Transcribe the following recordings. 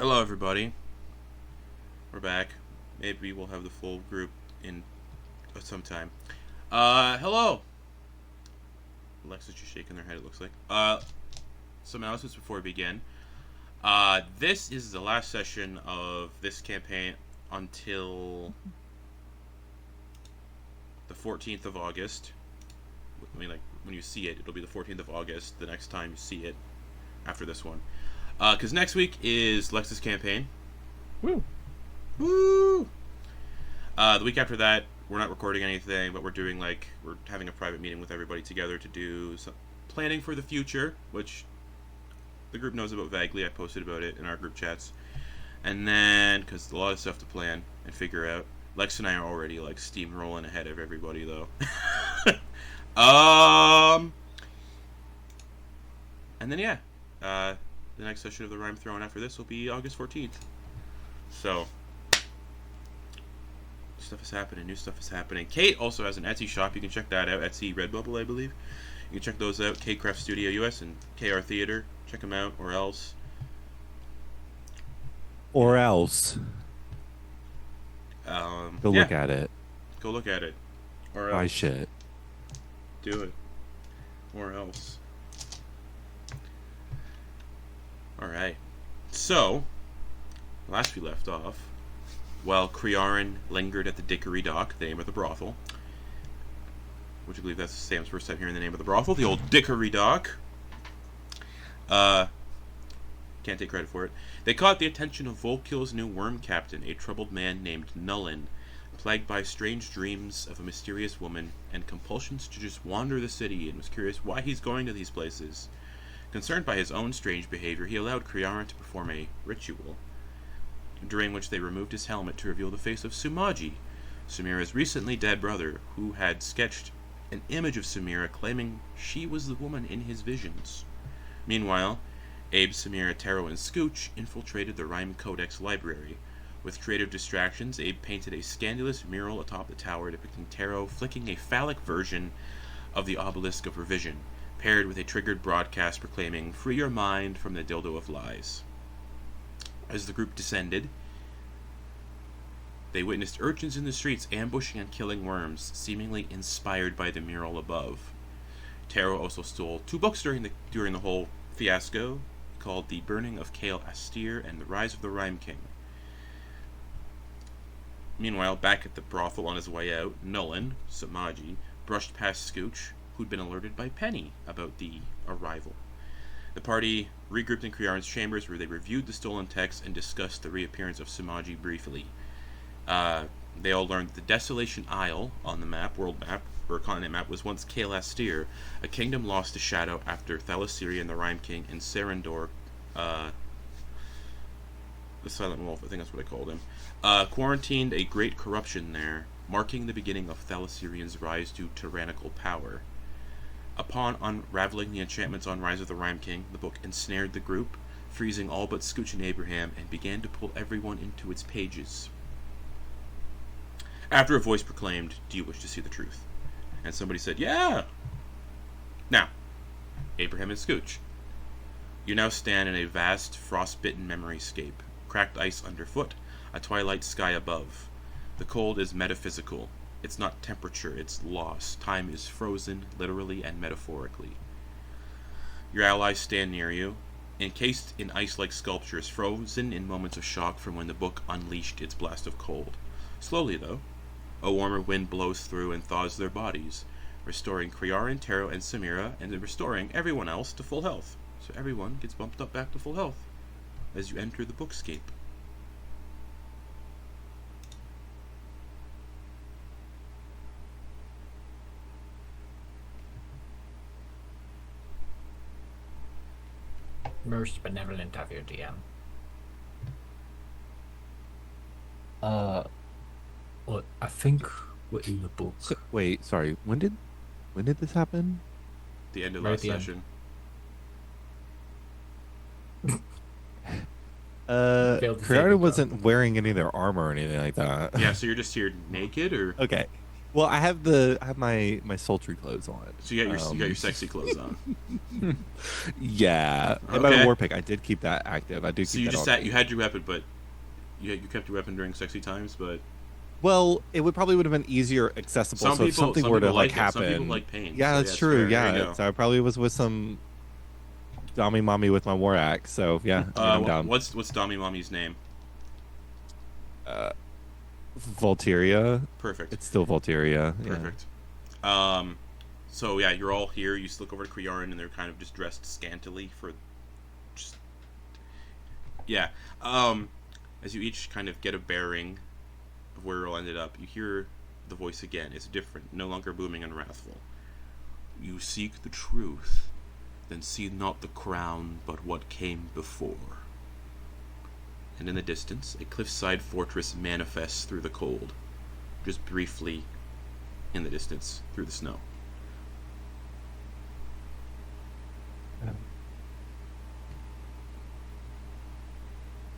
Hello, everybody. We're back. Maybe we'll have the full group in sometime. Hello. Alexa's just shaking their head, it looks like. Some announcements before we begin. This is the last session of this campaign until the 14th of August. I mean, like, when you see it, it'll be the 14th of August the next time you see it after this one. Because next week is Lex's campaign. Woo! Woo! The week after that, we're not recording anything, but we're having a private meeting with everybody together to do some planning for the future, which the group knows about vaguely. I posted about it in our group chats. And then, because a lot of stuff to plan and figure out, Lex and I are already, like, steamrolling ahead of everybody, though. And then, yeah, the next session of the Rime Throne after this will be August 14th. So, stuff is happening, new stuff is happening. Kate also has an Etsy shop. You can check that out. Etsy Redbubble, I believe. You can check those out. Kate Craft Studio US and KR Theater. Check them out, or else. Or else. Go look at it. Go look at it. Or else. Buy shit. Do it. Or else. Alright. So, last we left off, while Crearyn lingered at the Dickory Dock, the name of the brothel. Would you believe that's Sam's first time hearing the name of the brothel? The old Dickory Dock. Can't take credit for it. They caught the attention of Volkil's new worm captain, a troubled man named Nullin, plagued by strange dreams of a mysterious woman and compulsions to just wander the city, and was curious why he's going to these places. Concerned by his own strange behavior, he allowed Crearyn to perform a ritual, during which they removed his helmet to reveal the face of Sumaji, Samira's recently dead brother, who had sketched an image of Samira claiming she was the woman in his visions. Meanwhile, Abe, Samira, Tero, and Scooch infiltrated the Rime Codex library. With creative distractions, Abe painted a scandalous mural atop the tower depicting Tero flicking a phallic version of the Obelisk of Revision, paired with a triggered broadcast proclaiming, "Free your mind from the dildo of lies." As the group descended, they witnessed urchins in the streets ambushing and killing worms, seemingly inspired by the mural above. Tero also stole 2 books during the whole fiasco, called The Burning of Kael Astir and The Rise of the Rime King. Meanwhile, back at the brothel on his way out, Nullin, Sumaji, brushed past Scooch, who'd been alerted by Penny about the arrival. The party regrouped in Crearyn's chambers, where they reviewed the stolen text and discussed the reappearance of Sumaji briefly. They all learned that the Desolation Isle on the map, world map, or continent map, was once Kael Astir, a kingdom lost to shadow after Thalassiri, the Rime King, and Serendor, the Silent Wolf, I think that's what I called him, quarantined a great corruption there, marking the beginning of Thalassirian's rise to tyrannical power. Upon unraveling the enchantments on Rise of the Rime King, the book ensnared the group, freezing all but Scooch and Abraham, and began to pull everyone into its pages. After a voice proclaimed, "Do you wish to see the truth?" And somebody said, "Yeah!" Now, Abraham and Scooch, you now stand in a vast, frost-bitten memoryscape, cracked ice underfoot, a twilight sky above. The cold is metaphysical. It's not temperature, it's loss. Time is frozen, literally and metaphorically. Your allies stand near you, encased in ice-like sculptures, frozen in moments of shock from when the book unleashed its blast of cold. Slowly, though, a warmer wind blows through and thaws their bodies, restoring Crearyn, Tero, and Samira, and then restoring everyone else to full health. So everyone gets bumped up back to full health as you enter the bookscape. Most benevolent of your DM. Well, I think we're in the book. So, wait, sorry. When did this happen? The end of Right last at the end. session. Failed to save Crearyn it, wasn't wearing any of their armor or anything like that. Yeah, so you're just here naked, or? Okay. Well, I have my sultry clothes on. So you got your sexy clothes on. Yeah, and Okay. my war pick, I did keep that active. I do. So keep you that just on sat. me. You had your weapon, but you kept your weapon during sexy times. But Well, it would have been easier accessible. Some so if people- something some were to people like like it. Some happen. people like pain. Yeah, So, that's yeah, it's true. fair. There you Yeah, go. so I probably was with some dummy mommy with my war axe. So yeah, I'm down. what's Dami Mommy's name? Volteria. Perfect. It's still Volteria. Yeah. Perfect. So yeah, you're all here. You look over to Crearyn, and they're kind of just dressed scantily for just yeah. As you each kind of get a bearing of where it all ended up, you hear the voice again. It's different, no longer booming and wrathful. You seek the truth, then see not the crown, but what came before. And in the distance, a cliffside fortress manifests through the cold, just briefly in the distance through the snow.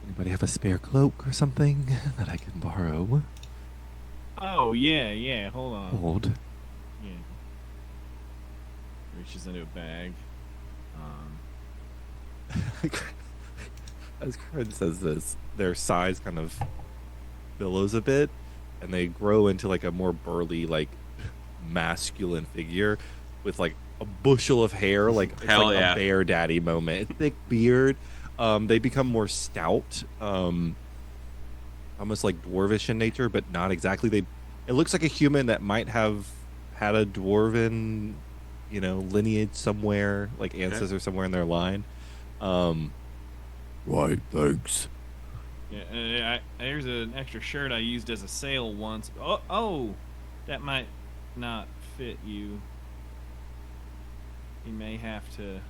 Anybody have a spare cloak or something that I can borrow? Oh, yeah, hold on. Hold. Yeah. Reaches into a bag. As Crearyn says this, their size kind of billows a bit, and they grow into like a more burly, like masculine figure with like a bushel of hair, like it's Hell like yeah. a bear daddy moment. Thick beard. They become more stout, almost like dwarvish in nature, but not exactly. It looks like a human that might have had a dwarven, lineage somewhere, like ancestor somewhere in their line. Right, thanks. Yeah, there's an extra shirt I used as a sail once. Oh, that might not fit you. You may have to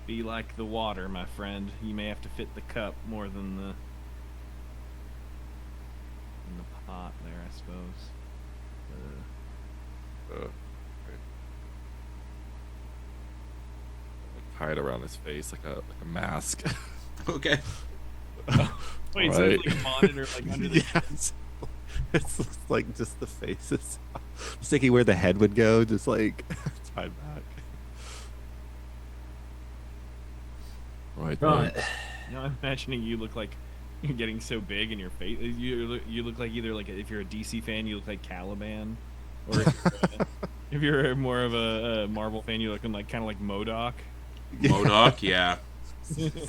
be like the water, my friend. You may have to fit the cup more than the pot there, I suppose. Tie it around his face like a mask. Okay. Wait, so it's like a monitor, like under the. Yes. It's like just the faces. Just thinking where the head would go, just like tied back. Right. Right. You know, I'm imagining you look like you're getting so big in your face. You look like either like if you're a DC fan, you look like Caliban, or if you're more of a Marvel fan, you're looking like kind of like MODOK. MODOK, yeah.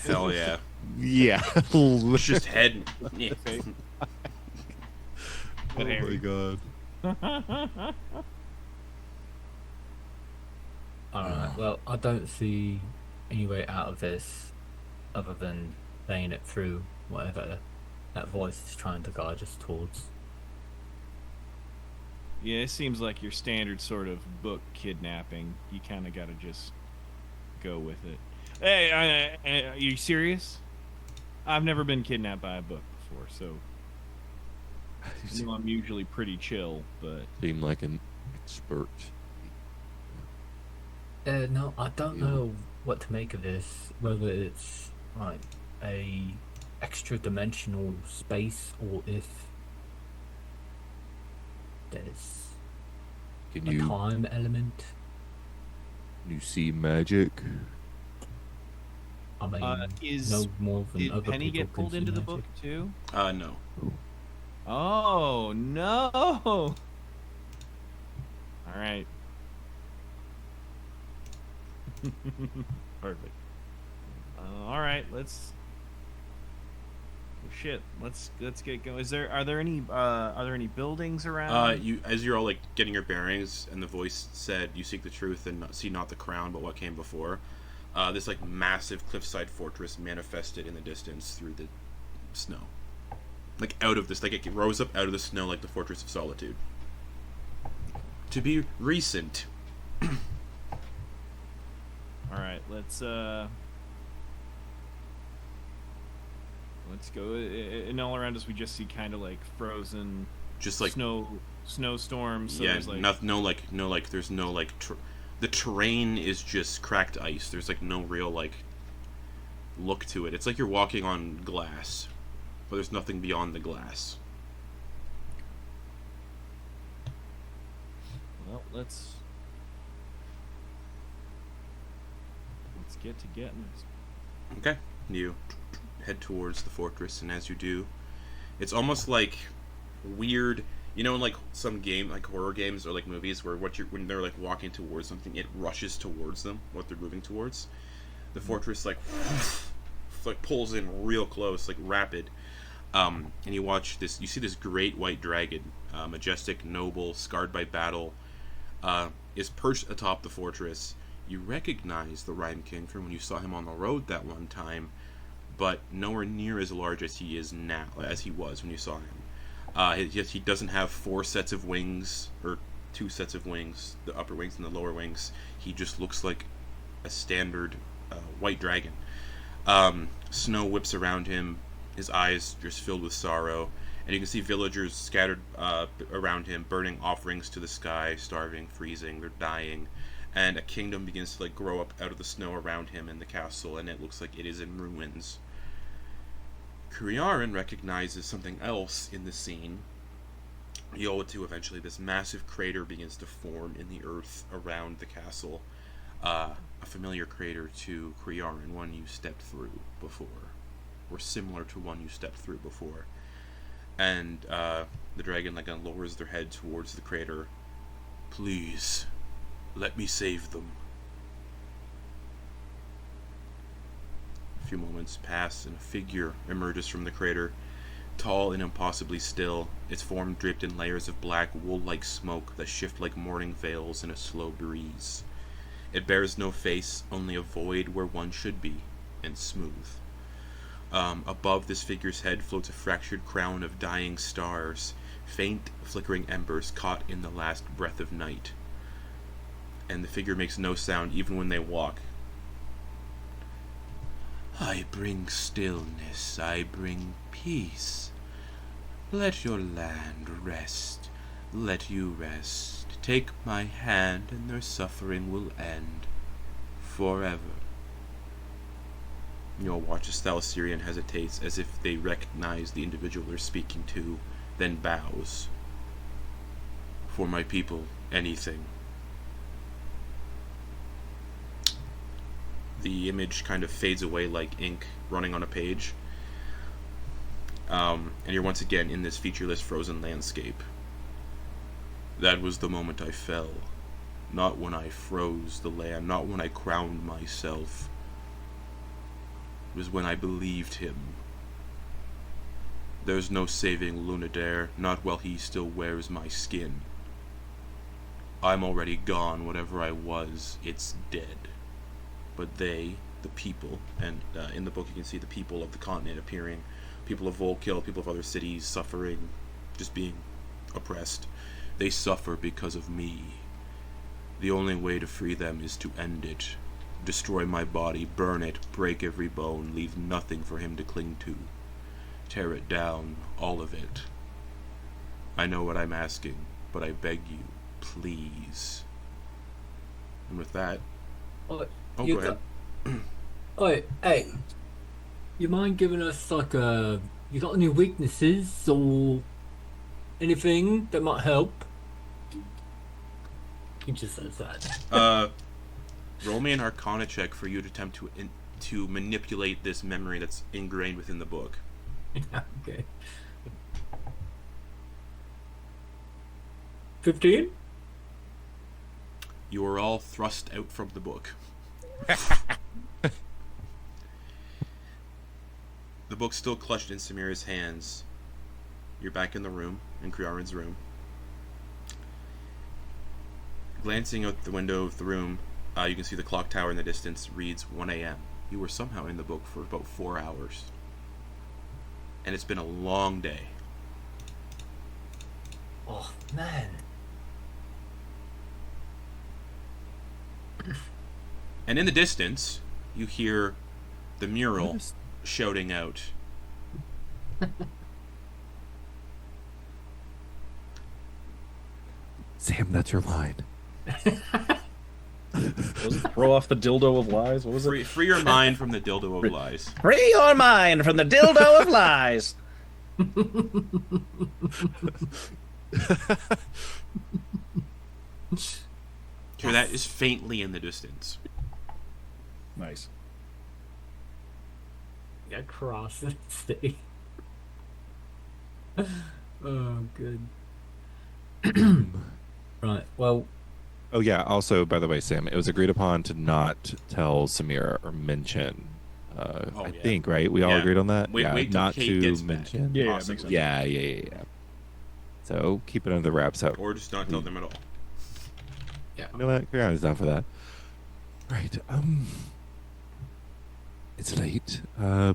Hell yeah. Yeah. It's just head. Yeah. Oh my god. Alright, well, I don't see any way out of this other than playing it through whatever that voice is trying to guide us towards. Yeah, it seems like your standard sort of book kidnapping. You kind of got to just go with it. Hey, are you serious? I've never been kidnapped by a book before, so you know, I'm usually pretty chill, but Seem like an expert. No, I don't know what to make of this. Whether it's like a extra dimensional space or if there's Can a you time element. see magic? I mean, is no more than did other Penny people get pulled can see into the magic. book too? No. Oh no! All right. Perfect. All right, let's. Shit, let's get going. Are there any buildings around? As you're all like getting your bearings, and the voice said, "You seek the truth and see not the crown, but what came before." This like massive cliffside fortress manifested in the distance through the snow, like out of this, like it rose up out of the snow, like the Fortress of Solitude. To be recent. All right, let's go. And all around us, we just see kind of like frozen, Just like snowstorms. So yeah, there's like there's no like the terrain is just cracked ice. There's like no real like look to it. It's like you're walking on glass, but there's nothing beyond the glass. Well, let's get to getting this. Okay. You head towards the fortress, and as you do, it's almost like weird. You know, in like some game, like horror games or like movies, where when they're like walking towards something, it rushes towards them, what they're moving towards. The fortress like pulls in real close, like rapid. And you watch this. You see this great white dragon, majestic, noble, scarred by battle, is perched atop the fortress. You recognize the Rime King from when you saw him on the road that one time, but nowhere near as large as he is now, as he was when you saw him. He doesn't have 4 sets of wings, or 2 sets of wings, the upper wings and the lower wings. He just looks like a standard white dragon. Snow whips around him, his eyes just filled with sorrow, and you can see villagers scattered around him, burning offerings to the sky, starving, freezing, they're dying. And a kingdom begins to like grow up out of the snow around him in the castle, and it looks like it is in ruins. Crearyn recognizes something else in the scene. You owe it to eventually this massive crater begins to form in the earth around the castle. A familiar crater to Crearyn, one you stepped through before, or similar to one you stepped through before. And the dragon like lowers their head towards the crater. Please. Let me save them. A few moments pass, and a figure emerges from the crater, tall and impossibly still, its form draped in layers of black wool-like smoke that shift like morning veils in a slow breeze. It bears no face, only a void where one should be, and smooth. Above this figure's head floats a fractured crown of dying stars, faint, flickering embers caught in the last breath of night. And the figure makes no sound even when they walk. I bring stillness, I bring peace. Let your land rest, let you rest. Take my hand and their suffering will end forever. You'll watch as Thalassirian hesitates as if they recognize the individual they're speaking to, then bows. For my people, anything. The image kind of fades away like ink running on a page. And you're once again in this featureless frozen landscape. That was the moment I fell. Not when I froze the land, not when I crowned myself. It was when I believed him. There's no saving Lunadare, not while he still wears my skin. I'm already gone, whatever I was, it's dead. But they, the people, and in the book you can see the people of the continent appearing, people of Volkil, people of other cities suffering, just being oppressed. They suffer because of me. The only way to free them is to end it. Destroy my body, burn it, break every bone, leave nothing for him to cling to. Tear it down, all of it. I know what I'm asking, but I beg you, please. And with that... Oh, go ahead. Oi, hey, you mind giving us like you got any weaknesses or anything that might help? He just says that. Roll me an Arcana check for you to attempt to manipulate this memory that's ingrained within the book. Okay. 15? You are all thrust out from the book. The book's still clutched in Samira's hands. You're back in the room, in Crearyn's room. Glancing out the window of the room, you can see the clock tower in the distance reads 1 a.m. You were somehow in the book for about 4 hours. And it's been a long day. Oh, man. And in the distance, you hear the mural shouting out. Sam, that's your line. Was it throw off the dildo of lies? What was it? Free your mind from the dildo of lies. Free your mind from the dildo of lies. Hear that is faintly in the distance. Nice. Across the city. Oh, good. Right. Well, Oh yeah. Also, by the way, Sam, it was agreed upon to not tell Samira or mention. I yeah. think right. We all Yeah. agreed on that. Wait till not Kate to gets back. mention. Yeah, Possibly. makes sense. Yeah. So keep it under the wraps. Out. Or just not tell them at all. yeah. You know what? Crearyn is down for that. Right. It's late. I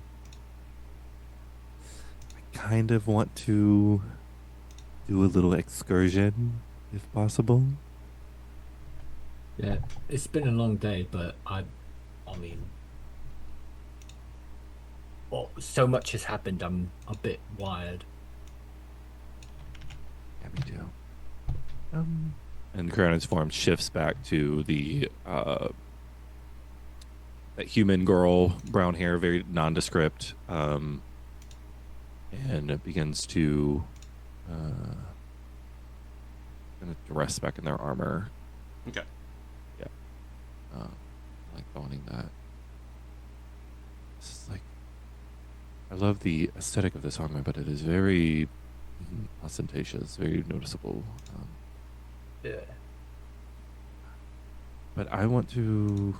kind of want to do a little excursion, if possible. Yeah. It's been a long day, but I mean, well, so much has happened. I'm a bit wired. Yeah, me too. And Crearyn's form shifts back to the that human girl, brown hair, very nondescript, and it begins to kind of rest back in their armor. Okay. Yeah, I like owning that. This is like, I love the aesthetic of this armor, but it is very ostentatious, very noticeable. Yeah. But I want to.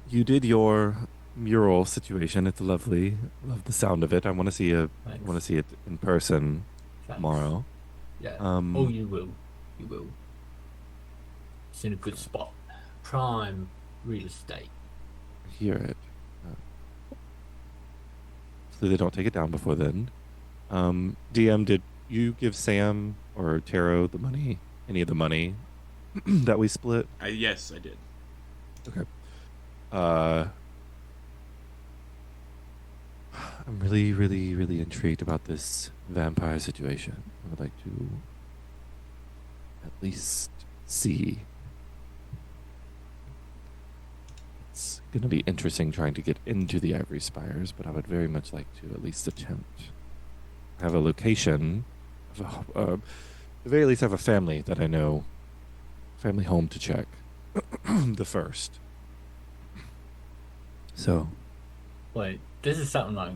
You did your mural situation. It's lovely. Love the sound of it. I want to see a. I Thanks. want to see it in person Thanks. tomorrow. Yeah. Oh, You will. You will. It's in a good spot. Prime real estate. I hear it. So they don't take it down before then. DM, did you give Sam or Tero the money? Any of the money that we split? Yes, I did. Okay. I'm really, really, really intrigued about this vampire situation. I would like to at least see. It's going to be interesting trying to get into the Ivory Spires, but I would very much like to at least attempt. Have a location, at the very least have a family that I know, family home to check the first. So, Wait, this is something like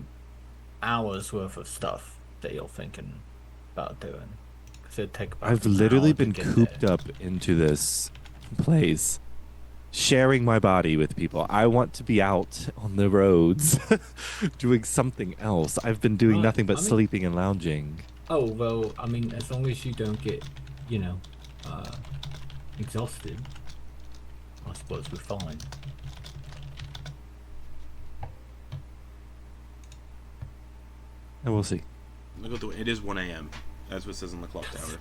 hours worth of stuff that you're thinking about doing. 'Cause it'd take about I've an literally hour to been get cooped there. up into this place, sharing my body with people. I want to be out on the roads doing something else. I've been doing Right, nothing but I mean- sleeping and lounging. Oh, well, I mean, as long as you don't get, exhausted, I suppose we're fine. And we'll see. Look at it is 1 a.m. That's what it says on the clock tower.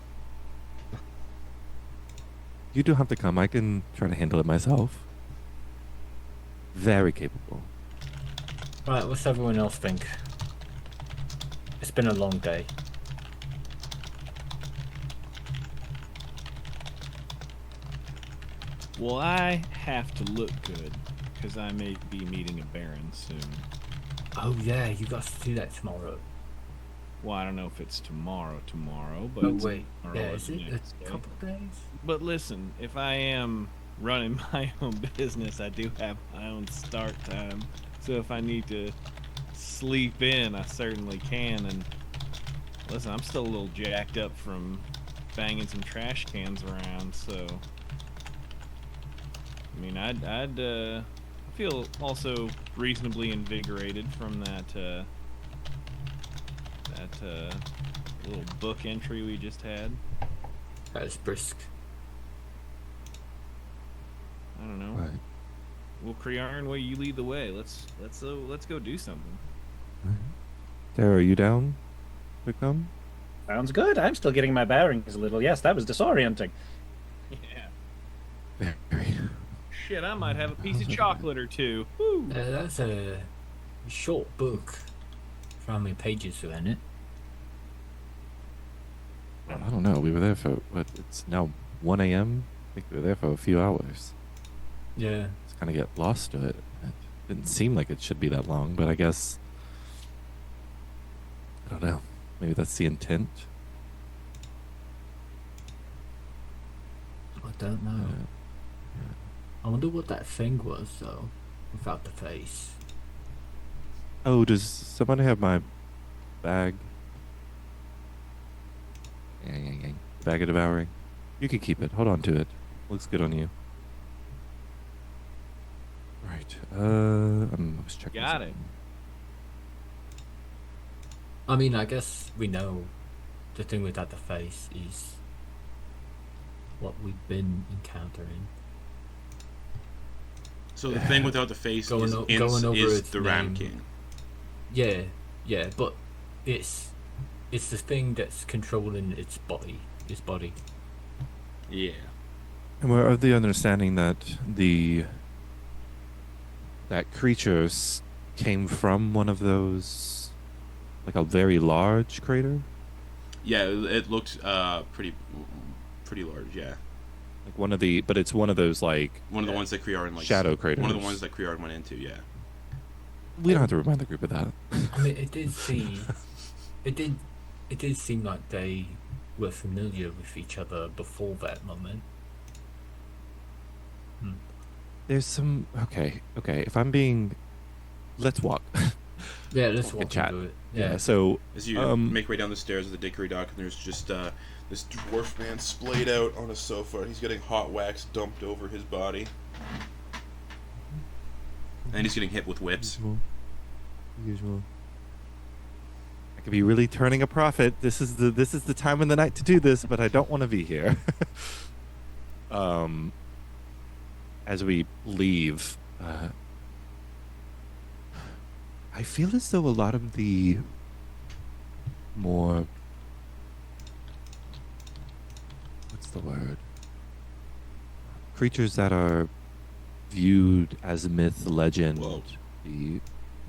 You don't have to come. I can try to handle it myself. Very capable. Right, what's everyone else think? It's been a long day. Well, I have to look good because I may be meeting a baron soon. Oh yeah, you got to do that tomorrow. Well, I don't know if it's tomorrow, but Oh wait, tomorrow yeah, or is the it next a day. couple days? But listen, if I am running my own business, I do have my own start time. So if I need to sleep in, I certainly can. And listen, I'm still a little jacked up from banging some trash cans around. So I mean, I feel also reasonably invigorated from that little book entry we just had. That is brisk. I don't know. Right. Well, Crearyn, well, you lead the way. Let's go do something. Tara, are you down to come? Sounds good. I'm still getting my bearings a little. Yes, that was disorienting. Yeah. Very. Shit, I might have a piece of chocolate or two. Woo. That's a short book. For how many pages are in it? I don't know. We were there for what? It's now 1 a.m. I think we were there for a few hours. Yeah. Just kind of get lost to it. It didn't seem like it should be that long, but I guess I don't know. Maybe that's the intent. I don't know. I wonder what that thing was, though, without the face. Oh, does somebody have my bag? Yeah. Bag of devouring. You can keep it. Hold on to it. Looks good on you. Right. I was checking. Got it. something. I mean, I guess we know the thing without the face is what we've been encountering. So the thing without the face Going over is its the Rime name. King. Yeah, but it's the thing that's controlling its body. Yeah. And we're of the understanding that that creatures came from one of those, like a very large crater, Yeah, it looked pretty large, yeah. like one of the, but it's one of those like One of the ones that Crearyn shadow craters. One of the ones that Crearyn went into, yeah. We don't have to remind the group of that. I mean, it did seem like they were familiar with each other before that moment. There's some okay. If I'm being, let's walk. Yeah, let's Fucking walk chat. into it. Yeah. So As you make way down the stairs of the Dickory Dock, and there's just this dwarf man splayed out on a sofa, and he's getting hot wax dumped over his body. And he's getting hit with whips. Usual. I could be really turning a profit. This is the time in the night to do this, but I don't want to be here. As we leave, I feel as though a lot of the more, what's the word? Creatures that are viewed as myth, legend, Whoa. the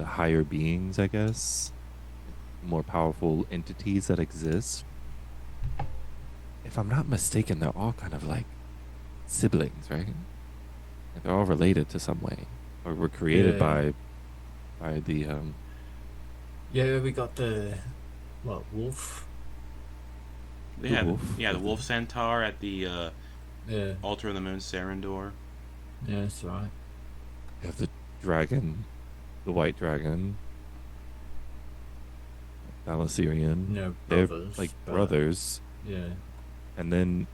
higher beings, I guess, more powerful entities that exist. If I'm not mistaken, they're all kind of like siblings, right? Like they're all related to some way, or were created Yeah. by the Yeah, we got the wolf. They The have wolf. the wolf centaur at the Yeah, altar of the moon, Sarandor. yeah, that's right. you have the dragon, the white dragon, Balasirian. No They're brothers. like but- brothers, Yeah. and then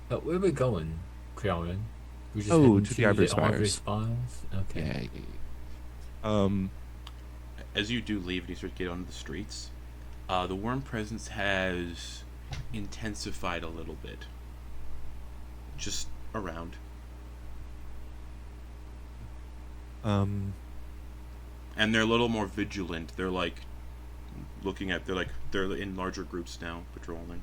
But where are we going, Crearyn? We just Oh, heading to the Ivory Spires. Spires? Okay. yeah. As you do leave and you start to get onto the streets, the worm presence has intensified a little bit. Just around. And they're a little more vigilant. They're like looking at. They're in larger groups now, patrolling,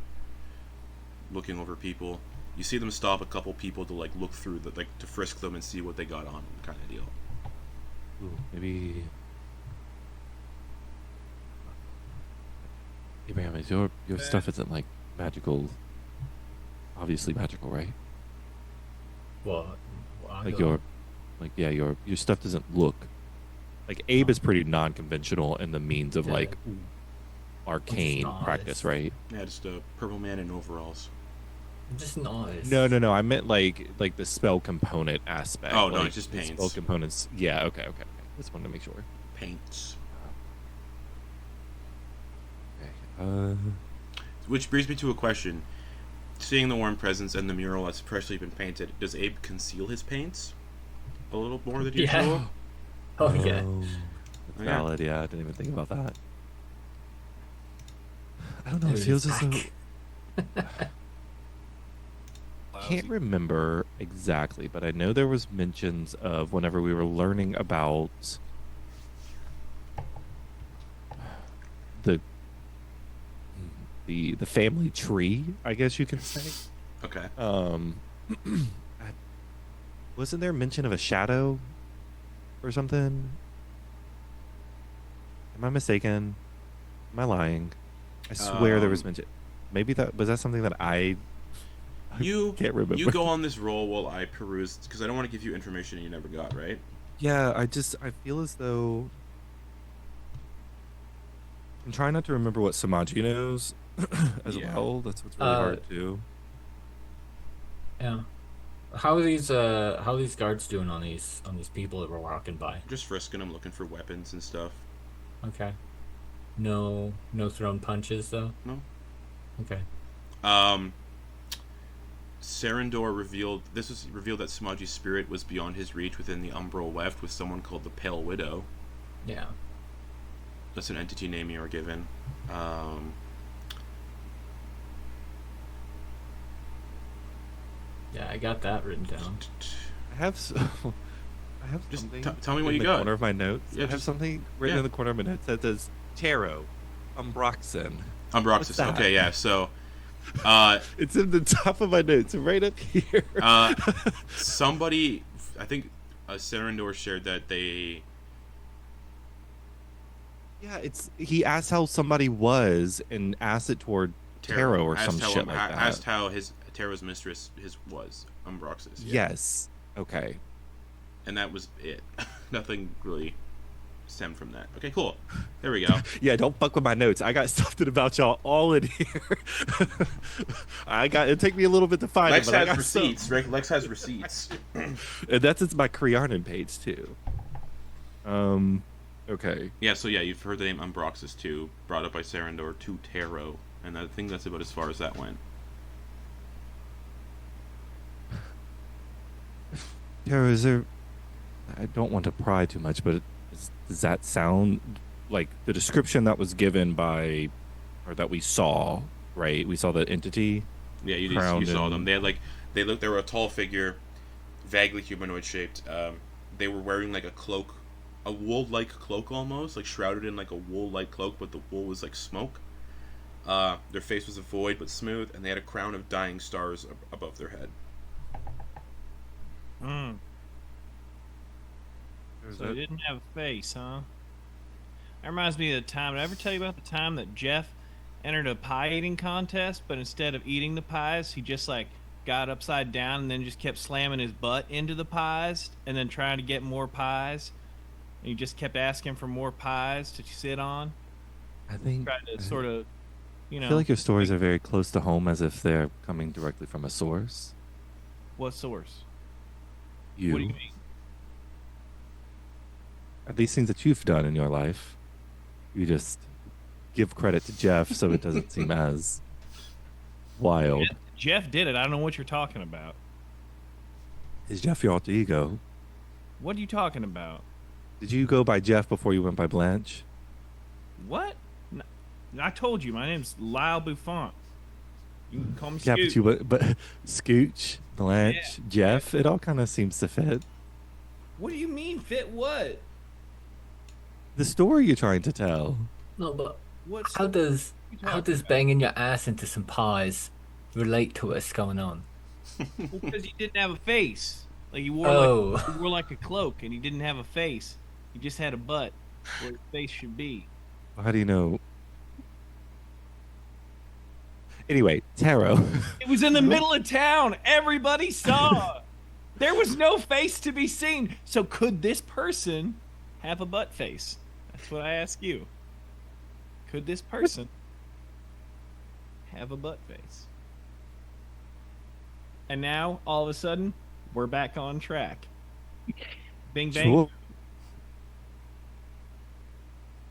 looking over people. You see them stop a couple people to like look through to frisk them and see what they got on them, kind of deal. Ooh, maybe Abraham, is your stuff isn't like magical, obviously magical, right? What? Like your stuff doesn't look like Abe is pretty non-conventional in the means of Yeah. like arcane nice. practice, right? Yeah, just a purple man in overalls. Just an artist. No. I meant like the spell component aspect. Oh, no, like, it's just the paints. spell components. Yeah. Okay. Just wanted to make sure. Paints. Okay. Which brings me to a question. Seeing the worm presence and the mural that's freshly been painted, does Abe conceal his paints a little more than usual? Yeah. Oh yeah. That's Oh, yeah. valid. Yeah, I didn't even think about that. I don't know. There It he feels is as though back. can't remember exactly, but I know there was mentions of whenever we were learning about the family tree, I guess you can say. Okay. Wasn't there mention of a shadow or something? Am I mistaken? Am I lying? I swear there was mention. Maybe that something that I You can't remember. You go on this roll while I peruse, because I don't want to give you information you never got, right? Yeah, I feel as though I'm trying not to remember what Samaji knows as Yeah. well. That's what's really hard too. Yeah. How are these guards doing on these people that we're walking by? Just frisking them, looking for weapons and stuff. Okay. No thrown punches though. No. Okay. Serendor revealed that Samaji's spirit was beyond his reach within the umbral weft with someone called the Pale Widow. Yeah. That's an entity name you were given. Yeah, I got that written down. I have I have Just something tell me what in you the got. corner of my notes. Yeah, I have just- something written yeah. in the corner of my notes that says Tero, Umbroxen. Umbroxis. What's that? Okay, yeah. So, It's in the top of my notes, right up here. somebody, I think, Serendor shared that they. Yeah, he asked how somebody was and asked it toward Tero or some shit like that. Asked how Tero's mistress was Umbroxis. Yeah. Yes. Okay. And that was it. Nothing really stemmed from that. Okay, cool. There we go. Yeah, don't fuck with my notes. I got something about y'all all in here. It took me a little bit to find Lex it, but I has got receipts. Lex has receipts. And it's my Crearyn page too. Okay. Yeah, so yeah, you've heard the name Umbroxis too, brought up by Serendor to Tero, and I think that's about as far as that went. Tero, is there? I don't want to pry too much, but does that sound like the description that was given by, or that we saw? Right, we saw the entity. Yeah, you crowned saw in- them. They were a tall figure, vaguely humanoid shaped. They were wearing like a cloak, a wool-like cloak almost, like shrouded in like a wool-like cloak, but the wool was like smoke. Their face was a void but smooth, and they had a crown of dying stars above their head. So he didn't have a face, huh? That reminds me of the time. Did I ever tell you about the time that Jeff entered a pie eating contest, but instead of eating the pies, he just like got upside down and then just kept slamming his butt into the pies and then trying to get more pies. And he just kept asking for more pies to sit on. I think. Tried to sort of, I feel like your stories are very close to home, as if they're coming directly from a source. What source? You. What do you mean? These things that you've done in your life, you just give credit to Jeff so it doesn't seem as wild. Jeff did it. I don't know what you're talking about. Is Jeff your alter ego? What are you talking about? Did you go by Jeff before you went by Blanche? What? I told you, my name's Lyle Bouffant. You can call me Yeah, Scooch. but Scooch, Blanche, Jeff, it all kind of seems to fit. What do you mean, fit what? The story you're trying to tell. No, but What's how does talking about? banging your ass into some pies relate to what's going on? Well, because he didn't have a face. Like he wore like a cloak, and he didn't have a face. He just had a butt where his face should be. How do you know? Anyway, Tero. It was in the middle of town. Everybody saw. There was no face to be seen. So could this person have a butt face? That's what I ask you. Could this person have a butt face? And now, all of a sudden, we're back on track. Bing bang.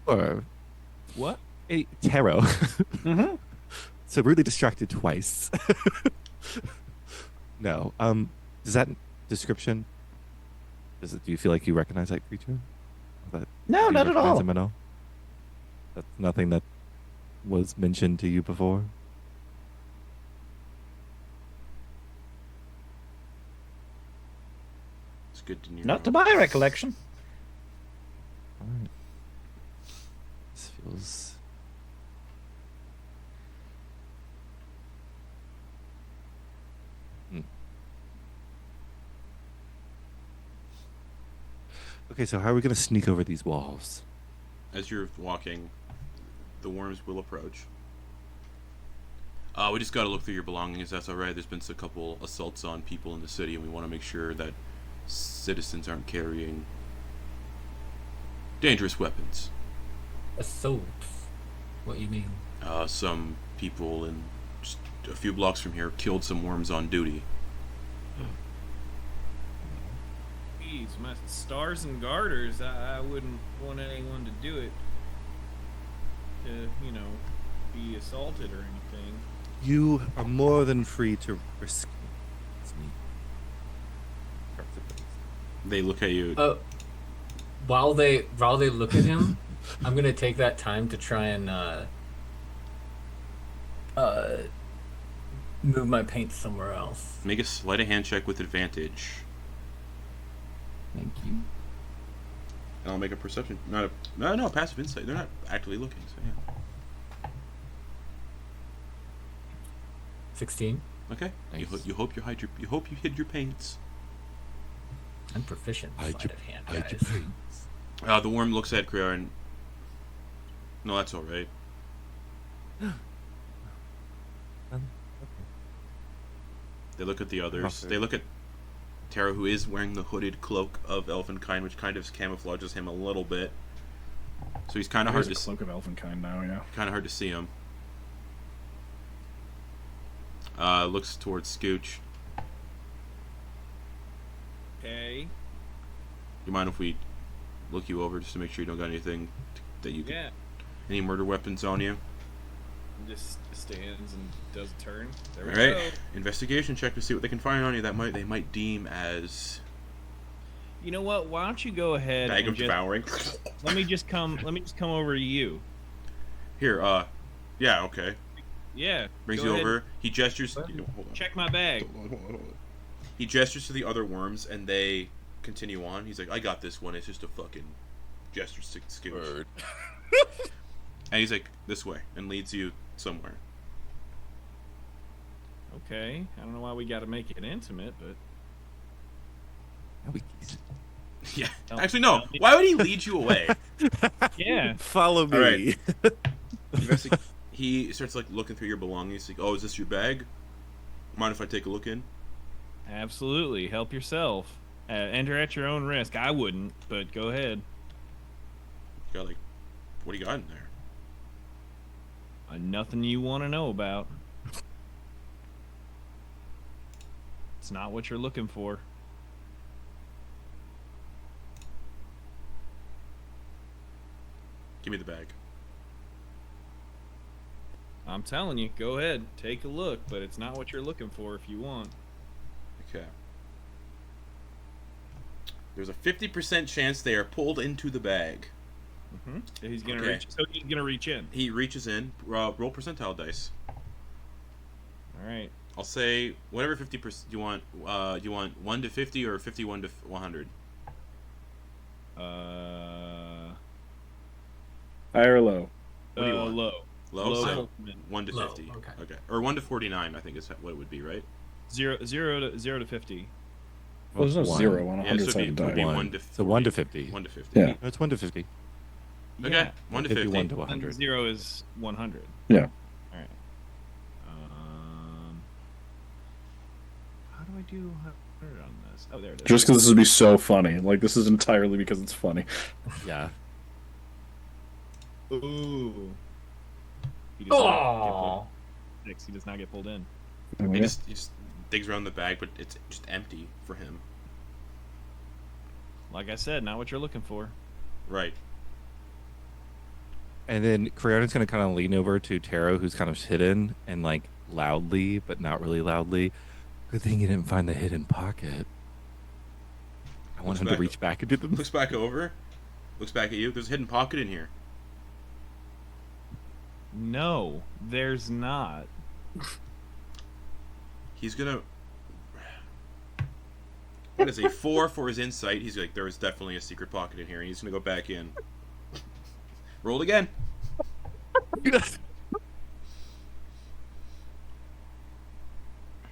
Sure. What? Hey, Tero. Mm-hmm. So really distracted twice. No. Does that description? Do you feel like you recognize that creature? No, Do you not at recognize all. him at all? That's nothing that was mentioned to you before. It's good to know. Not to my recollection. All right. This feels. Okay, so how are we gonna sneak over these walls? As you're walking, the worms will approach. We just gotta look through your belongings. That's all right. There's been a couple assaults on people in the city, and we want to make sure that citizens aren't carrying dangerous weapons. Assaults? What do you mean? Some people in just a few blocks from here killed some worms on duty. Geez, my stars and garters, I wouldn't want anyone to do it to, be assaulted or anything. You are more than free to risk me. They look at you. While they look at him, I'm gonna take that time to try and move my paint somewhere else. Make a sleight of hand check with advantage. Thank you. And I'll make a perception. No, passive insight. They're not actively looking, so yeah. 16. Okay. Nice. You hope you hid your paints. I'm proficient in sleight of hand, hide your guys. The worm looks at Crearyn. No, that's all right. They look at the others. Okay. They look at Tero, who is wearing the hooded cloak of Elvenkind, which kind of camouflages him a little bit. So he's kind of hard to Cloak of Elvenkind now, yeah. kind of hard to see him. Looks towards Scooch. Okay. You mind if we look you over just to make sure you don't got anything that you Yeah. any murder weapons on you? Just stands and does a turn. There we All right, go. investigation check to see what they can find on you that they might deem as You know what? Why don't you go ahead bag and of just, devouring. let me just come over to you. Here, yeah, okay. Yeah. Brings go you ahead. over. He gestures. What? Hold on. Check my bag. Hold on. He gestures to the other worms, and they continue on. He's like, "I got this one. It's just a fucking gesture to Scooch." Bird. And he's like, "This way," and leads you somewhere. Okay. I don't know why we got to make it intimate, but Yeah. Tell- Actually, no. tell me- Why would he lead you away? yeah. Follow me. All right. He starts like looking through your belongings. He's like, "Oh, is this your bag? Mind if I take a look in?" Absolutely. Help yourself. Enter at your own risk. I wouldn't, but go ahead. You got like, what do you got in there? Nothing you want to know about. It's not what you're looking for. Give me the bag. I'm telling you, go ahead, take a look, but it's not what you're looking for if you want. Okay. There's a 50% chance they are pulled into the bag. Mm-hmm. He's gonna Okay. reach. So he's gonna reach in. He reaches in. Roll percentile dice. All right. I'll say whatever 50% you want. You want 1 to 50 or 51 to 100. High or low? What do you want? Low. Low. Low. So ultimate. 1 to Low, 50. okay. Or 1 to 49. I think is what it would be, right? Zero to 50. Well, there's no One. zero on a Yeah, so 100 sided it'd be die. 1 to. So 1 to 50. 1 to 50. Yeah. It's 1 to 50. Okay. Yeah. 1 to 50. 51 to And 100. 0 is 100. Yeah. All right. How do I do 100 on this? Oh, there it is. Just because this would be so funny. Like, this is entirely because it's funny. Yeah. Ooh. He does not get Oh, pulled. He does not get pulled in. He just digs around the bag, but it's just empty for him. Like I said, not what you're looking for. Right. And then Crearyn's going to kind of lean over to Tero, who's kind of hidden, and like loudly, but not really loudly. Good thing you didn't find the hidden pocket. I want Looks him back- to reach back into the. Looks back over. Looks back at you. There's a hidden pocket in here. No, there's not. He's gonna. That is a 4 for his insight. He's like, there is definitely a secret pocket in here, and he's gonna go back in. Roll it again.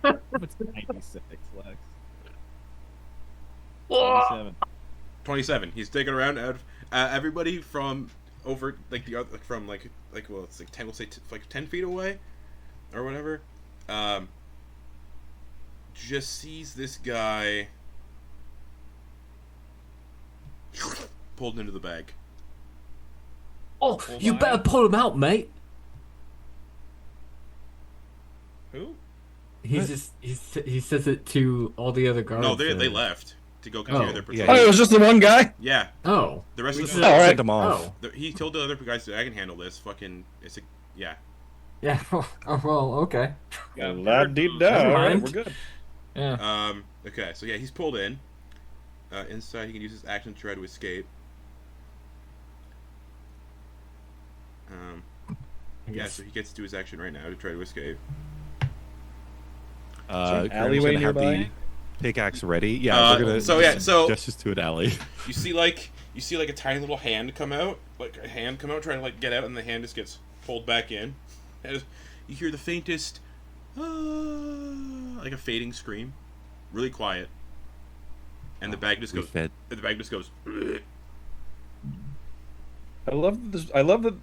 What's 96, Lex? 27. 27. He's digging around. Everybody from over like the other from like well, it's like 10. We'll say like 10 feet away, or whatever. Just sees this guy pulled into the bag. Oh, Pull you by better him? pull him out, mate. Who? He says it to all the other guards. No, they left to go continue their yeah, patrol. Oh, it was just the one guy. Yeah, Oh. the rest We of should- the All right. Sent them off. Oh. he told the other guys that I can handle this. Fucking, yeah. Yeah. Oh, well, okay. La-di-da. Never All right, mind. we're good. Yeah. Okay, so yeah, he's pulled in. Inside, he can use his action to try to escape. Yeah, so he gets to do his action right now to try to escape. there an Crearyn's alleyway gonna have nearby? the pickaxe ready. Yeah, we're gonna. so just to an alley. you see like a tiny little hand come out, trying to like get out, and the hand just gets pulled back in. And you hear the faintest, like a fading scream, really quiet, and the bag just goes. Fed. The bag just goes. I love this. I love that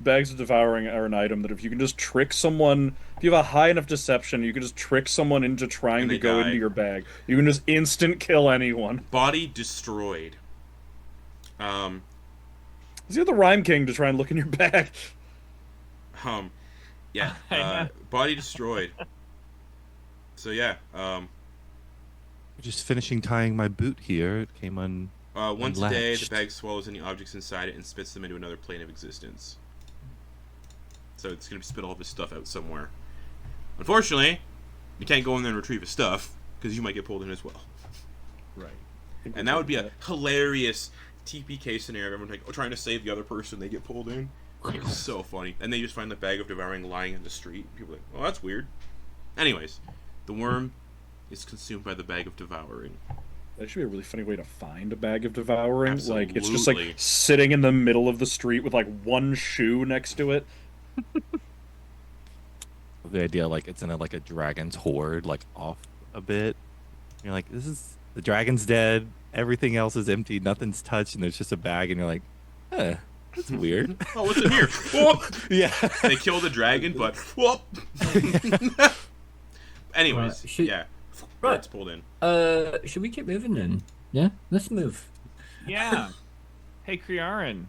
bags of devouring are an item that if you can just trick someone, if you have a high enough deception, you can just trick someone into trying And to they go die. into your bag. You can just instant kill anyone. Body destroyed. Is he the Rime King to try and look in your bag? Yeah. Body destroyed. So yeah. Just finishing tying my boot here. It came on. Once a day, the Unlatched. bag swallows any objects inside it and spits them into another plane of existence. So it's gonna spit all of his stuff out somewhere. Unfortunately, you can't go in there and retrieve his stuff because you might get pulled in as well. Right. And that would be a hilarious TPK scenario. Everyone like trying to save the other person, they get pulled in. It's so funny. And they just find the bag of devouring lying in the street. People are like, oh, that's weird. Anyways, the worm is consumed by the bag of devouring. That should be a really funny way to find a bag of devouring. Like it's just Absolutely. like sitting in the middle of the street with like one shoe next to it. The idea, like it's in a dragon's hoard, like off a bit. You're like, this is the dragon's dead. Everything else is empty. Nothing's touched, and there's just a bag, and you're like, that's weird. Oh, what's in here? Whoop! Yeah. They kill the dragon, but whoop! Anyways, Right, yeah. Right. It's pulled in. Should we keep moving then? Yeah, let's move. Yeah. Hey, Crearyn,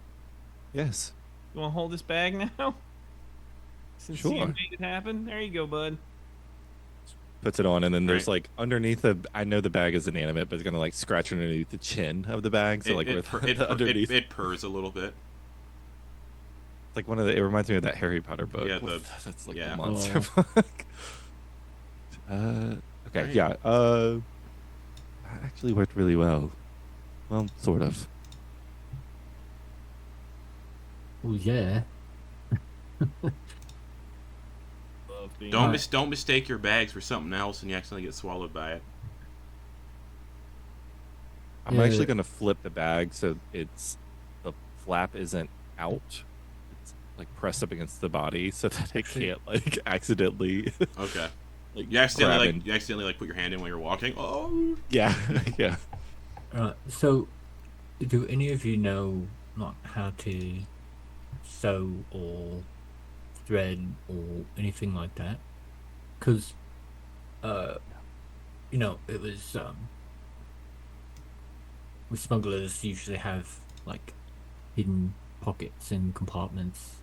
Yes. you want to hold this bag now? Since Sure. you made it happen, there you go, bud. Puts it on, and then there's Right. like underneath the. I know the bag is inanimate, but it's gonna like scratch underneath the chin of the bag. So like it, with purr- the underneath, it purrs a little bit. it's like one of the. It reminds me of that Harry Potter book. Yeah, That's like yeah. the monster book. Okay, Right. yeah. That actually worked really well. Well, sort of. Oh yeah. Love being Don't mistake your bags for something else, and you accidentally get swallowed by it. I'm Yeah. actually gonna flip the bag so it's the flap isn't out. It's like pressed up against the body so that it can't like accidentally. Okay. like You accidentally grab and- you accidentally put your hand in while you're walking. Oh. Yeah, yeah. Right. So, do any of you know like how to sew or thread or anything like that? Because, it was we smugglers usually have like hidden pockets and compartments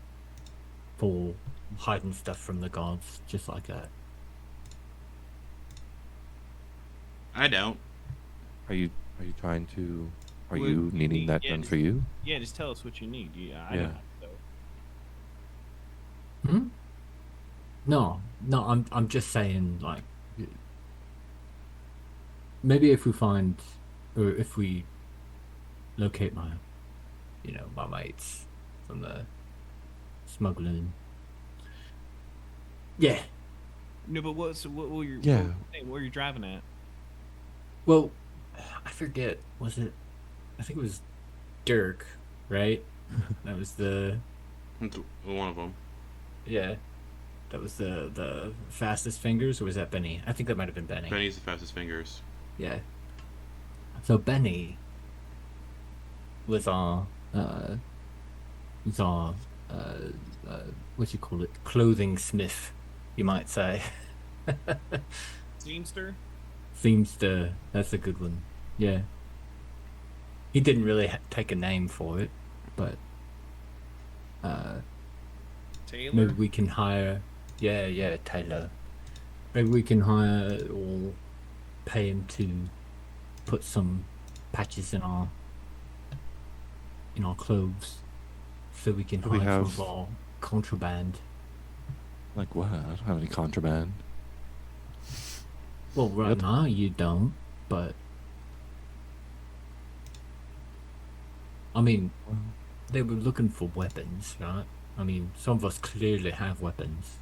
for hiding stuff from the guards, just like that. I don't. Are you trying to? Are Would you needing need- that yeah, done just- for you? Yeah, just tell us what you need. Yeah, I Yeah. know. So. Hmm? No, I'm just saying, like, maybe if we find, or if we locate my mates from the smuggling. Yeah. No, but what were you? Yeah. What were you driving at? Well, I forget. Was it? I think it was Dirk, right? That was the It's one of them. yeah. That was the fastest fingers, or was that Benny? I think that might have been Benny. Benny's the fastest fingers. Yeah. So Benny was our what you call it, clothing smith, you might say. Seamster? Seamster, that's a good one. Yeah. He didn't really take a name for it, but Taylor. maybe we can hire. Yeah, Taylor. Maybe we can hire or pay him to put some patches in our clothes, so we can Do we hide some have- of our contraband. Like what? I don't have any contraband. Well, right Yep. now you don't, but I mean, they were looking for weapons, right? I mean, some of us clearly have weapons.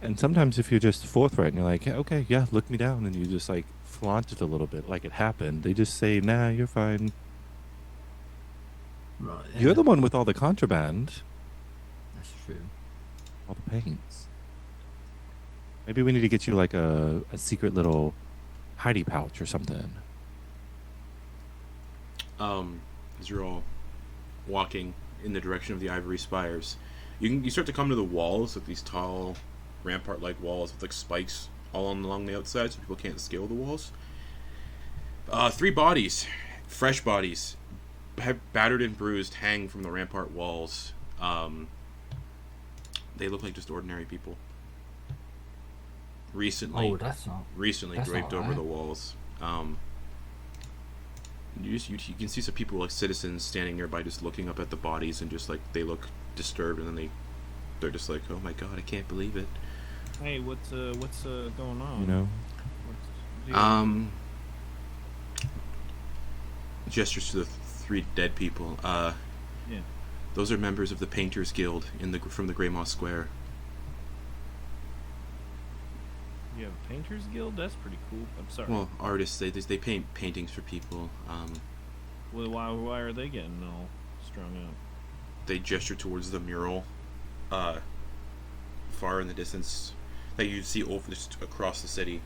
And sometimes if you're just forthright and you're like, yeah, okay, yeah, look me down, and you just like flaunt it a little bit like it happened, they just say, nah, you're fine. Right. You're the one with all the contraband, That's true. all the paints. Maybe we need to get you like a secret little hidey pouch or something. As you're all walking in the direction of the ivory spires, you start to come to the walls, like these tall rampart-like walls with like spikes all along the outside, so people can't scale the walls. 3 bodies, fresh bodies, battered and bruised, hang from the rampart walls. They look like just ordinary people. Recently Oh, that's not. that's draped not over right. the walls. You can see some people, like citizens, standing nearby, just looking up at the bodies, and just like they look disturbed, and then they're just like, "Oh my god, I can't believe it." Hey, what's going on? You know? What's the deal? Gestures to the 3 dead people. Yeah. Those are members of the Painters Guild from the Grey Moss Square. You have a painters guild? That's pretty cool. I'm sorry. Well, artists, they paint paintings for people. Well, why are they getting all strung out? They gesture towards the mural, far in the distance, that you see over just across the city.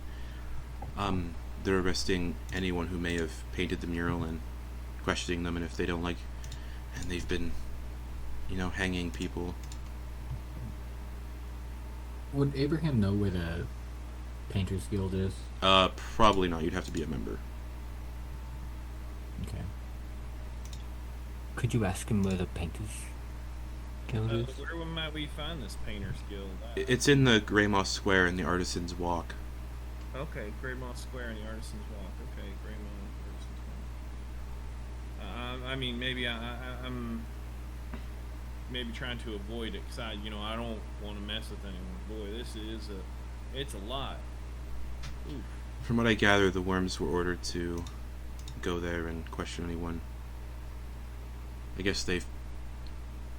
They're arresting anyone who may have painted the mural and questioning them, and if they don't like, and they've been, hanging people. Would Abraham know where the Painters Guild is? Probably not. You'd have to be a member. Okay. Could you ask him where the Painters Guild is? Where might we find this painters guild? It's in the Grey Moss Square in the Artisans Walk. Okay, Grey Moss Square and the Artisans Walk. Okay, Grey Moss Artisans Walk. I mean, maybe I'm maybe trying to avoid it because I don't want to mess with anyone. Boy, it's a lot. Oof. From what I gather, the worms were ordered to go there and question anyone. I guess they've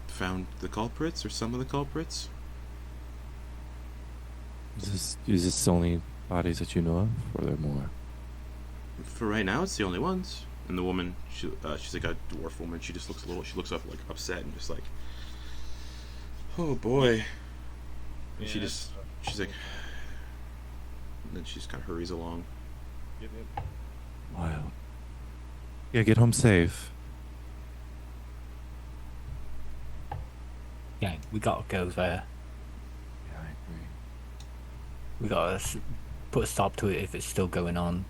found the culprits, or some of the culprits. Is this the only bodies that you know of, or are there more? For right now, it's the only ones. And the woman, she's like a dwarf woman. She just she looks up like upset and just like, oh boy. And Yeah, she's like, and then she just kind of hurries along. Yep. Wow. Yeah, get home safe. Yeah, we gotta go there. Yeah, I agree. We gotta put a stop to it if it's still going on.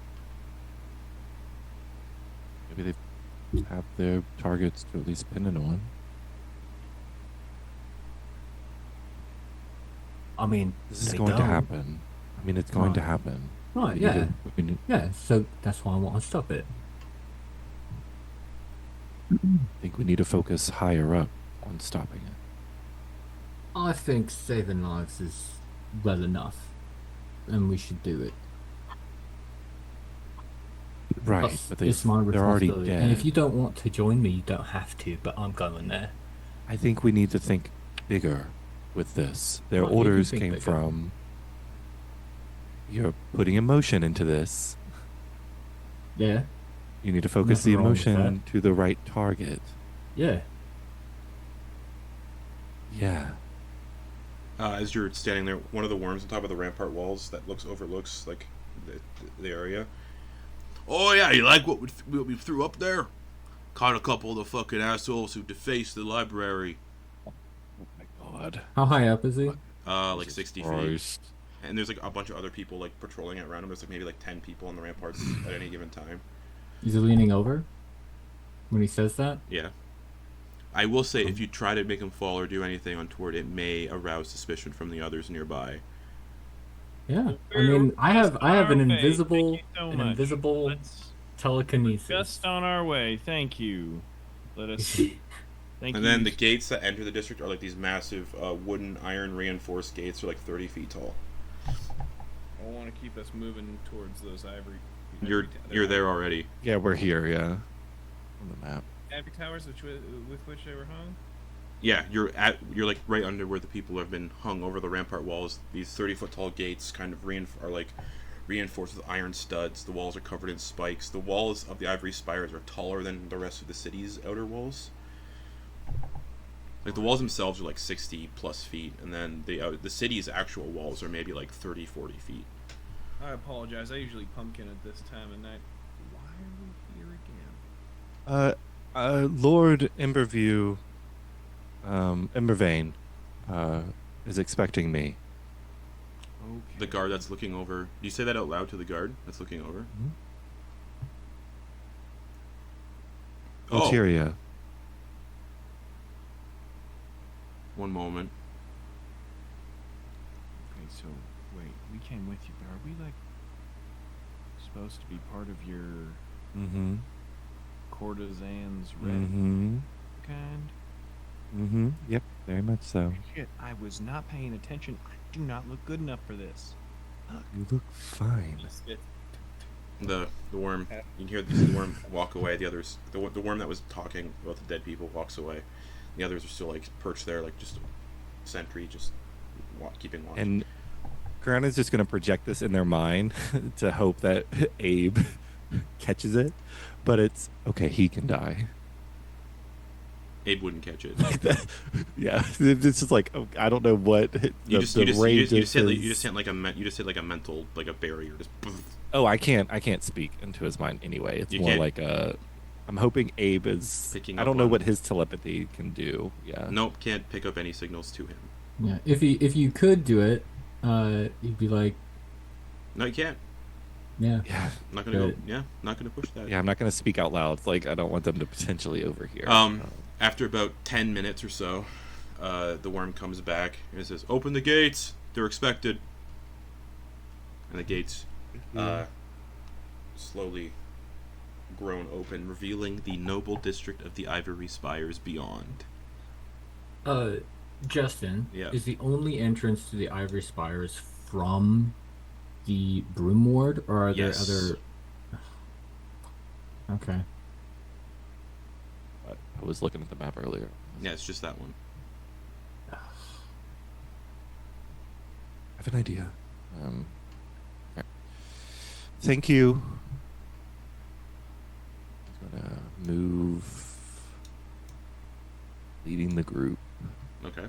Maybe they have their targets to at least pin in one. I mean, This is they going to don't. happen. I mean, it's going to Right. happen. Right, We need yeah. to- we need- Yeah, so that's why I want to stop it. I think we need to focus higher up on stopping it. I think saving lives is well enough, and we should do it. Right, Plus, but it's my they're already responsibility. dead. And if you don't want to join me, you don't have to, but I'm going there. I think we need to think bigger with this. Their What do you orders think came bigger? from. You're putting emotion into this. Yeah, You need to focus the Nothing wrong with emotion to the right target. yeah. Yeah. As you're standing there, one of the worms on top of the rampart walls that overlooks like the area. Oh yeah, you like what we threw up there? Caught a couple of the fucking assholes who defaced the library. Oh my god. How high up is he? Like Jesus 60 feet. Christ. And there's like a bunch of other people like patrolling it around him. There's like maybe like 10 people on the ramparts at any given time. Is he leaning over when he says that? Yeah. I will say, if you try to make him fall or do anything untoward, it may arouse suspicion from the others nearby. Yeah, I mean, I have an Thank invisible you so much. Let's telekinesis. just on our way. Thank you. Let us. Thank And you. then the gates that enter the district are like these massive wooden, iron reinforced gates. They're like 30 feet tall. I want to keep us moving towards those ivory. You're there already. Yeah, we're here. Yeah, on the map. Ivory towers with which they were hung. Yeah, you're like right under where the people have been hung over the rampart walls. These 30-foot tall gates kind of are like reinforced with iron studs. The walls are covered in spikes. The walls of the ivory spires are taller than the rest of the city's outer walls. Like the walls themselves are like 60 plus feet, and then the city's actual walls are maybe like 30, 40 feet. I apologize. I usually pumpkin at this time of night. Why are we here again? Lord Emberview, Embervane, is expecting me. Okay. The guard that's looking over. Do you say that out loud to the guard that's looking over? Oh, Ulteria. one moment. Okay, so wait, we came with you, but are we like supposed to be part of your Mm-hmm. courtesan's red Mm-hmm. kind? Mm-hmm. Yep, very much so. Shit, I was not paying attention. I do not look good enough for this. You look fine. The worm. You can hear the worm walk away. The others, the worm that was talking about the dead people, walks away. The others are still like perched there, like just a sentry, just keeping watch. And Crearyn is just going to project this in their mind to hope that Abe catches it. But it's okay. He can die. Abe wouldn't catch it. Like that. Yeah, it's just like I don't know what You just hit like a mental, like a barrier. Just. Oh, I can't speak into his mind anyway. It's You more can't? like a. I'm hoping Abe is. Picking I up don't know on- what his telepathy can do. Yeah. Nope, can't pick up any signals to him. Yeah, if you could do it, you'd be like, No, you can't. yeah. Yeah. I'm not gonna go. Good. Yeah, not gonna push that. Yeah. I'm not going to speak out loud. It's like I don't want them to potentially overhear. After about 10 minutes or so, the worm comes back and says, "Open the gates. They're expected." And the gates slowly grown open, revealing the noble district of the Ivory Spires beyond. Justin, Yeah. is the only entrance to the Ivory Spires from the Broom Ward, or are Yes. there other? Okay. I was looking at the map earlier. Yeah, it's just that one. I have an idea. Okay. Thank you. I'm gonna move, leading the group. Okay.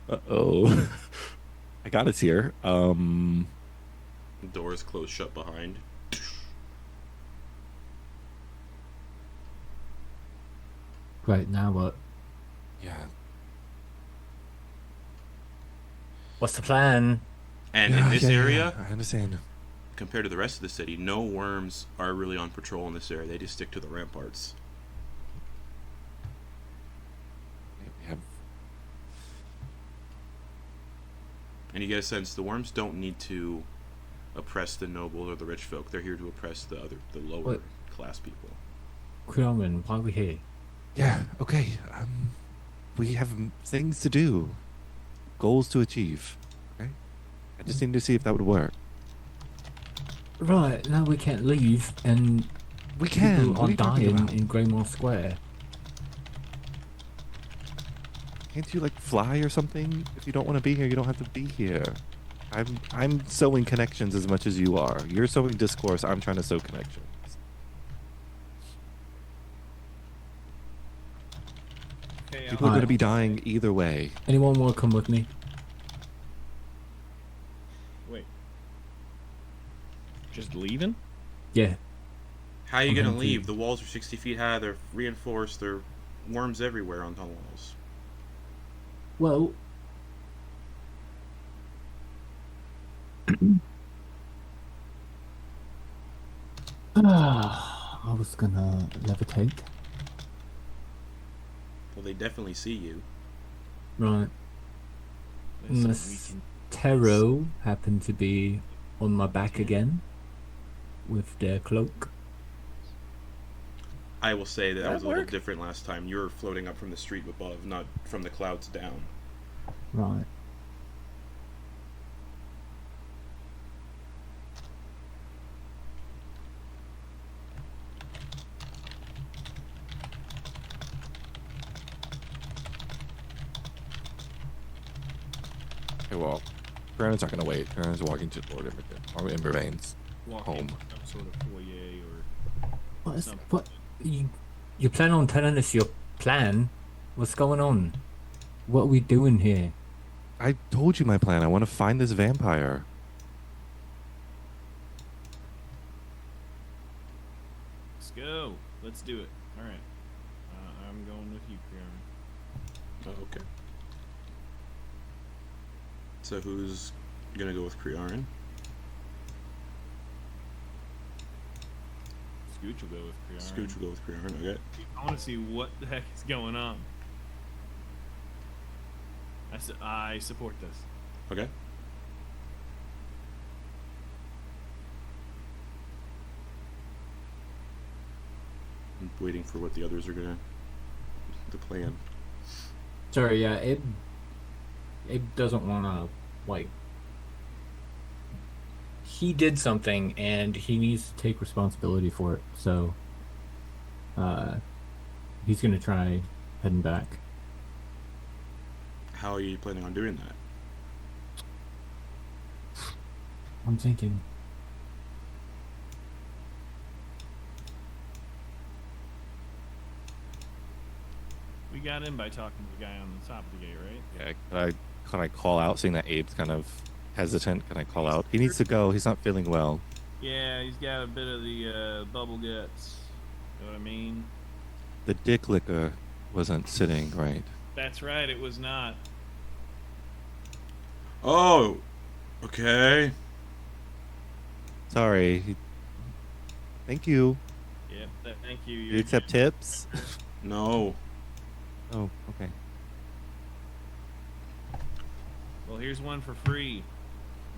Uh-oh. I got us here. The doors close shut behind. Right, now what? Yeah. What's the plan? And in this area, I understand. compared to the rest of the city, no worms are really on patrol in this area. They just stick to the ramparts. We have And you get a sense the worms don't need to oppress the noble or the rich folk. They're here to oppress the lower What? class people. Crearyn, why are we here? Yeah, okay. We have things to do, goals to achieve. Okay, I just need to see if that would work. Right, now we can't leave, and We can. people What are are you talking dying about? in Greymore Square. Can't you like fly or something? If you don't want to be here, you don't have to be here. I'm sowing connections as much as you are. You're sowing discourse. I'm trying to sow connections. Okay, People are Alright. going to be dying either way. Anyone want to come with me? wait. Just leaving? Yeah. How are you I'm gonna going to- leave? The walls are 60 feet high. They're reinforced. There are worms everywhere on the walls. Well, I was gonna levitate. Well, they definitely see you. Right. Listen, we Unless can. Tero happened to be on my back again with their cloak. I will say that That was a little work? different last time. You were floating up from the street above, not from the clouds down. Right. Okay, well, Crearyn's not gonna wait. Crearyn's walking to Lord Imbervane's Walk home. into some sort of foyer or What is something. what you plan on telling us your plan? What's going on? What are we doing here? I told you my plan. I want to find this vampire. Let's go. Let's do it. All right. I'm going with you, Crearyn. Oh, okay. So who's gonna go with Crearyn? Scooch will go with Crearyn. Scooch will go with Crearyn. Okay. I want to see what the heck is going on. I support this. Okay. I'm waiting for what the others are gonna the plan. Sorry, yeah, Abe doesn't wanna like he did something and he needs to take responsibility for it, so he's gonna try heading back. How are you planning on doing that? I'm thinking We got in by talking to the guy on the top of the gate, right? Yeah, can I call out, seeing that Abe's kind of hesitant? Can I call out? He needs to go. He's not feeling well. Yeah, he's got a bit of the bubble guts. You know what I mean? The dick liquor wasn't sitting right. That's right, it was not. Oh, okay. Sorry. Thank you. Yep, thank you. You accept tips? No. Oh, okay. Well, here's one for free.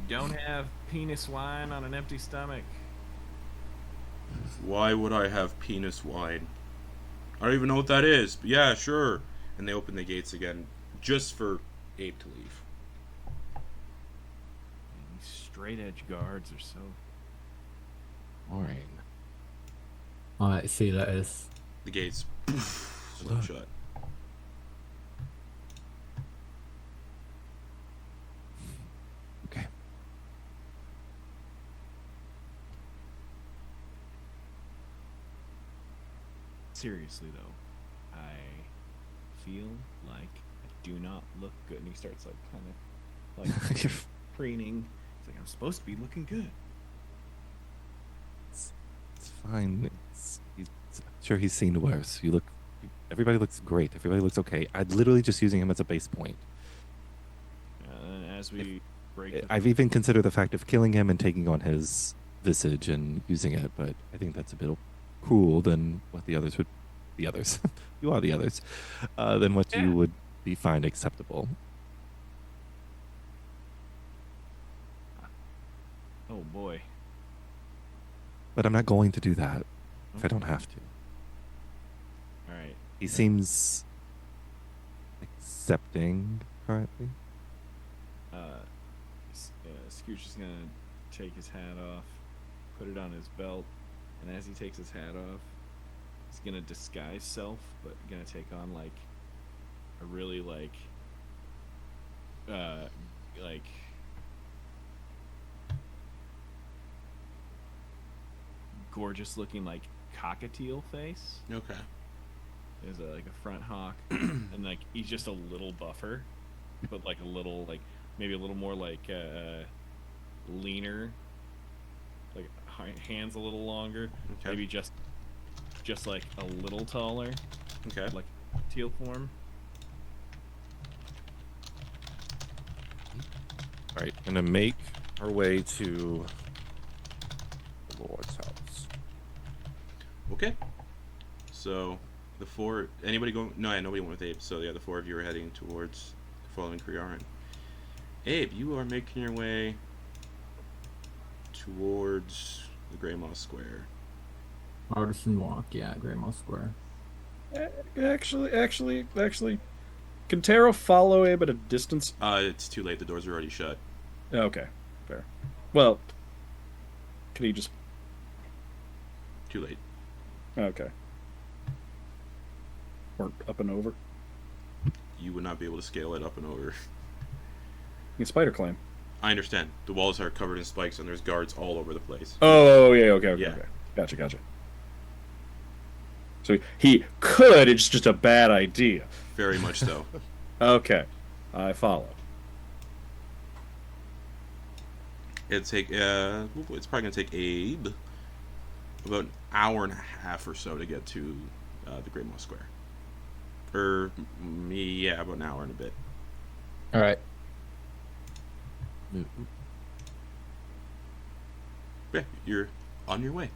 Don't have penis wine on an empty stomach. Why would I have penis wine? I don't even know what that is. But yeah, sure. And they open the gates again, just for Abe to leave. Man, these straight edge guards are so. Boring. alright, see you later. The gates slam shut. Okay. Seriously though, I feel like I do not look good. And he starts like kind of like preening. He's like, I'm supposed to be looking good. It's fine. I'm sure he's seen worse. You look. Everybody looks great. Everybody looks okay. I'm literally just using him as a base point. And as we break, the I've even considered the fact of killing him and taking on his visage and using it, but I think that's a bit cruel than what the others would. The others, you are the others. Than what you would be find acceptable. oh boy, But I'm not going to do that if I don't have to. all right. He seems accepting currently. Scooch is gonna take his hat off, put it on his belt, and as he takes his hat off, he's gonna disguise self, but gonna take on like a really like gorgeous looking like cockatiel face. Okay. There's like a front hawk, and like he's just a little buffer, but like a little like maybe a little more like leaner, like hands a little longer, Okay. maybe just like a little taller, Okay. like teal form. All right, gonna make our way to the Lord's house. Okay. So, the four... Anybody going... No, yeah, nobody went with Abe. So, yeah, the four of you are heading towards following Crearyn. Abe, you are making your way towards the Grey Moss Square. Artisan Walk, yeah, Grey Moss Square. Actually, can Tero follow Abe at a distance? It's too late. The doors are already shut. Okay, fair. Well, could he just... Too late. Okay. Or up and over? You would not be able to scale it up and over. You can spider climb. I understand. The walls are covered in spikes and there's guards all over the place. Oh, yeah, okay. Yeah. Gotcha. So he could, it's just a bad idea. Very much so. Okay, I follow. It's probably gonna take Abe about an hour and a half or so to get to the Grey Moss Square. Yeah, about an hour and a bit. All right. Yeah, you're on your way.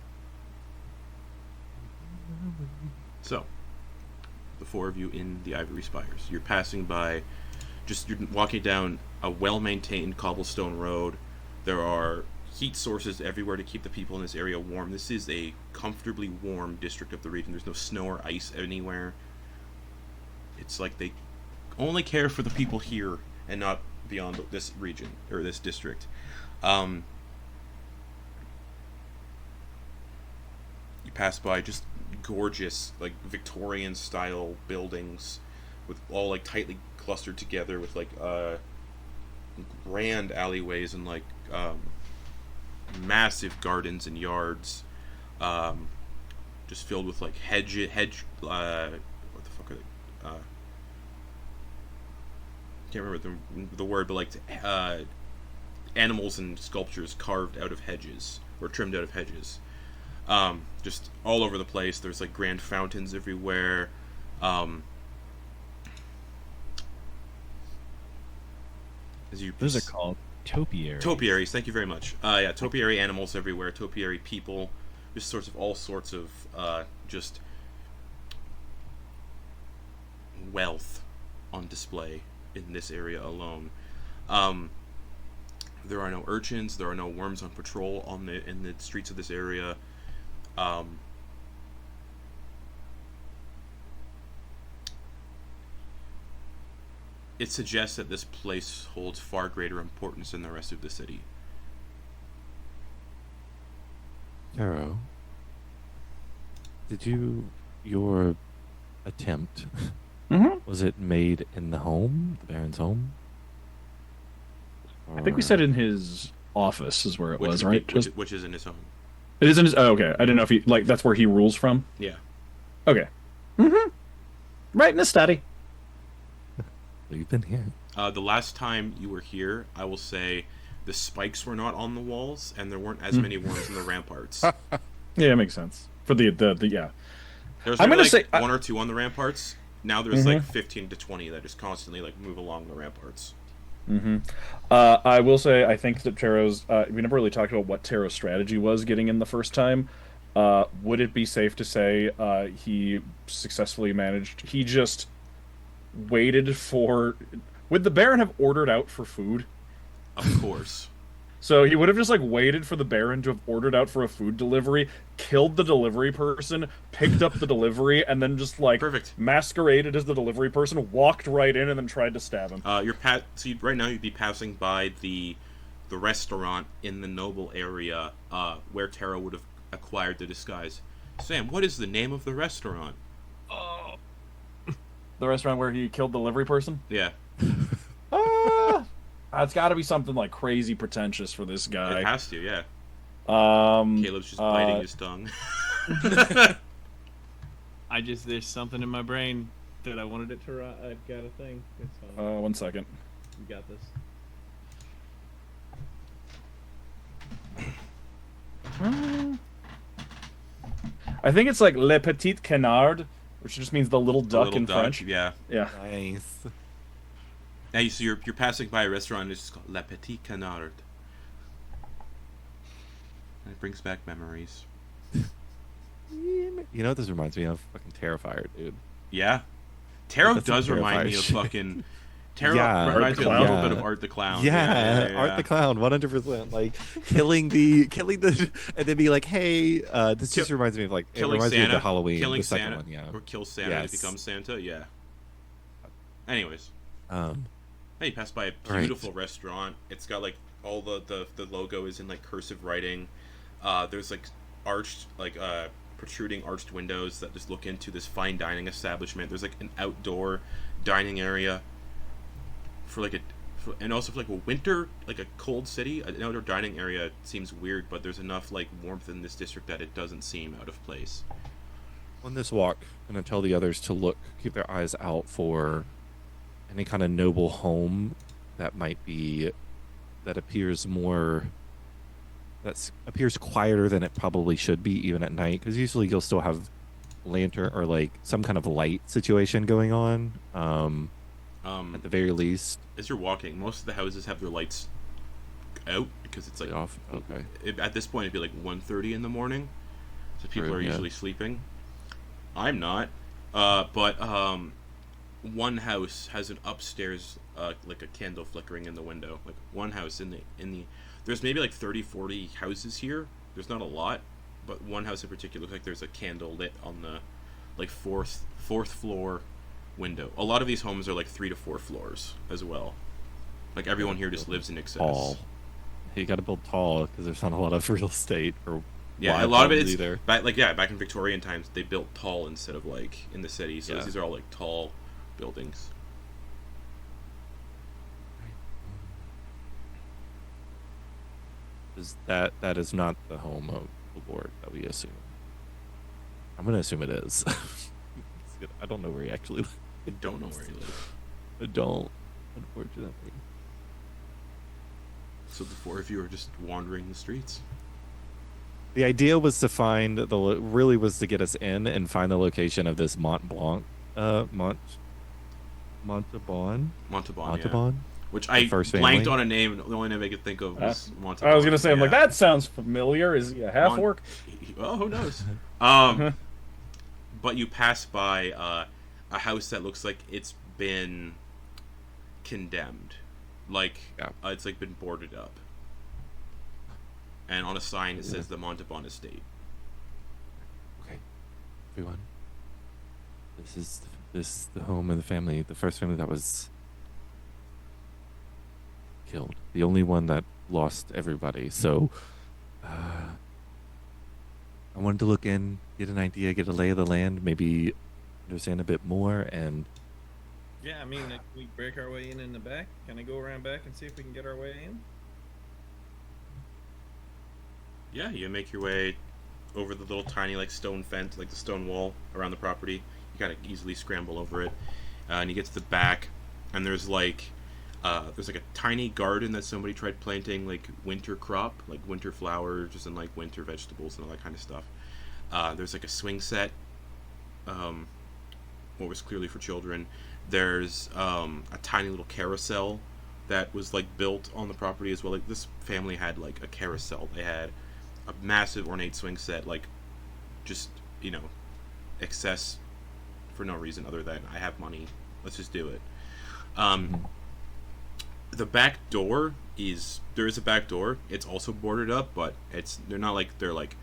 So, the four of you in the Ivory Spires. You're passing by, you're walking down a well-maintained cobblestone road. There are heat sources everywhere to keep the people in this area warm. This is a comfortably warm district of the region. There's no snow or ice anywhere. It's like they only care for the people here and not beyond this region, or this district. You pass by just gorgeous, like, Victorian-style buildings with all, like, tightly clustered together with, like, grand alleyways and, like, massive gardens and yards, just filled with, like, hedge, what the fuck are they? Can't remember the word, but, like, animals and sculptures carved out of hedges, or trimmed out of hedges. Just all over the place. There's, like, grand fountains everywhere. Those are called topiaries. Topiaries, thank you very much. Yeah, topiary animals everywhere, topiary people, just all sorts of just wealth on display in this area alone. There are no urchins, there are no worms on patrol in the streets of this area. It suggests that this place holds far greater importance than the rest of the city. Tero, your attempt, was it made in the home, the Baron's home? I think we said in his office is where it was, right? Which is in his home. It is in his... Oh, okay. I didn't know if he... Like, that's where he rules from? Yeah. Okay. Right in his study. You've been here. The last time you were here, I will say the spikes were not on the walls, and there weren't as many worms in the ramparts. Yeah, it makes sense. For the yeah. There's I'm maybe, gonna like, say... one or two on the ramparts. Now there's like 15 to 20 that just constantly, like, move along the ramparts. I will say, I think that Tero's... we never really talked about what Tero's strategy was getting in the first time. Would it be safe to say he successfully managed... He just waited for... Would the Baron have ordered out for food? Of course. So he would have just, like, waited for the Baron to have ordered out for a food delivery, killed the delivery person, picked up the delivery, and then just, like, Perfect. masqueraded as the delivery person, walked right in, and then tried to stab him. Right now you'd be passing by the restaurant in the noble area where Tero would have acquired the disguise. Sam, what is the name of the restaurant? The restaurant where he killed the delivery person? Yeah. It's got to be something, like, crazy pretentious for this guy. It has to, yeah. Caleb's just biting his tongue. There's something in my brain that I wanted it to write. I've got a thing. It's fine. 1 second. You got this. I think it's like Le Petit Canard, which just means the little duck in French. Yeah. Yeah. Nice. Now you're passing by a restaurant and it's just called Le Petit Canard. And it brings back memories. You know what this reminds me of? Fucking Terrifier, dude. Yeah. Tero That's some does remind me Terrifier of shit. fucking. Tero Yeah. reminds me a Art the little Clown. bit of Art the Clown. Yeah, Art the Clown, 100%. Like killing the, and then be like, hey, this just reminds me of like it Killing reminds me of Santa. the Halloween, Killing the second Santa. one, yeah. Or kill Santa Yes. to become Santa. Yeah. Anyways. Um, Hey, you pass by a beautiful restaurant. It's got like all the logo is in like cursive writing. There's like arched protruding arched windows that just look into this fine dining establishment. There's like an outdoor dining area for like and also for like a winter, like a cold city. An outdoor dining area seems weird, but there's enough like warmth in this district that it doesn't seem out of place. on this walk, I'm gonna tell the others to keep their eyes out for any kind of noble home that appears quieter than it probably should be, even at night. Because usually you'll still have lantern or like some kind of light situation going on. At the very least, As you're walking, most of the houses have their lights out because it's like off. Okay. At this point it'd be like 1:30 in the morning, so people True, are yeah. usually sleeping. I'm not, but one house has an upstairs like a candle flickering in the window. Like one house in the there's maybe like 30-40 houses here. There's not a lot, but one house in particular looks like there's a candle lit on the like fourth floor window. A lot of these homes are like 3 to 4 floors as well. Like everyone here just lives in excess. Tall. You got to build tall because there's not a lot of real estate or Yeah, a wide lot of it homes is either. back in Victorian times they built tall instead of like in the city. So Yeah. these are all like tall buildings. That is not the home of the Lord that we assume. I'm gonna assume it is. I don't know where he actually lives. I don't know where he lives. I don't, unfortunately. So the four of you are just wandering the streets. The idea was to find was to get us in and find the location of this Mont Blanc, Montalban, Montalban, yeah. Which I first blanked family? on a name. The only name I could think of was Montalban. I was gonna say, I'm like, Yeah. that sounds familiar. Is he a half orc? Well, who knows? But you pass by a house that looks like it's been condemned, like Yeah. it's like been boarded up, and on a sign it says the Montalban Estate. Okay, everyone. This is the home of the family, the first family that was killed, the only one that lost everybody. So, I wanted to look in, get an idea, get a lay of the land, maybe understand a bit more, and Yeah, I mean, can we break our way in the back? Can I go around back and see if we can get our way in? Yeah, you make your way over the little tiny like stone fence, like the stone wall around the property. You kind of easily scramble over it, and you get to the back, and there's like a tiny garden that somebody tried planting like winter crop, like winter flowers and like winter vegetables and all that kind of stuff. There's like a swing set, what was clearly for children. There's a tiny little carousel that was like built on the property as well. Like this family had like a carousel. They had a massive ornate swing set, like just, excess for no reason other than I have money, let's just do it. The back door there is a back door. It's also boarded up, but they're not like they're like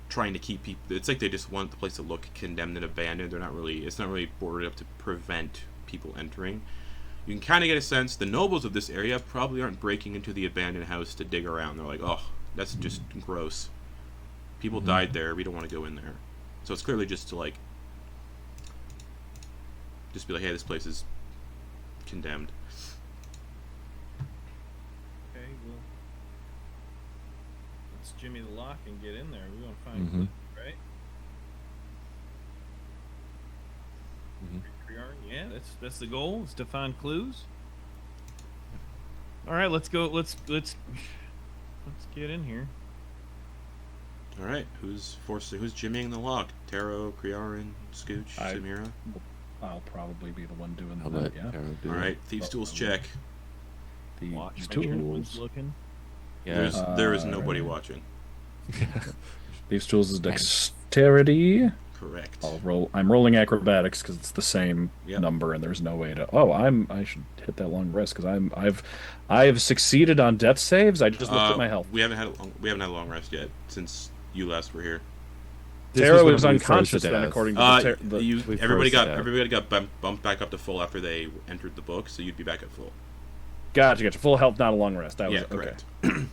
trying to keep people. It's like they just want the place to look condemned and abandoned. It's not really boarded up to prevent people entering. You can kind of get a sense the nobles of this area probably aren't breaking into the abandoned house to dig around. They're like, oh, that's just gross. People died there. We don't want to go in there. So it's clearly just to like just be like, hey, this place is condemned. Okay, well, let's jimmy the lock and get in there. We want to find Mhm. clues, right? Mhm. Crearyn? Yeah, that's the goal. Is to find clues. All right, let's go. Let's get in here. All right, who's jimmying the lock? Tero, Crearyn, Scooch, I- Samira. I'll probably be the one doing I'll that. let Yeah. Tero do All it. right, thieves' tools check. Watch. These Make sure no tools. one's looking. Yeah. There is nobody right. watching. Thieves' tools is Nice. dexterity. Correct. I'm rolling acrobatics because it's the same Yep. number, and there's no way to. Oh, I should hit that long rest because I've succeeded on death saves. I just looked at my health. We haven't had a long rest yet since you last were here. This Tero when was we froze to unconscious then, death. according to the We Everybody froze to death. got bumped back up to full after they entered the book, so you'd be back at full. Gotcha. Full health, not a long rest. That was Yeah, correct. Okay.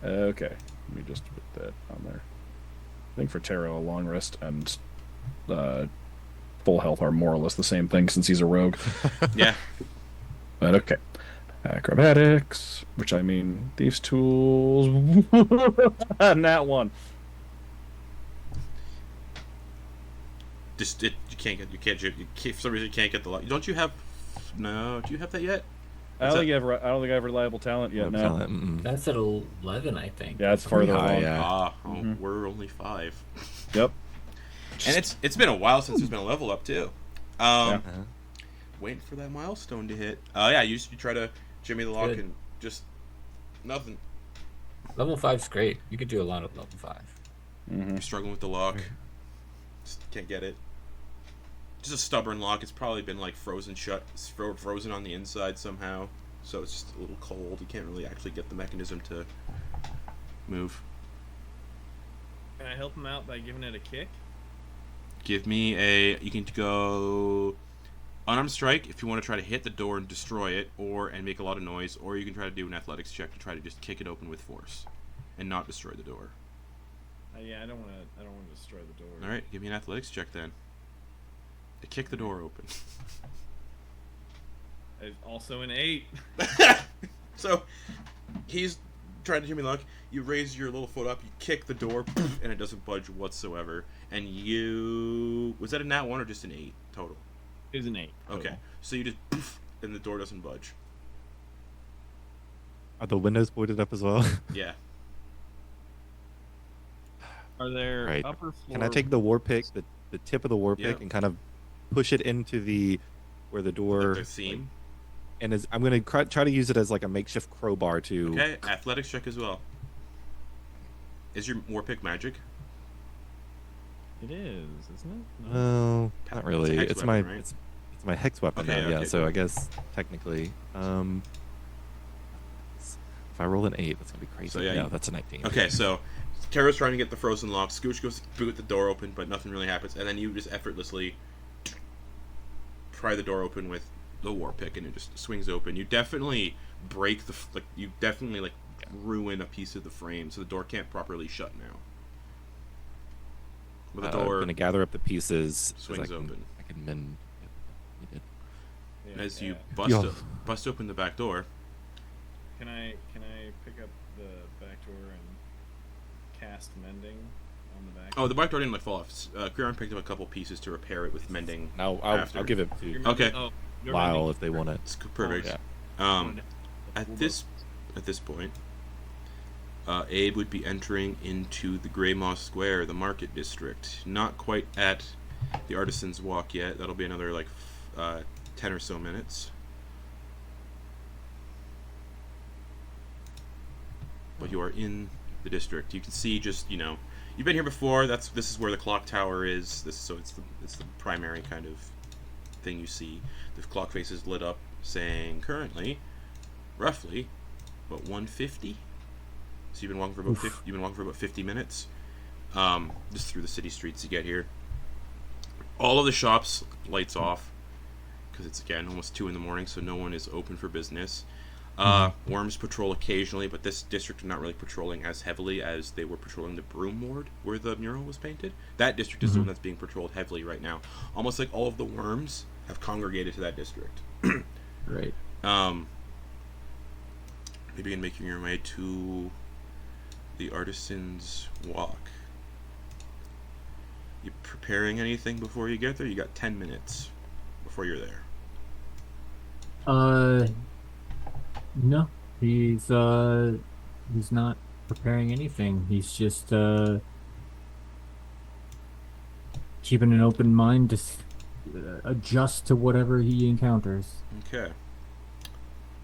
Okay. Let me just put that on there. I think for Tero, a long rest and full health are more or less the same thing since he's a rogue. Yeah. But okay. Acrobatics, which I mean thieves' tools. Nat one. Just for some reason you can't get the lock. Don't you have? No, do you have that yet? I don't think I have reliable talent yet. No. Mm-mm. That's at 11, I think. Yeah, it's Pretty farther high, along. yeah. We're only 5. Yep. And it's been a while since there's been a level up too. Yeah. Waiting for that milestone to hit. Yeah, you try to jimmy the lock Good. and just nothing. Level 5's great. You could do a lot of level 5. You're struggling with the lock. Just can't get it. Just a stubborn lock. It's probably been like frozen shut, frozen on the inside somehow. So it's just a little cold. You can't really actually get the mechanism to move. Can I help him out by giving it a kick? Give me a. You can go unarmed strike if you want to try to hit the door and destroy it, and make a lot of noise, or you can try to do an athletics check to try to just kick it open with force, and not destroy the door. Yeah, I don't want to destroy the door. All right, give me an athletics check then. To kick the door open. It's also an 8. So he's trying to jimmy lock. You raise your little foot up, you kick the door, and it doesn't budge whatsoever. And was that a nat 1 or just an 8 total? It was an 8. Okay, total. so you just and the door doesn't budge. Are the windows boarded up as well? Yeah. Are there Right. upper floor? Can I take the war pick, the tip of the war pick, Yeah. and kind of push it into where the door? The theme. And I'm going to try to use it as like a makeshift crowbar to. Okay, athletics check as well. Is your war pick magic? It is, isn't it? No, not really. hex It's weapon, my right? it's my hex weapon Okay, now. Yeah, okay, so cool. I guess technically, if I roll an 8, that's gonna be crazy. So, yeah, no, that's a 19. Okay, so Tero's trying to get the frozen lock. Scooch goes to boot the door open, but nothing really happens. And then you just effortlessly pry the door open with the war pick, and it just swings open. You definitely break ruin a piece of the frame, so the door can't properly shut now. But the I'm door gonna gather up the pieces. as swings I can, open. I can mend. Yep, Yeah, As you yeah. Yo. bust open the back door. Can I pick up the back door and cast mending on the back? Oh, the back door didn't fall off. Crearyn picked up a couple pieces to repair it with mending. Now After. I'll give it You're to mending- Okay. Oh, you're Lyle mending. if they want it. It's perfect. Yeah. At this point, Abe would be entering into the Grey Moss Square, the market district. Not quite at the Artisan's Walk yet. That'll be another 10 or so minutes. But you are in the district. You can see you've been here before. This is where the clock tower is. It's the primary kind of thing you see. The clock face is lit up, saying currently, roughly, about 1:50. So you've been walking for about 50 minutes, just through the city streets to get here. All of the shops lights off because it's again almost 2 in the morning, so no one is open for business. Worms patrol occasionally, but this district is not really patrolling as heavily as they were patrolling the Broom Ward, where the mural was painted. That district is the one that's being patrolled heavily right now. Almost like all of the worms have congregated to that district. Right. You begin making your way to the Artisan's Walk. You preparing anything before you get there? You got 10 minutes before you're there. No. He's not preparing anything. He's just keeping an open mind to adjust to whatever he encounters. Okay.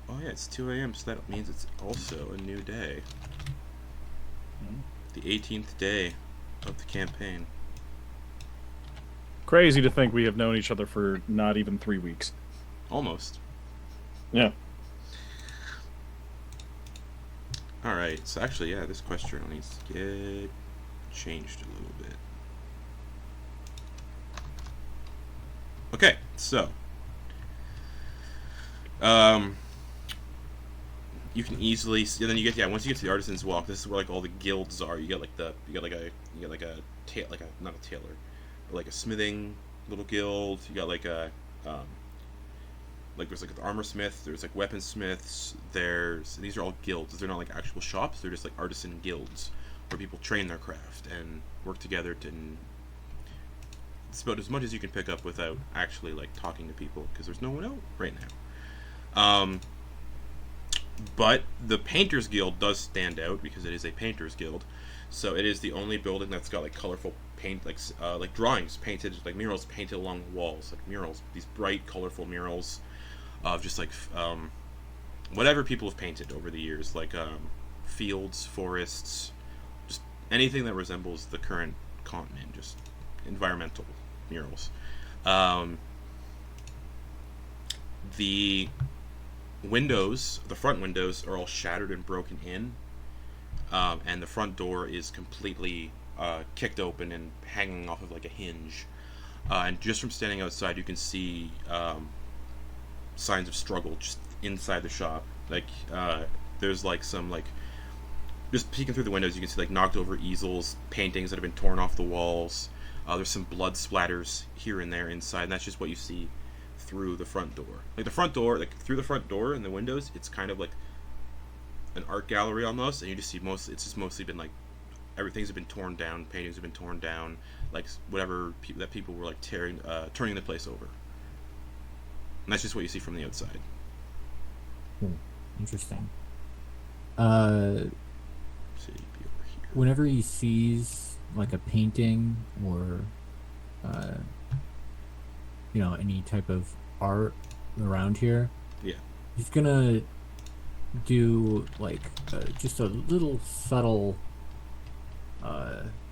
Oh yeah, it's 2 a.m., so that means it's also a new day. The 18th day of the campaign. Crazy to think we have known each other for not even 3 weeks. Almost. Yeah. Alright, so actually, yeah, this quest journal needs to get changed a little bit. Okay, so you can easily see, and then you get, once you get to the Artisan's Walk, this is where like all the guilds are. You get like not a tailor, but like a smithing little guild. You got like a there's like the armor smith, there's like weaponsmiths, these are all guilds. They're not like actual shops, they're just like artisan guilds where people train their craft and work together to, and it's about as much as you can pick up without actually like talking to people, because there's no one out right now. But the Painters Guild does stand out because it is a Painters Guild. So it is the only building that's got like colorful paint, like drawings painted, like murals painted along the walls, like murals, these bright, colorful murals of just like whatever people have painted over the years, like fields, forests, just anything that resembles the current continent, just environmental murals. The windows, the front windows, are all shattered and broken in, and the front door is completely kicked open and hanging off of like a hinge. And just from standing outside, you can see signs of struggle just inside the shop. Like there's like some like, just peeking through the windows, you can see like knocked over easels, paintings that have been torn off the walls. There's some blood splatters here and there inside, and that's just what you see through the front door. Like the front door, like through the front door and the windows, it's kind of like an art gallery almost, and you just see it's just mostly been like, everything's been torn down, paintings have been torn down, like whatever that people were like turning the place over. And that's just what you see from the outside. Interesting. See, be over here. Whenever he sees like a painting or any type of art around here, Yeah. he's gonna do like just a little subtle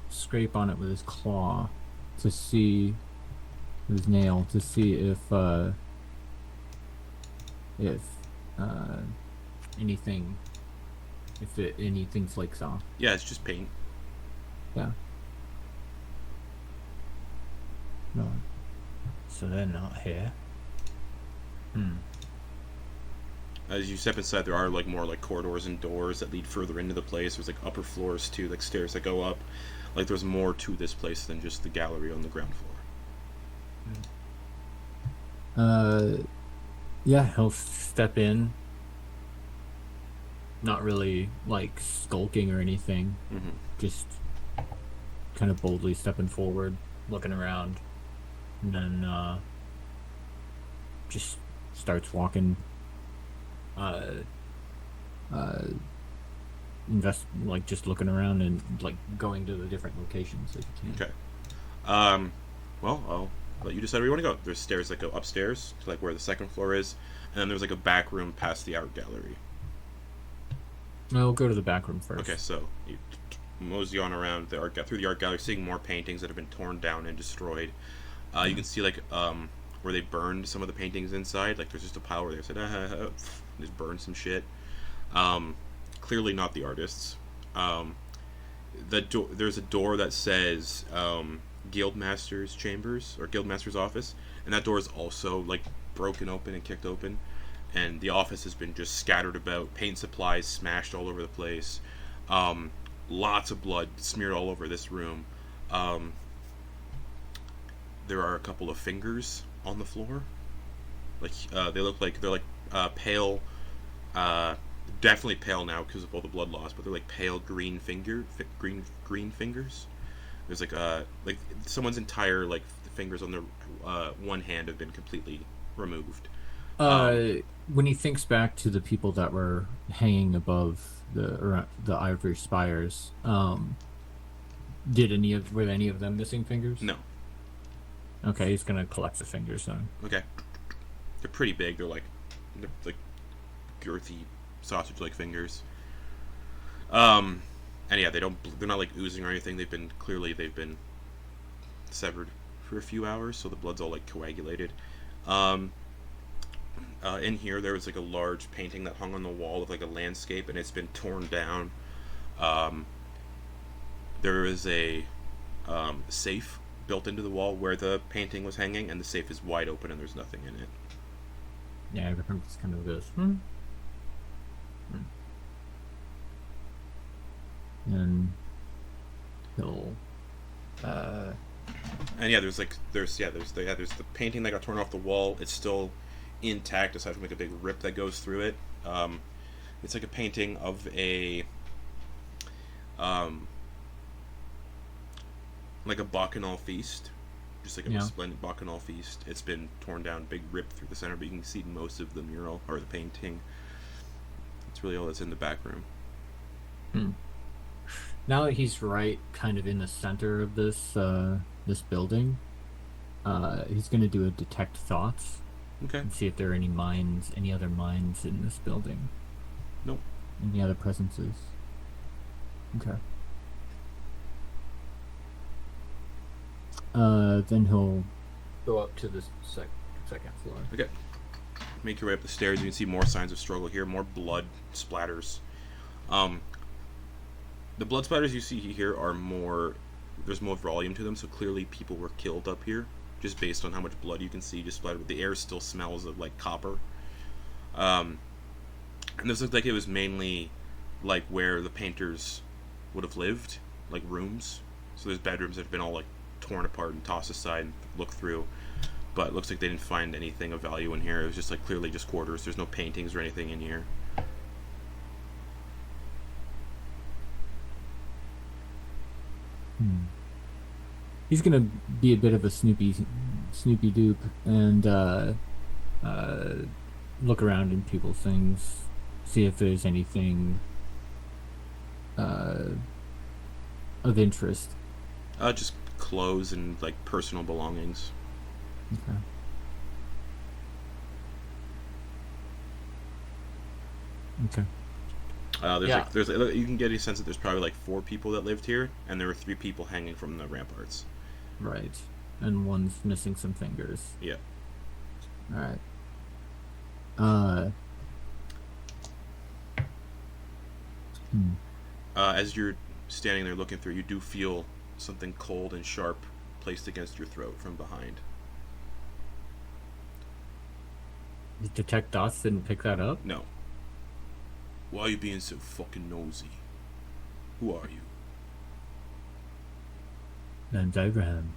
scrape on it with his claw to see, with his nail, to see if anything flakes off. Yeah, it's just paint. Yeah. No. So they're not here. As you step inside, there are like more like corridors and doors that lead further into the place. There's like upper floors too, like stairs that go up. Like there's more to this place than just the gallery on the ground floor. Yeah, he'll step in. Not really like skulking or anything. Mm-hmm. Just kind of boldly stepping forward, looking around, and then just starts walking. Just looking around and like going to the different locations that you can. Okay. Well, I'll let you decide where you want to go. There's stairs that go upstairs to like where the second floor is, and then there's like a back room past the art gallery. We'll go to the back room first. Okay, so you mosey on around through the art gallery, seeing more paintings that have been torn down and destroyed. You can see like where they burned some of the paintings inside. Like there's just a pile where they said just burned some shit. Clearly not the artists. There's a door that says Guildmaster's Chambers or Guildmaster's Office, and that door is also like broken open and kicked open, and the office has been just scattered about, paint supplies smashed all over the place, lots of blood smeared all over this room. There are a couple of fingers on the floor. Like they look like they're like pale, definitely pale now because of all the blood loss, but they're like pale green green fingers. There's like someone's entire like fingers on their one hand have been completely removed. When he thinks back to the people that were hanging above the ivory spires, were any of them missing fingers? No. Okay, he's gonna collect the fingers then. Okay. They're pretty big. They're like girthy sausage-like fingers. And yeah, they're not like oozing or anything. They've been severed for a few hours, so the blood's all like coagulated. In here, there was like a large painting that hung on the wall of like a landscape, and it's been torn down. There is a safe built into the wall where the painting was hanging, and the safe is wide open, and there's nothing in it. Yeah, everyone just kind of goes, And he'll, And yeah, there's the painting that got torn off the wall. It's still intact, aside from like a big rip that goes through it. It's like a painting of a like a bacchanal feast, just like a splendid bacchanal feast. It's been torn down, big rip through the center, but you can see most of the mural or the painting. That's really all that's in the back room. Now that he's right kind of in the center of this this building, he's going to do a detect thoughts. Okay. And see if there are any other minds in this building. Nope. Any other presences? Okay. Then he'll go up to the second floor. Okay. Make your way up the stairs. You can see more signs of struggle here. More blood splatters. The blood splatters you see here are more. There's more volume to them, so clearly people were killed up here, just based on how much blood you can see just splattered. The air still smells of like copper. And this looked like it was mainly like where the painters would have lived, like rooms. So there's bedrooms that have been all like torn apart and tossed aside and looked through. But it looks like they didn't find anything of value in here. It was just like clearly just quarters. There's no paintings or anything in here. He's gonna be a bit of a Snoopy dupe and look around in people's things, see if there's anything of interest. Just clothes and like personal belongings. Okay. Okay. You can get a sense that there's probably like 4 people that lived here, and there were 3 people hanging from the ramparts. Right. And one's missing some fingers. Yeah. Alright. As you're standing there looking through, you do feel something cold and sharp placed against your throat from behind. Detect dots didn't pick that up? No. Why are you being so fucking nosy? Who are you? Name's Abraham.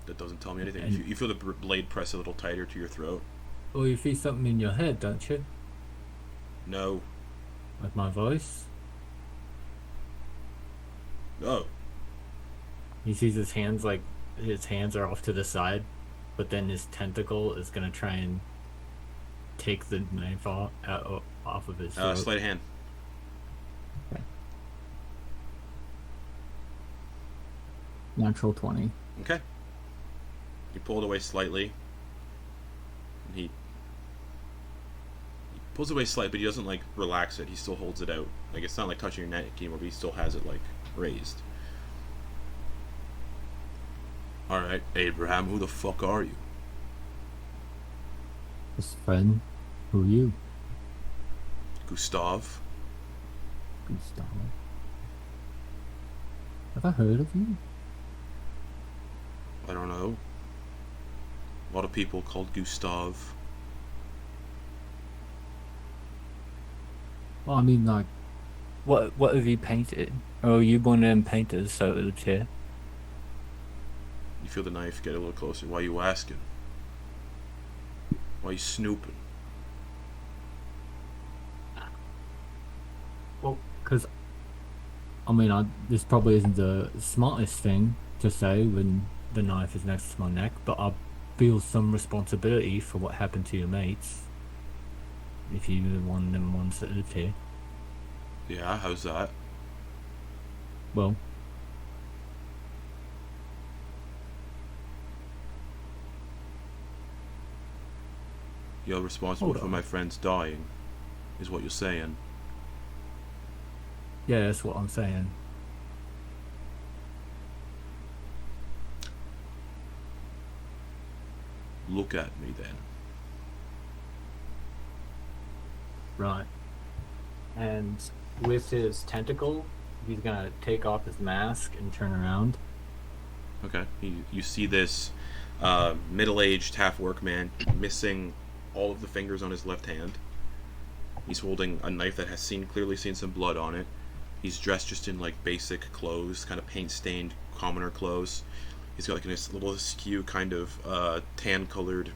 That doesn't tell me anything. You feel the blade press a little tighter to your throat. Well, you feel something in your head, don't you? No. Like my voice? No. He sees his hands are off to the side, but then his tentacle is gonna try and take the knife off of his throat. Sleight of hand. Okay. Natural 20. Okay. You pull it away slightly. And he pulls it away slightly, but he doesn't like relax it. He still holds it out. Like it's not like touching your neck anymore, but he still has it like raised. Alright, Abraham, who the fuck are you? His friend? Who are you? Gustav. Gustav. Have I heard of you? I don't know. A lot of people called Gustav. Well, I mean, like, what have you painted? Oh, you one of them painters, so it lives here. You feel the knife get a little closer. Why are you asking? Why are you snooping? Well, because, I mean, this probably isn't the smartest thing to say when the knife is next to my neck, but I feel some responsibility for what happened to your mates. If you were one of them ones that lived here. Yeah, how's that? Well, You're responsible Hold for on. my friends dying, is what you're saying. Yeah, that's what I'm saying. Look at me then. Right. And with his tentacle, he's gonna take off his mask and turn around. Okay. You see this middle-aged half-orc man missing all of the fingers on his left hand. He's holding a knife that has clearly seen some blood on it. He's dressed just in like basic clothes, kind of paint-stained commoner clothes. He's got like a nice little askew kind of tan-colored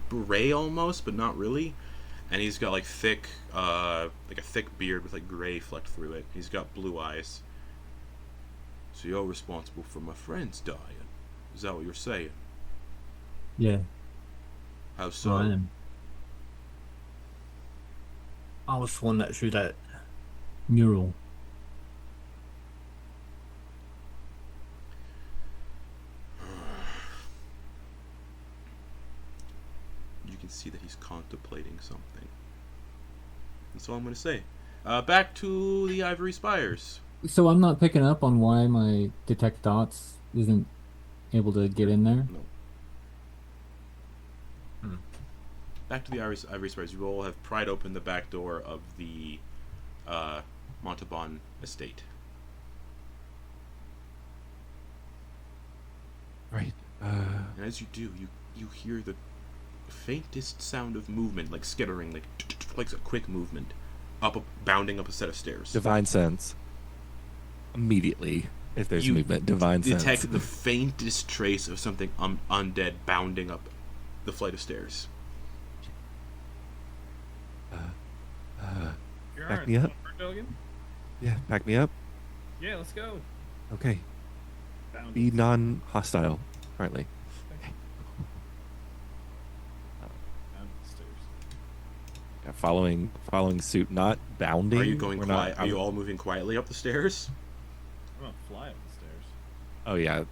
beret almost, but not really. And he's got like thick, like a thick beard with like gray flecked through it. He's got blue eyes. So you're responsible for my friends dying. Is that what you're saying? Yeah, How so? I am. I was the one that drew that mural. You can see that he's contemplating something. That's all I'm going to say. Back to the Ivory Spires. So I'm not picking up on why my detect dots isn't able to get in there. No. Back to the Ivory Spires. You all have pried open the back door of the Montalban estate. Right. And as you do, you hear the faintest sound of movement, like skittering, like a quick movement, bounding up a set of stairs. Divine sense. Immediately, if there's You movement, divine detect sense. the faintest trace of something undead bounding up the flight of stairs. You're Back alright. me up. Wanna go again? Yeah, back me up. Yeah, let's go. Okay. Found Be it. non-hostile currently. Down the stairs. Yeah, following suit, not bounding. Are you going We're quiet? not- Are you all moving quietly up the stairs? I'm gonna fly up the stairs. Oh yeah,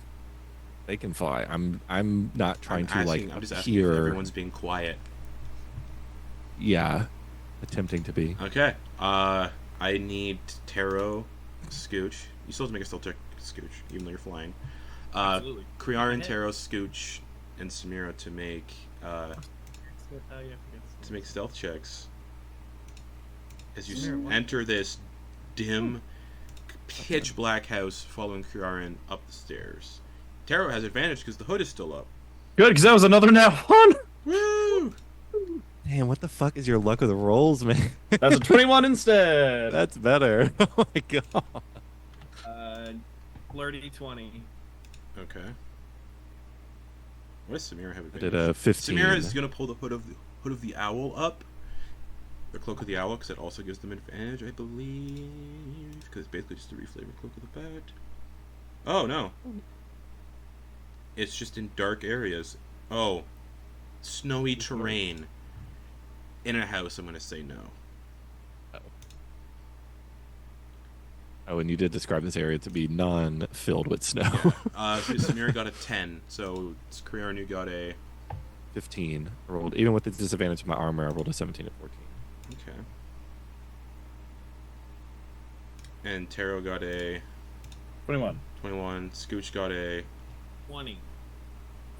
they can fly. I'm not trying to I'm just asking if appear. everyone's being quiet. Yeah, attempting to be. Okay. I need Tero, Scooch. You still have to make a stealth check, Scooch, even though you're flying. Absolutely. Crearyn, Ahead. Tero, Scooch, and Samira to make stealth checks as you Samira, what? enter this dim, pitch black house, following Crearyn up the stairs. Tero has advantage because the hood is still up. Good, because that was another nat one. Woo! Man, what the fuck is your luck with the rolls, man? That's a 21 instead. That's better. Oh my god. Flirty 20. Okay. What does Samira have I advantage? did a 15. Samira is gonna pull the hood of the owl up, the cloak of the owl, because it also gives them advantage, I believe. Because it's basically just a reflavor cloak of the bat. Oh no, it's just in dark areas. Oh, snowy terrain. In a house, I'm gonna say no. Oh, and you did describe this area to be non-filled with snow. So Samira got a 10. So it's Crearyn, you got a 15. I rolled, even with the disadvantage of my armor, I rolled a 17 and 14. okay. And Tero got a 21. 21. Scooch got a 20.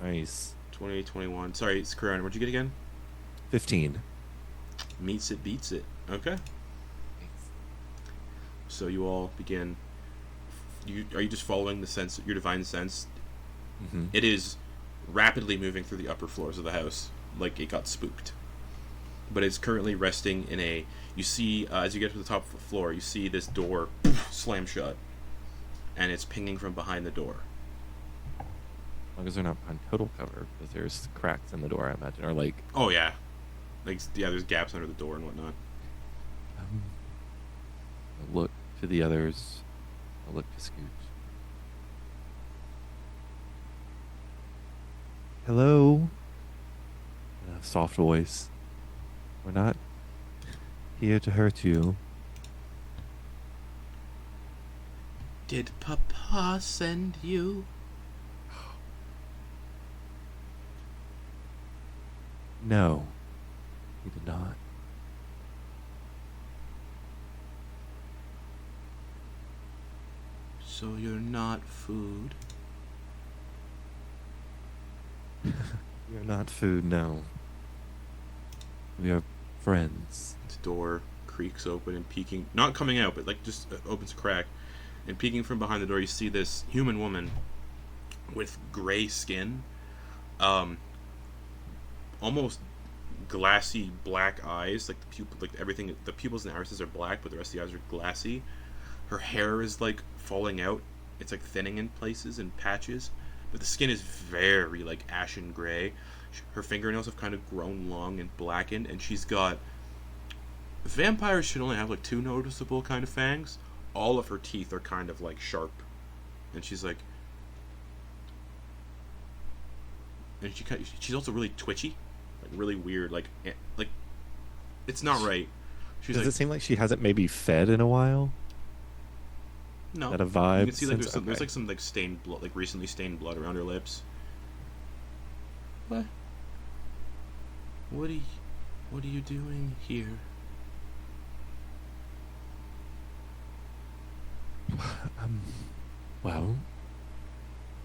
Nice. 20, 21. Sorry, it's Crearyn. What'd you get again? 15. Meets it, beats it. Okay. So you all begin. Are you just following the sense, your divine sense? Mm-hmm. It is rapidly moving through the upper floors of the house, like it got spooked. But it's currently resting in a. You see, as you get to the top of the floor, you see this door slam shut, and it's pinging from behind the door. As long as they're not behind total cover, because there's cracks in the door, I imagine, or like. Oh yeah, there's gaps under the door and whatnot. I'll look to the others. I'll look to Scooch. Hello. Soft voice. We're not here to hurt you. Did Papa send you? No, he did not. So you're not food. We are not food, no. We are friends. The door creaks open and peeking, not coming out, but like just opens a crack. And peeking from behind the door, you see this human woman with gray skin, almost glassy black eyes, like the pupil, like everything. The pupils and irises are black, but the rest of the eyes are glassy. Her hair is like falling out. It's like thinning in places and patches, but the skin is very like ashen gray. Her fingernails have kind of grown long and blackened, and she's got. Vampires should only have like 2 noticeable kind of fangs. All of her teeth are kind of like sharp, and she's like, and she's also really twitchy, like really weird, like it's not right. She's Does like, it seem like she hasn't maybe fed in a while? no, That a vibe? you can see like sense? there's Okay. like some like stained blood, like recently stained blood around her lips. What? What are you doing here? Well,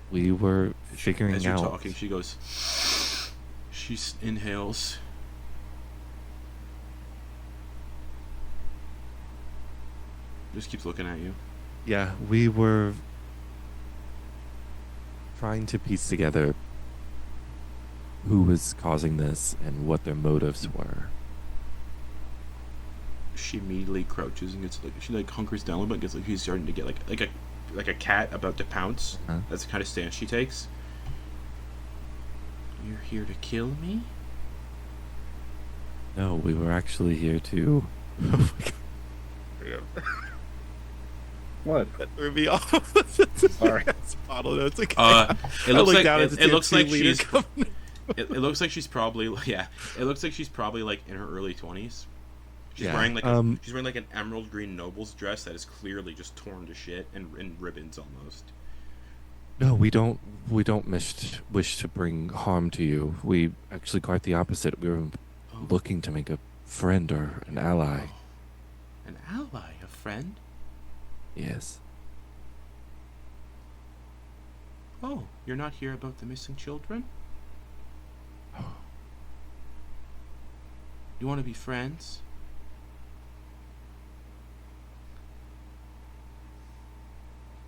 we were figuring As you're out. talking, she goes. She inhales. Just keeps looking at you. Yeah, we were trying to piece together who was causing this and what their motives were. She immediately crouches and gets like she like hunkers down a little bit, gets like she's starting to get like a cat about to pounce. Huh? That's the kind of stance she takes. You're here to kill me? No, we were actually here to. Oh my god. What? That threw me off. Sorry. Bottle notes again. It I looks looked like down it, at it looks like 2 liters she's coming. it looks like she's probably it looks like she's probably like in her early 20s. She's Yeah, wearing like she's wearing like an emerald green noble's dress that is clearly just torn to shit and in ribbons almost. No, we don't. We don't wish to bring harm to you. We actually quite the opposite. We were looking to make a friend or an ally. An ally, a friend? Yes. Oh, you're not here about the missing children? You want to be friends?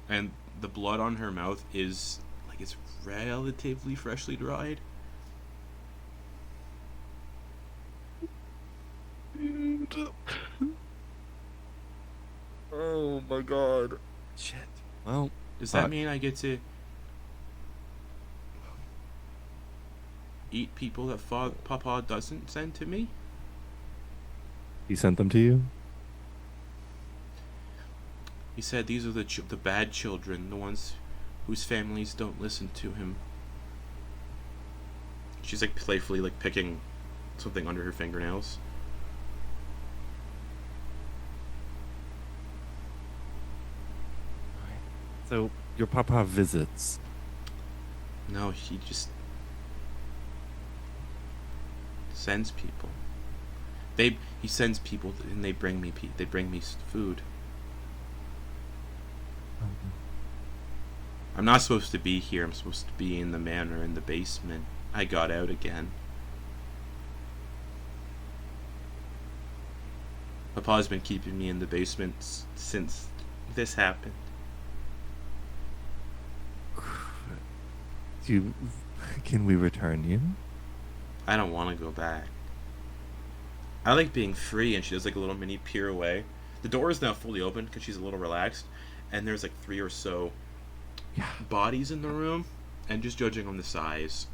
And the blood on her mouth is like it's relatively freshly dried. Oh my god. Shit. Well, Does that mean I get to eat people that Papa doesn't send to me? he sent them to you? He said these are the bad children, the ones whose families don't listen to him. She's like playfully like picking something under her fingernails. So your papa visits. No, he just sends people. He sends people and they bring me food. I'm not supposed to be here. I'm supposed to be in the manor in the basement. I got out again. Papa's been keeping me in the basement since this happened. Can we return you? I don't want to go back. I like being free, and she does like a little mini peer away. The door is now fully open because she's a little relaxed, and there's like 3 or so bodies in the room, and just judging on the size,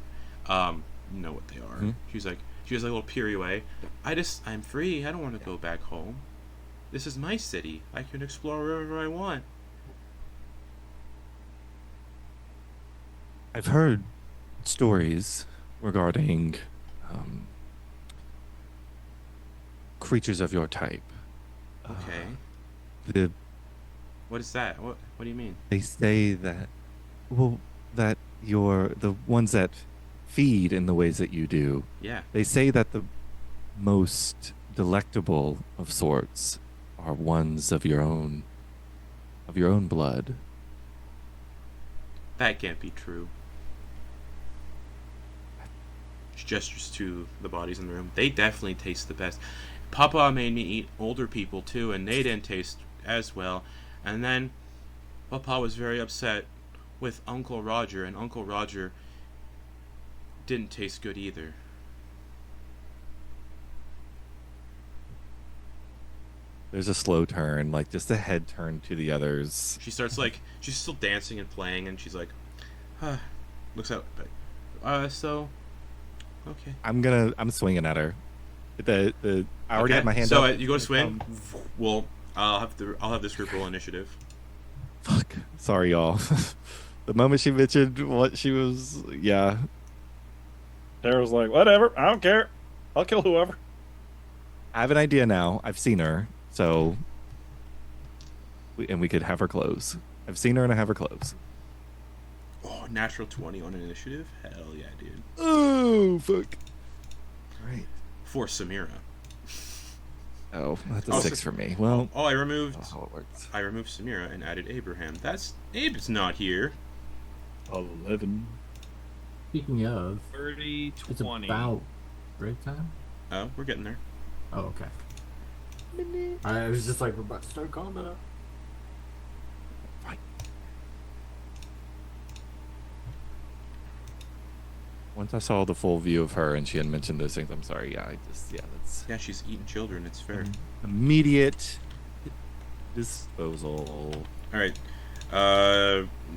you know what they are. She has like a little peer away. I'm free. I don't want to go back home. This is my city. I can explore wherever I want. I've heard stories regarding creatures of your type. Okay. What is that? What do you mean? They say that, that you're the ones that feed in the ways that you do. Yeah. They say that the most delectable of sorts are ones of your own blood. That can't be true. She gestures to the bodies in the room. They definitely taste the best. Papa made me eat older people too, and they didn't taste as well. And then Papa was very upset with Uncle Roger, and Uncle Roger didn't taste good either. There's a slow turn, like just a head turn to the others. She starts she's still dancing and playing, and she's like, looks out. So, okay. I'm swinging at her. I already had my hand so, up. you go to swing. Well, I'll have this group roll initiative. Fuck. Sorry, y'all. The moment she mentioned what she was, yeah. Tero's like, whatever, I don't care. I'll kill whoever. I have an idea now. I've seen her, so we could have her close. I've seen her and I have her close. Oh, natural 20 on initiative? Hell yeah, dude. Oh, fuck. Right. For Samira. Oh, that's a 6 for me. Well, I removed. that's how it works. I removed Samira and added Abraham. Abe's not here. 11. Speaking of, 30, it's 20. about break time. Oh, we're getting there. Oh, okay. I was just like, we're about to start combat. Once I saw the full view of her and she had mentioned those things, I'm sorry. Yeah, that's Yeah, she's eating children. It's fair. immediate disposal. All right.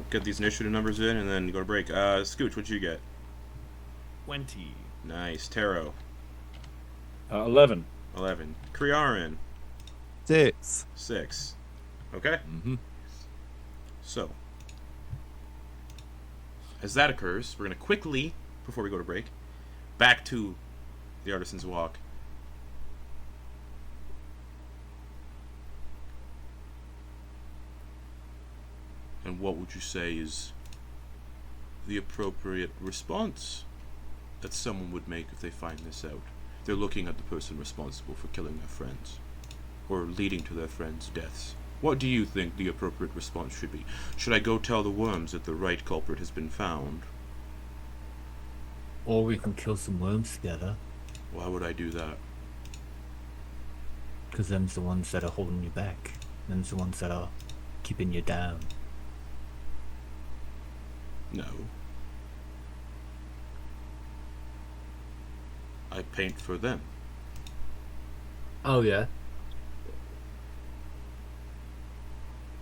Get these initiative numbers in and then go to break. Scooch, what'd you get? 20. Nice. Tero, 11. 11. Crearyn, 6. 6. Okay. Mm-hmm. So, as that occurs, we're going to quickly, before we go to break, back to the Artisan's Walk. And what would you say is the appropriate response that someone would make if they find this out? They're looking at the person responsible for killing their friends, or leading to their friends' deaths. What do you think the appropriate response should be? Should I go tell the worms that the right culprit has been found? Or we can kill some worms together, Why would I do that? because them's the ones that are holding you back. Them's the ones that are keeping you down. No. I paint for them. Oh yeah.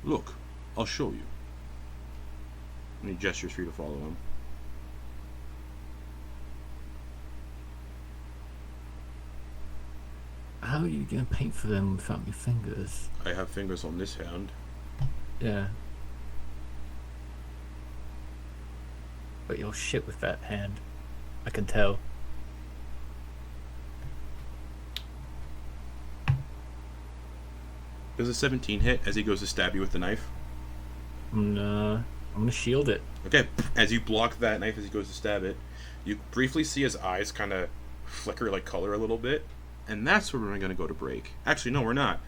Look, I'll show you. And he gestures for you to follow him. How are you gonna paint for them without your fingers? I have fingers on this hand. Yeah. But you're shit with that hand. I can tell. Does a 17 hit as he goes to stab you with the knife? I'm gonna shield it. Okay, as you block that knife as he goes to stab it, you briefly see his eyes kind of flicker like color a little bit, and that's where we're going to go to break. Actually, no, we're not.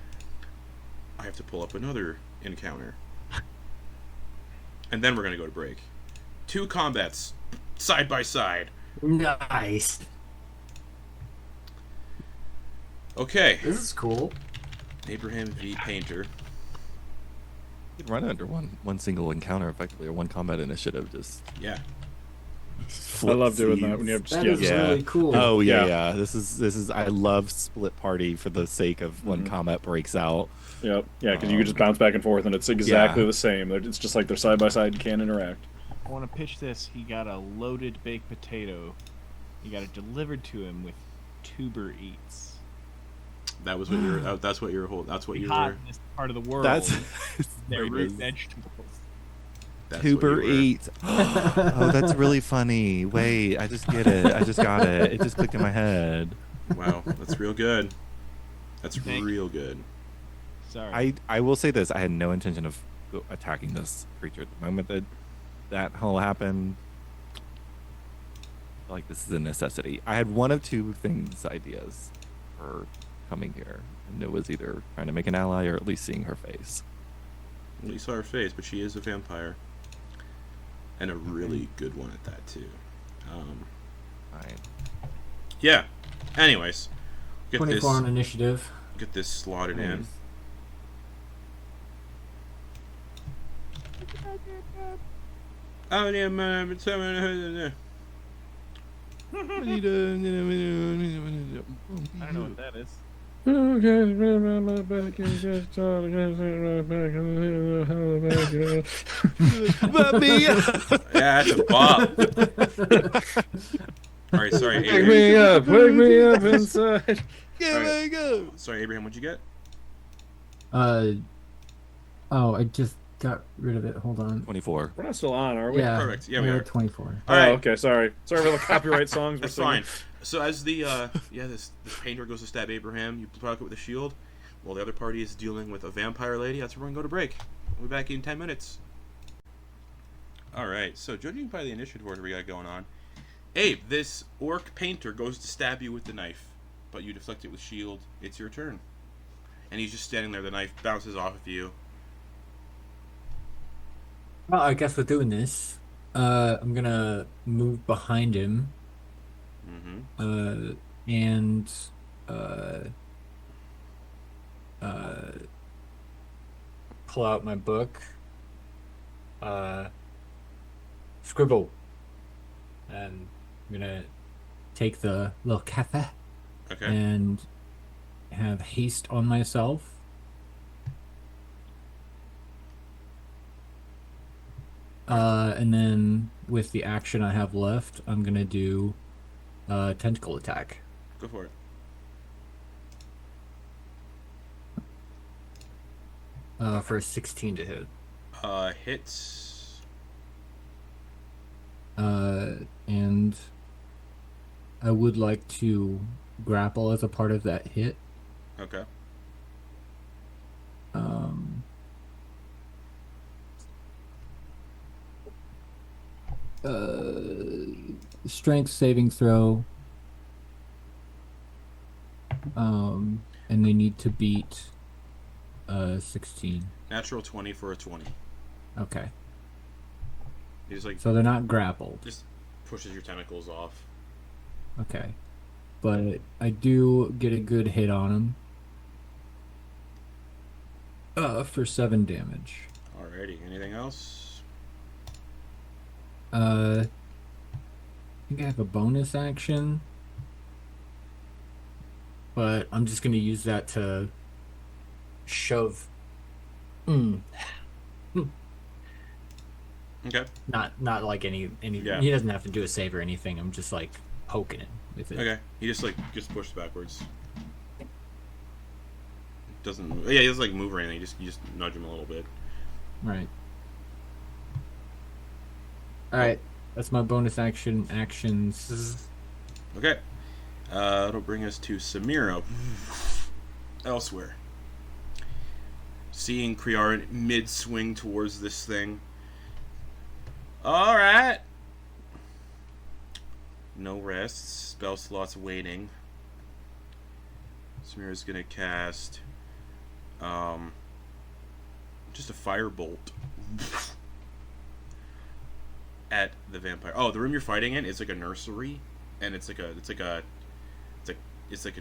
I have to pull up another encounter. And then we're going to go to break. 2 combats, side by side. Nice. Okay, This is cool. Abraham v. Painter. You can run it under one single encounter effectively, or one combat initiative. Just Yeah. I love doing that when you have just That is really cool. Oh Yeah. yeah. This is. I love split party for the sake of when combat breaks out. Yep. Yeah, because you can just bounce back and forth, and it's exactly the same. It's just like they're side by side, you can't interact. I want to pitch this. He got a loaded baked potato. He got it delivered to him with tuber eats. That was what you're. That's what you're holding. That's what Be you hot were. in this part of the world. That's They're there it root is. vegetables. That's Tuber what you were. eat. Oh, that's really funny. Wait, I just get it. I just got it. It just clicked in my head. Wow, that's real good. That's Thank real good. Sorry. I will say this: I had no intention of attacking this creature. The moment that all happened, I feel like this is a necessity. I had one of two ideas for coming here, and it was either trying to make an ally or at least seeing her face. Well, you saw her face, but she is a vampire. and a really good one at that too. Fine. Yeah. Anyways, get 24 on initiative. this slotted in. Oh yeah, man. I don't know what that is. Yeah, that's a bop. All right, sorry, Wake Abraham. me up inside. Go. Sorry, Abraham. What'd you get? Oh, I just got rid of it. Hold on. 24. We're not still on, are we? Yeah. Perfect. Yeah, I we got are. 24. All right. Oh, okay. Sorry for the copyright songs. That's we're singing. fine. So as the this painter goes to stab Abraham, you provoke it with a shield, while the other party is dealing with a vampire lady. That's where we're gonna go to break. We'll be back in 10 minutes. All right. So judging by the initiative order we got going on, Abe, this orc painter goes to stab you with the knife, but you deflect it with shield. It's your turn, and he's just standing there. The knife bounces off of you. Well, I guess we're doing this. I'm gonna move behind him. Mm-hmm. And pull out my book, scribble, and I'm gonna take the little cafe Okay. and have haste on myself. And then with the action I have left, I'm gonna do tentacle attack. Go for it. For a 16 to hit. Hits. And I would like to grapple as a part of that hit. Okay. Strength saving throw. And they need to beat 16. Natural 20 for a 20. Okay. He just like So they're not grappled. just pushes your tentacles off. Okay. But I do get a good hit on him. For 7 damage. Alrighty. Anything else? I think I have a bonus action. But I'm just gonna use that to shove. Okay. Not like any. Yeah. He doesn't have to do a save or anything. I'm just like poking it with it. Okay. He just like gets pushed backwards. Doesn't move. Yeah, he doesn't like move or anything. You just nudge him a little bit. Right. All right. That's my bonus actions. Okay. It'll bring us to Samira. Elsewhere. Seeing Crearyn mid-swing towards this thing. Alright. No rests. Spell slots waiting. Samira's gonna cast just a firebolt at the vampire. Oh, the room you're fighting in is like a nursery, and it's like a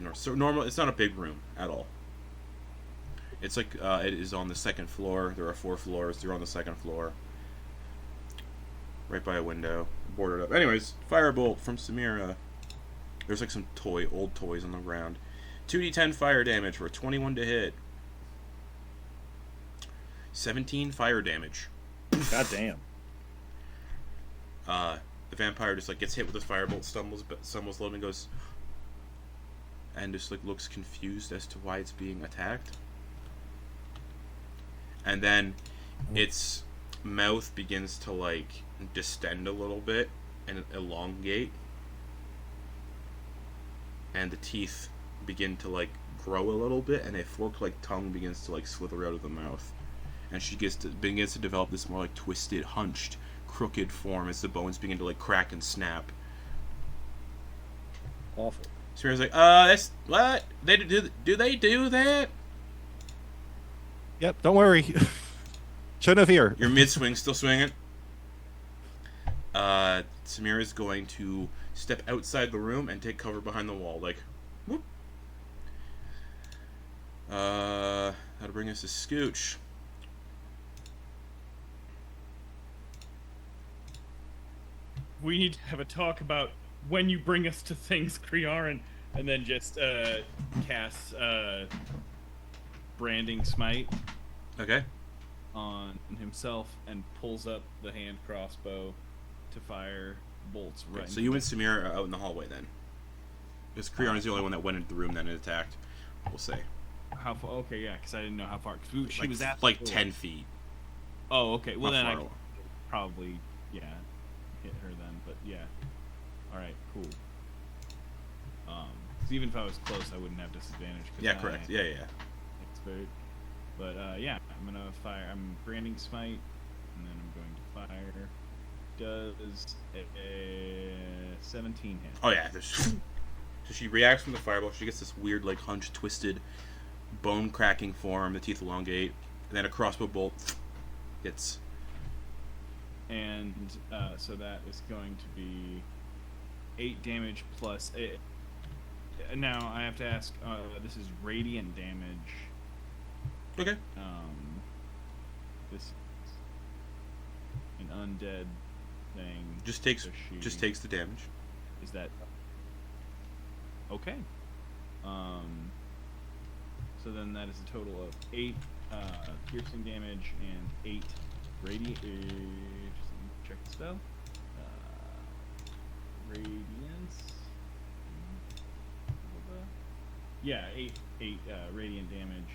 nursery. So normal. It's not a big room at all. It's like it is on the second floor. There are 4 floors. They're on the second floor, right by a window, boarded up. Anyways, firebolt from Samira. There's like some old toys on the ground. 2d10 fire damage for a 21 to hit. 17 fire damage. God damn. The vampire just like gets hit with this firebolt, stumbles a little and goes, and just like looks confused as to why it's being attacked. And then its mouth begins to like distend a little bit and elongate, and the teeth begin to like grow a little bit, and a fork-like tongue begins to like slither out of the mouth, and she begins to develop this more like twisted, hunched, crooked form as the bones begin to like crack and snap. Awful. Samira's like, that's what they do. Do they do that? Yep, don't worry. Shouldn't have here. You're mid swing, still swinging. Samira's going to step outside the room and take cover behind the wall, like, whoop. That'll bring us to Scooch. We need to have a talk about when you bring us to things, Crearyn, and then just cast Branding Smite Okay. on himself and pulls up the hand crossbow to fire bolts right. Okay, so you and Samira are out in the hallway then. Because Crearyn is the only one that went into the room then and attacked, we'll say. How far? Okay, yeah, because I didn't know how far. Cause she Like, was at like the door. 10 feet. Oh, okay. Well, Not then I far could away. probably hit her then. But yeah. All right, cool. So even if I was close, I wouldn't have disadvantage. Yeah, correct. Yeah. Expert. But yeah, I'm gonna fire. I'm branding smite, and then I'm going to fire. Does a 17 hit? Oh, yeah. So she reacts from the fireball. She gets this weird, like, hunched, twisted, bone-cracking form. The teeth elongate. And then a crossbow bolt hits. And so that is going to be 8 damage plus. Now I have to ask. This is radiant damage. Okay. This is an undead thing. Just takes so she- just takes the damage. Is that okay? So then that is a total of 8 piercing damage and 8 radiant. Just let me check the spell. Radiance. Yeah, 8 radiant damage.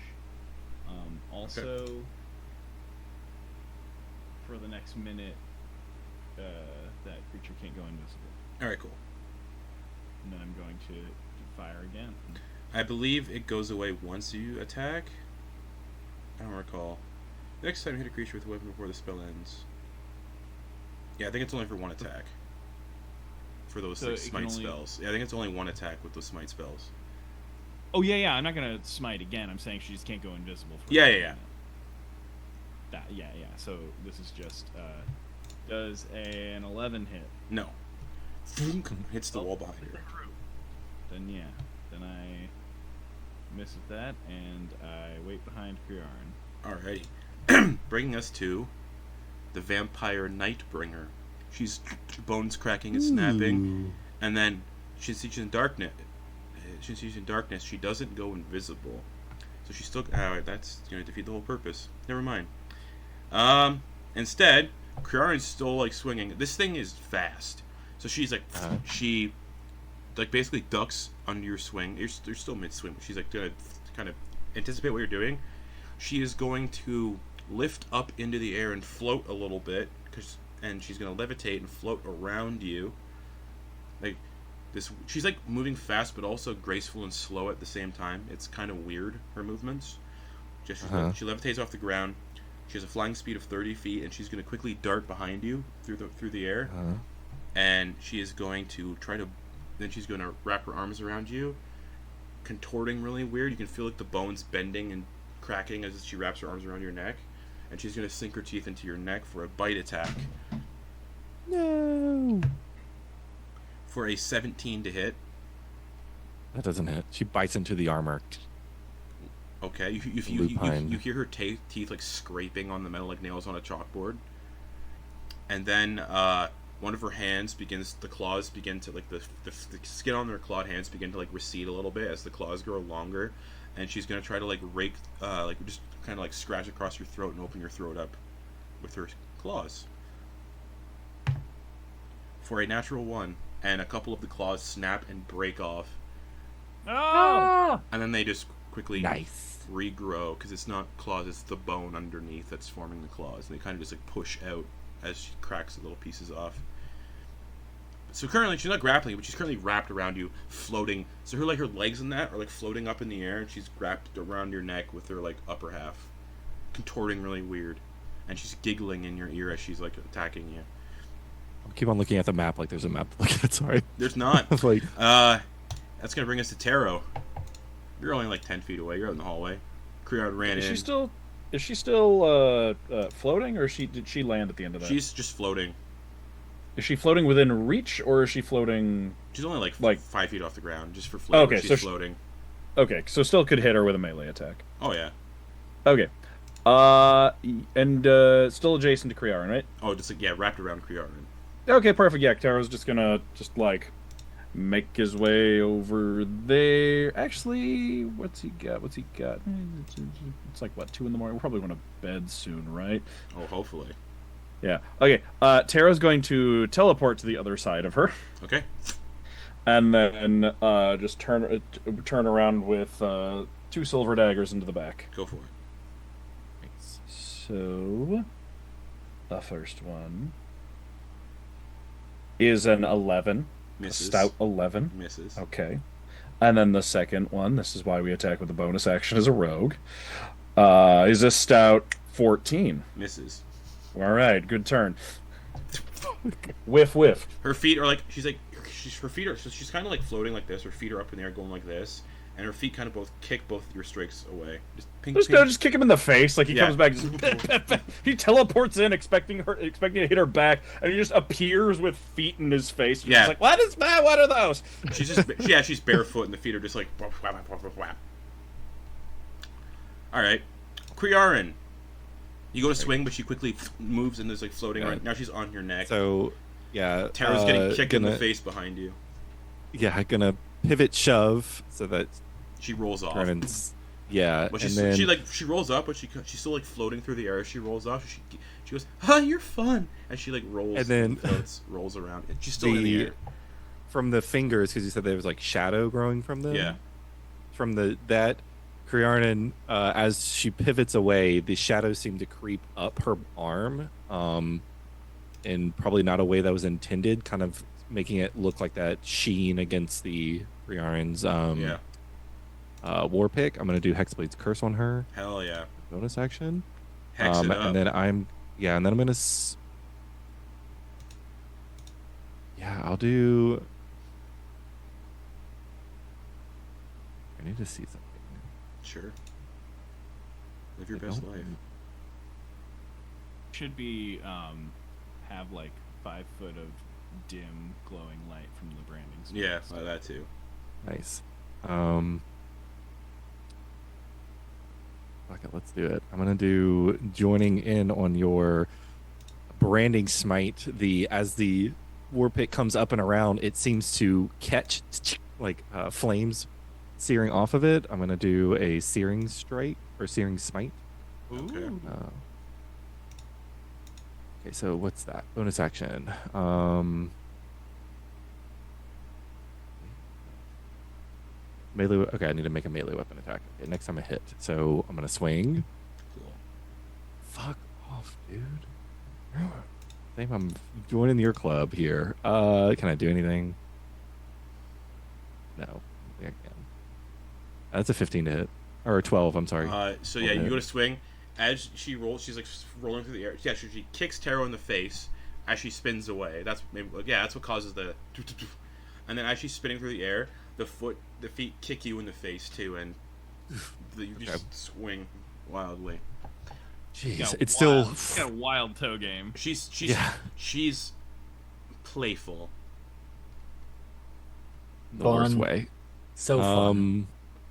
Also, for the next minute, that creature can't go invisible. All right, cool. And then I'm going to fire again. I believe it goes away once you attack. I don't recall. Next time you hit a creature with a weapon before the spell ends. Yeah, I think it's only for one attack. For those So 6 it can smite only- spells. Yeah, I think it's only one attack with those smite spells. Oh yeah, I'm not gonna smite again. I'm saying she just can't go invisible. For Yeah, a yeah, minute. That yeah. So this is just does an 11 hit? No. Hits the wall behind her. Then yeah, then I miss with that, and I wait behind Crearyn. Alrighty. Bringing us to the Vampire Nightbringer. She's bones cracking and snapping, and then she's in darkness. Since she's in darkness, she doesn't go invisible. So she's still. That's going to defeat the whole purpose. Never mind. Instead, Crearyn's still like swinging. This thing is fast, so she's like she, like basically ducks under your swing. You're still mid swing. She's like gonna kind of anticipate what you're doing. She is going to lift up into the air and float a little bit, and she's gonna levitate and float around you. Like this, she's like moving fast, but also graceful and slow at the same time. It's kind of weird, her movements. Just she levitates off the ground. She has a flying speed of 30 feet, and she's going to quickly dart behind you through the air. And she is going to then she's going to wrap her arms around you, contorting really weird. You can feel like the bones bending and cracking as she wraps her arms around your neck. And she's going to sink her teeth into your neck for a bite attack. No. For a 17 to hit. That doesn't hit. She bites into the armor. Okay, you hear her teeth like scraping on the metal like nails on a chalkboard, and then one of her hands the claws begin to like the skin on her clawed hands begin to like recede a little bit as the claws grow longer, and she's gonna try to like rake like just kind of like scratch across your throat and open your throat up with her claws. For a natural 1, and a couple of the claws snap and break off, Oh! and then they just quickly regrow, because it's not claws, it's the bone underneath that's forming the claws, and they kind of just like push out as she cracks the little pieces off. So currently she's not grappling, but she's currently wrapped around you, floating. So her legs and that are like floating up in the air, and she's wrapped around your neck with her like upper half, contorting really weird, and she's giggling in your ear as she's like attacking you. I'll keep on looking at the map like there's a map to look at. Sorry. There's not. Like, That's gonna bring us to Tero. You're only like 10 feet away. You're out in the hallway. Crearyn ran in. Is she still floating, or did she land at the end of that? She's just floating. Is she floating within reach, or is she floating? She's only like Like- 5 feet off the ground, just for flavor. Okay, She's so floating. Okay, so still could hit her with a melee attack. Oh yeah. Okay. And still adjacent to Crearyn, right? Oh, just like, yeah, wrapped around Crearyn. Okay, perfect. Yeah, Tero's just gonna like make his way over there. Actually, what's he got? It's like what, 2 in the morning. We're probably going to bed soon, right? Oh, hopefully. Yeah. Okay. Tero's going to teleport to the other side of her, Okay. and then just turn around with 2 silver daggers into the back. Go for it. So, the first one is an 11. Misses. A stout 11. Misses. Okay. And then the second one, this is why we attack with a bonus action as a rogue, is a stout 14. Misses. All right, good turn. Whiff. Her feet are like she's kind of like floating like this. Her feet are up in the air, going like this, and her feet kind of both kick both your strikes away. Just ping, Just, ping. no, just kick him in the face. Like he Yeah. comes back, just he teleports in, expecting to hit her back, and he just appears with feet in his face. He's Yeah. like, what is that? What are those? She's barefoot, and the feet are just like whap, whap, whap, whap, whap. All right, Crearyn. You go to swing, but she quickly moves and is like floating around. Now she's on your neck. So, yeah. Tero's getting kicked in the face behind you. Yeah, gonna pivot shove so that She rolls off. Crearyn's. Yeah, But and she's, then she rolls up, but she's still like floating through the air. As she rolls off, she goes, "Ah, you're fun," and she like rolls And then- floats, rolls around. And she's still in the air. from the fingers, because you said there was like shadow growing from them. Yeah. From that Crearyn, as she pivots away, the shadows seem to creep up her arm, in probably not a way that was intended, kind of making it look like that sheen against the Crearyn's war pick. I'm gonna do Hexblade's Curse on her. Hell yeah. Bonus action. Hex it up. And then I'm gonna I'll do. I need to see something. Sure. Live your I best don't- life. Should be have like 5 foot of dim glowing light from the branding. Yeah, that too. Nice. Fuck it, let's do it. I'm gonna do joining in on your branding smite. As the war pick comes up and around, it seems to catch like flames searing off of it. I'm gonna do a searing strike or searing smite. Okay. Okay, so what's that? Bonus action. Melee. Okay, I need to make a melee weapon attack. Okay, next time I hit. So I'm gonna swing. Cool. Fuck off, dude. I think I'm joining your club here. Can I do anything? No. I think I can. That's a 15 to hit. Or a 12, I'm sorry. So yeah, you go to swing. As she rolls, she's like rolling through the air. Yeah, she kicks Tero in the face as she spins away. That's what causes the. And then as she's spinning through the air, the feet kick you in the face too, and you just swing wildly. Jeez, it's still. got a wild toe game. She's playful. The worst Fun. way. So fun.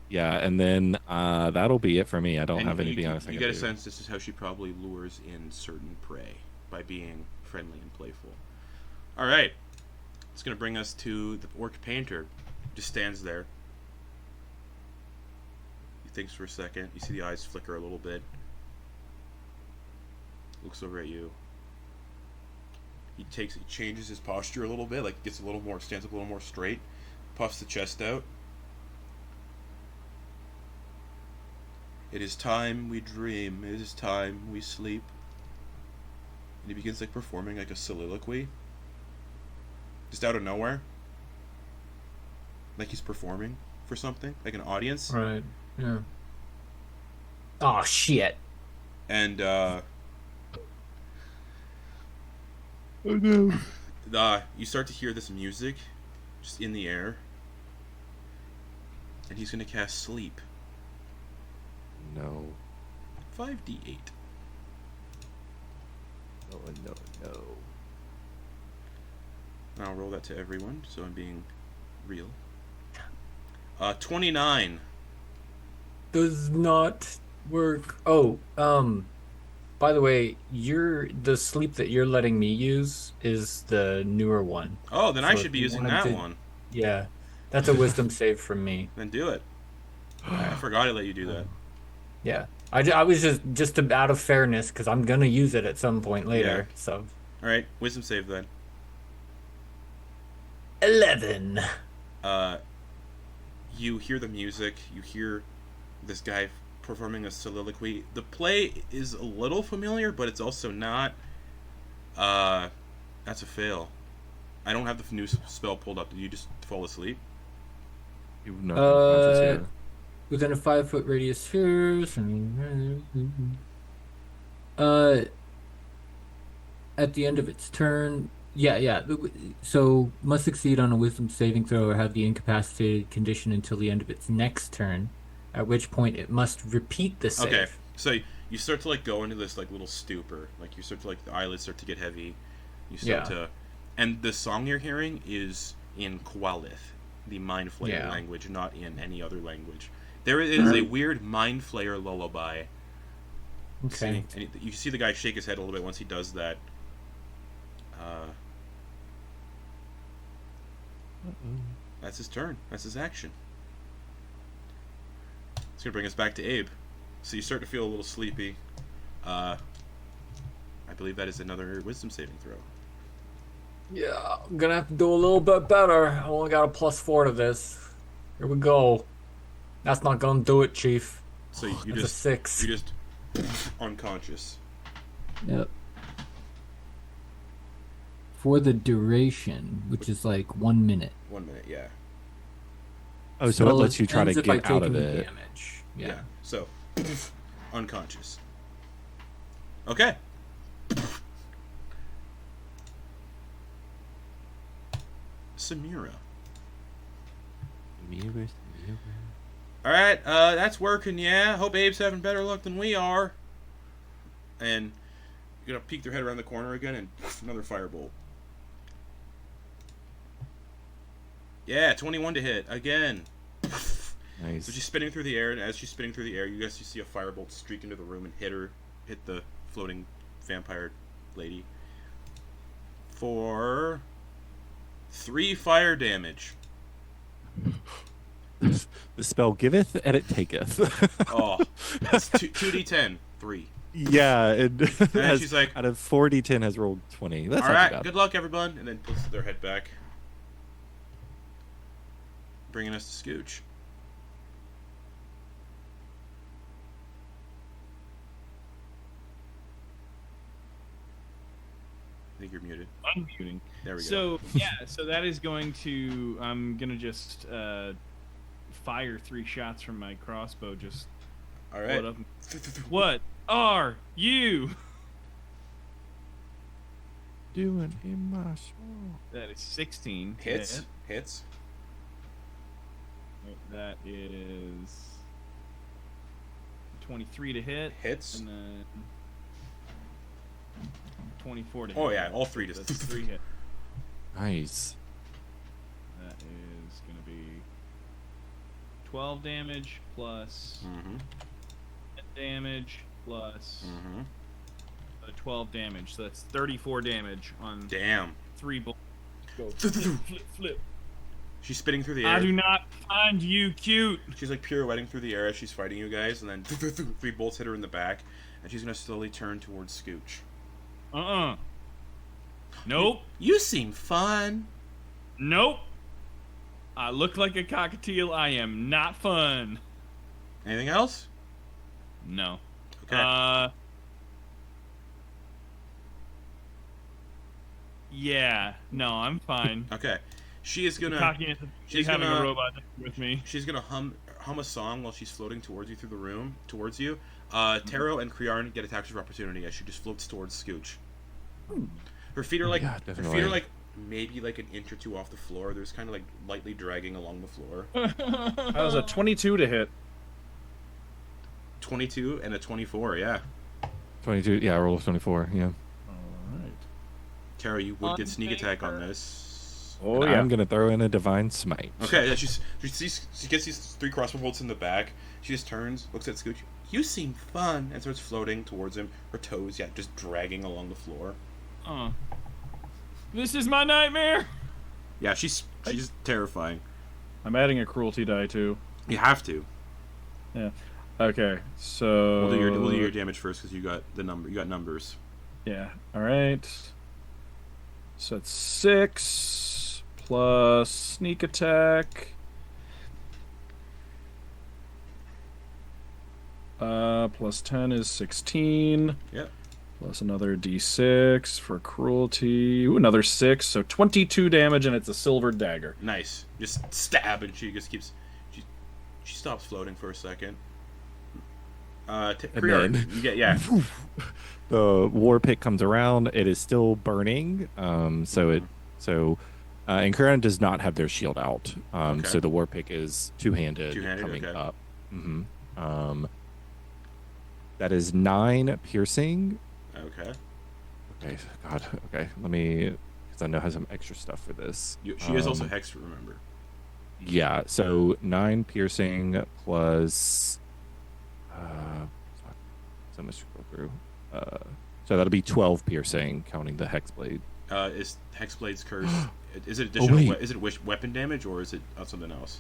Yeah, and then that'll be it for me. I don't And have anything else. You get a sense this is how she probably lures in certain prey, by being friendly and playful. All right, it's gonna bring us to the orc painter. Just stands there. He thinks for a second. You see the eyes flicker a little bit. Looks over at you. He changes his posture a little bit, like stands up a little more straight, puffs the chest out. It is time we dream. It is time we sleep. And he begins like performing like a soliloquy. Just out of nowhere. Like he's performing for something, like an audience. Right. Yeah. Oh shit. And Oh no. You start to hear this music just in the air. And he's gonna cast sleep. No. 5d8. No. I'll roll that to everyone, so I'm being real. 29. Does not work. Oh, by the way, the sleep that you're letting me use is the newer one. Oh, then I So should if be you using wanted that to- one. Yeah, that's a wisdom save from me. Then do it. I forgot to let you do that. Yeah, I was just out of fairness because I'm gonna use it at some point later. Yeah. So All right, wisdom save then. 11. You hear the music. You hear this guy performing a soliloquy. The play is a little familiar, but it's also not. That's a fail. I don't have the new spell pulled up. Did you just fall asleep? You've not been conscious here. Within a 5-foot radius sphere. At the end of its turn. Yeah. So must succeed on a wisdom saving throw or have the incapacitated condition until the end of its next turn, at which point it must repeat the save. Okay, so you start to like go into this like little stupor. Like you start to like the eyelids start to get heavy. You start to, and the song you're hearing is in Qualith, the Mind Flayer language, not in any other language. There is a weird Mind Flayer lullaby. Okay. And you see the guy shake his head a little bit once he does that. That's his turn. That's his action. It's gonna bring us back to Abe. So you start to feel a little sleepy. I believe that is another wisdom saving throw. Yeah, I'm gonna have to do a little bit better. I only got a +4 to this. Here we go. That's not gonna do it, Chief. So you That's just a 6. you just unconscious. Yep. For the duration, which is like 1 minute. 1 minute, yeah. Oh, so it lets you try to ends if I get out take of any it. damage. Yeah. Yeah. So unconscious. Okay. Samira. Alright, that's working, yeah. Hope Abe's having better luck than we are. And you're gonna peek their head around the corner again and another firebolt. Yeah, 21 to hit again. Nice. So she's spinning through the air, and as she's spinning through the air, you see a firebolt streak into the room and hit the floating vampire lady for 3 fire damage. The spell giveth and it taketh. Oh, it's 2d10, 3. Yeah, and then she's like, out of 4d10 has rolled 20. That's all not right, too bad. good luck, everyone, and then puts their head back, bringing us to Scooch. I think you're muted. Unmuting. There we go. So so that is going to. I'm gonna just fire 3 shots from my crossbow. Just All right. What are you? Doing in my soul. That is 16. Hits. Hit. Hits. That is 23 to hit. Hits. And then 24 to hit. Oh yeah, all 3 just. That's 3 hit. Nice. That is going to be 12 damage plus 10 damage plus 12 damage. So that's 34 damage on Damn. 3 bolts. Go flip. She's spinning through the air. I do not find you cute. She's like pirouetting through the air as she's fighting you guys, and then 3 bolts hit her in the back, and she's gonna slowly turn towards Scooch. Nope. You seem fun. Nope. I look like a cockatiel. I am not fun. Anything else? No. Okay. Yeah. No, I'm fine. Okay. She is gonna. Cockiness of She's having gonna- a robot with me. She's gonna hum a song while she's floating towards you through the room, towards you. Tero and Crearyn get attacks of opportunity as she just floats towards Scooch. Her feet are like Yeah, her feet definitely. are like maybe like an inch or 2 off the floor. There's kind of like lightly dragging along the floor. That was a 22 to hit. 22 and a 24. Yeah. 22. Yeah, I rolled a 24. Yeah. Alright. Tero, you would get sneak attack on this. Oh And yeah. I'm gonna throw in a divine smite. Okay, yeah, she gets these 3 crossbow bolts in the back. She just turns, looks at Scooch. You seem fun, and starts floating towards him. Her toes, just dragging along the floor. This is my nightmare. Yeah, she's terrifying. I'm adding a cruelty die too. You have to. Yeah. Okay. So We'll do your damage first because you got the number. You got numbers. Yeah. All right. So it's 6 plus sneak attack. Plus 10 is 16. Yep. Plus another d6 for cruelty. Ooh, another 6. So 22 damage, and it's a silver dagger. Nice. Just stab, and she just keeps. She stops floating for a second. Crearyn, then- you get The war pit comes around. It is still burning. And Crearyn does not have their shield out. Okay. So the war pick is two-handed coming okay. up. That is 9 piercing. Okay. Okay, God. Okay, let me, because I know I have some extra stuff for this. She is also hexed, remember. Yeah. So 9 piercing plus. So much to go through. So that'll be 12 piercing, counting the hex blade. Is Hexblade's curse? Is it additional? wait. Is it weapon damage or is it something else?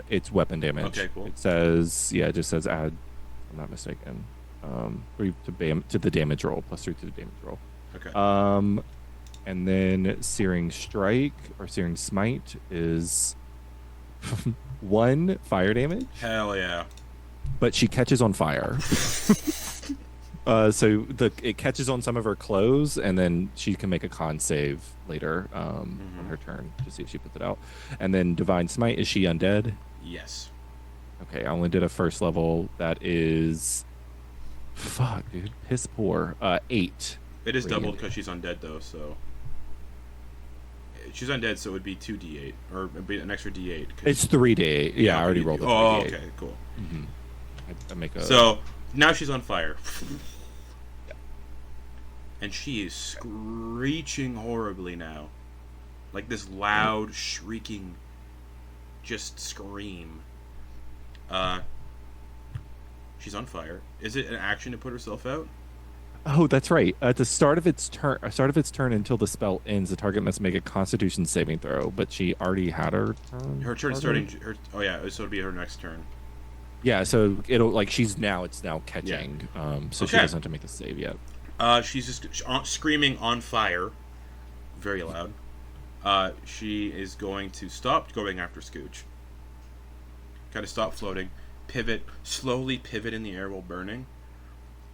It's weapon damage. Okay, cool. It says, it just says add. I'm not mistaken. 3 to the damage roll, plus 3 to the damage roll. Okay. And then Searing Strike or Searing Smite is 1 fire damage, Hell yeah. but she catches on fire. So it catches on some of her clothes, and then she can make a con save later on her turn to see if she puts it out. And then Divine Smite, is she undead? Yes. Okay, I only did a first level. That is, fuck, dude, piss poor. 8. It is Radiant. doubled because she's undead though, so she's undead, so it would be 2d8 or it'd be an extra d8. It's 3d8. Yeah, I already rolled a 3d8. Oh, okay, cool. I make a. So now she's on fire, and she is screeching horribly now, like this loud shrieking, just scream. She's on fire. Is it an action to put herself out? Oh, that's right. At the start of its turn, until the spell ends, the target must make a Constitution saving throw. But she already had her turn. Her turn starting. So it'll be her next turn. Yeah, so it's now catching. So she Okay. doesn't have to make a save yet. She's just screaming on fire, very loud. She is going to stop going after Scooch. Kind of stop floating, slowly pivot in the air while burning,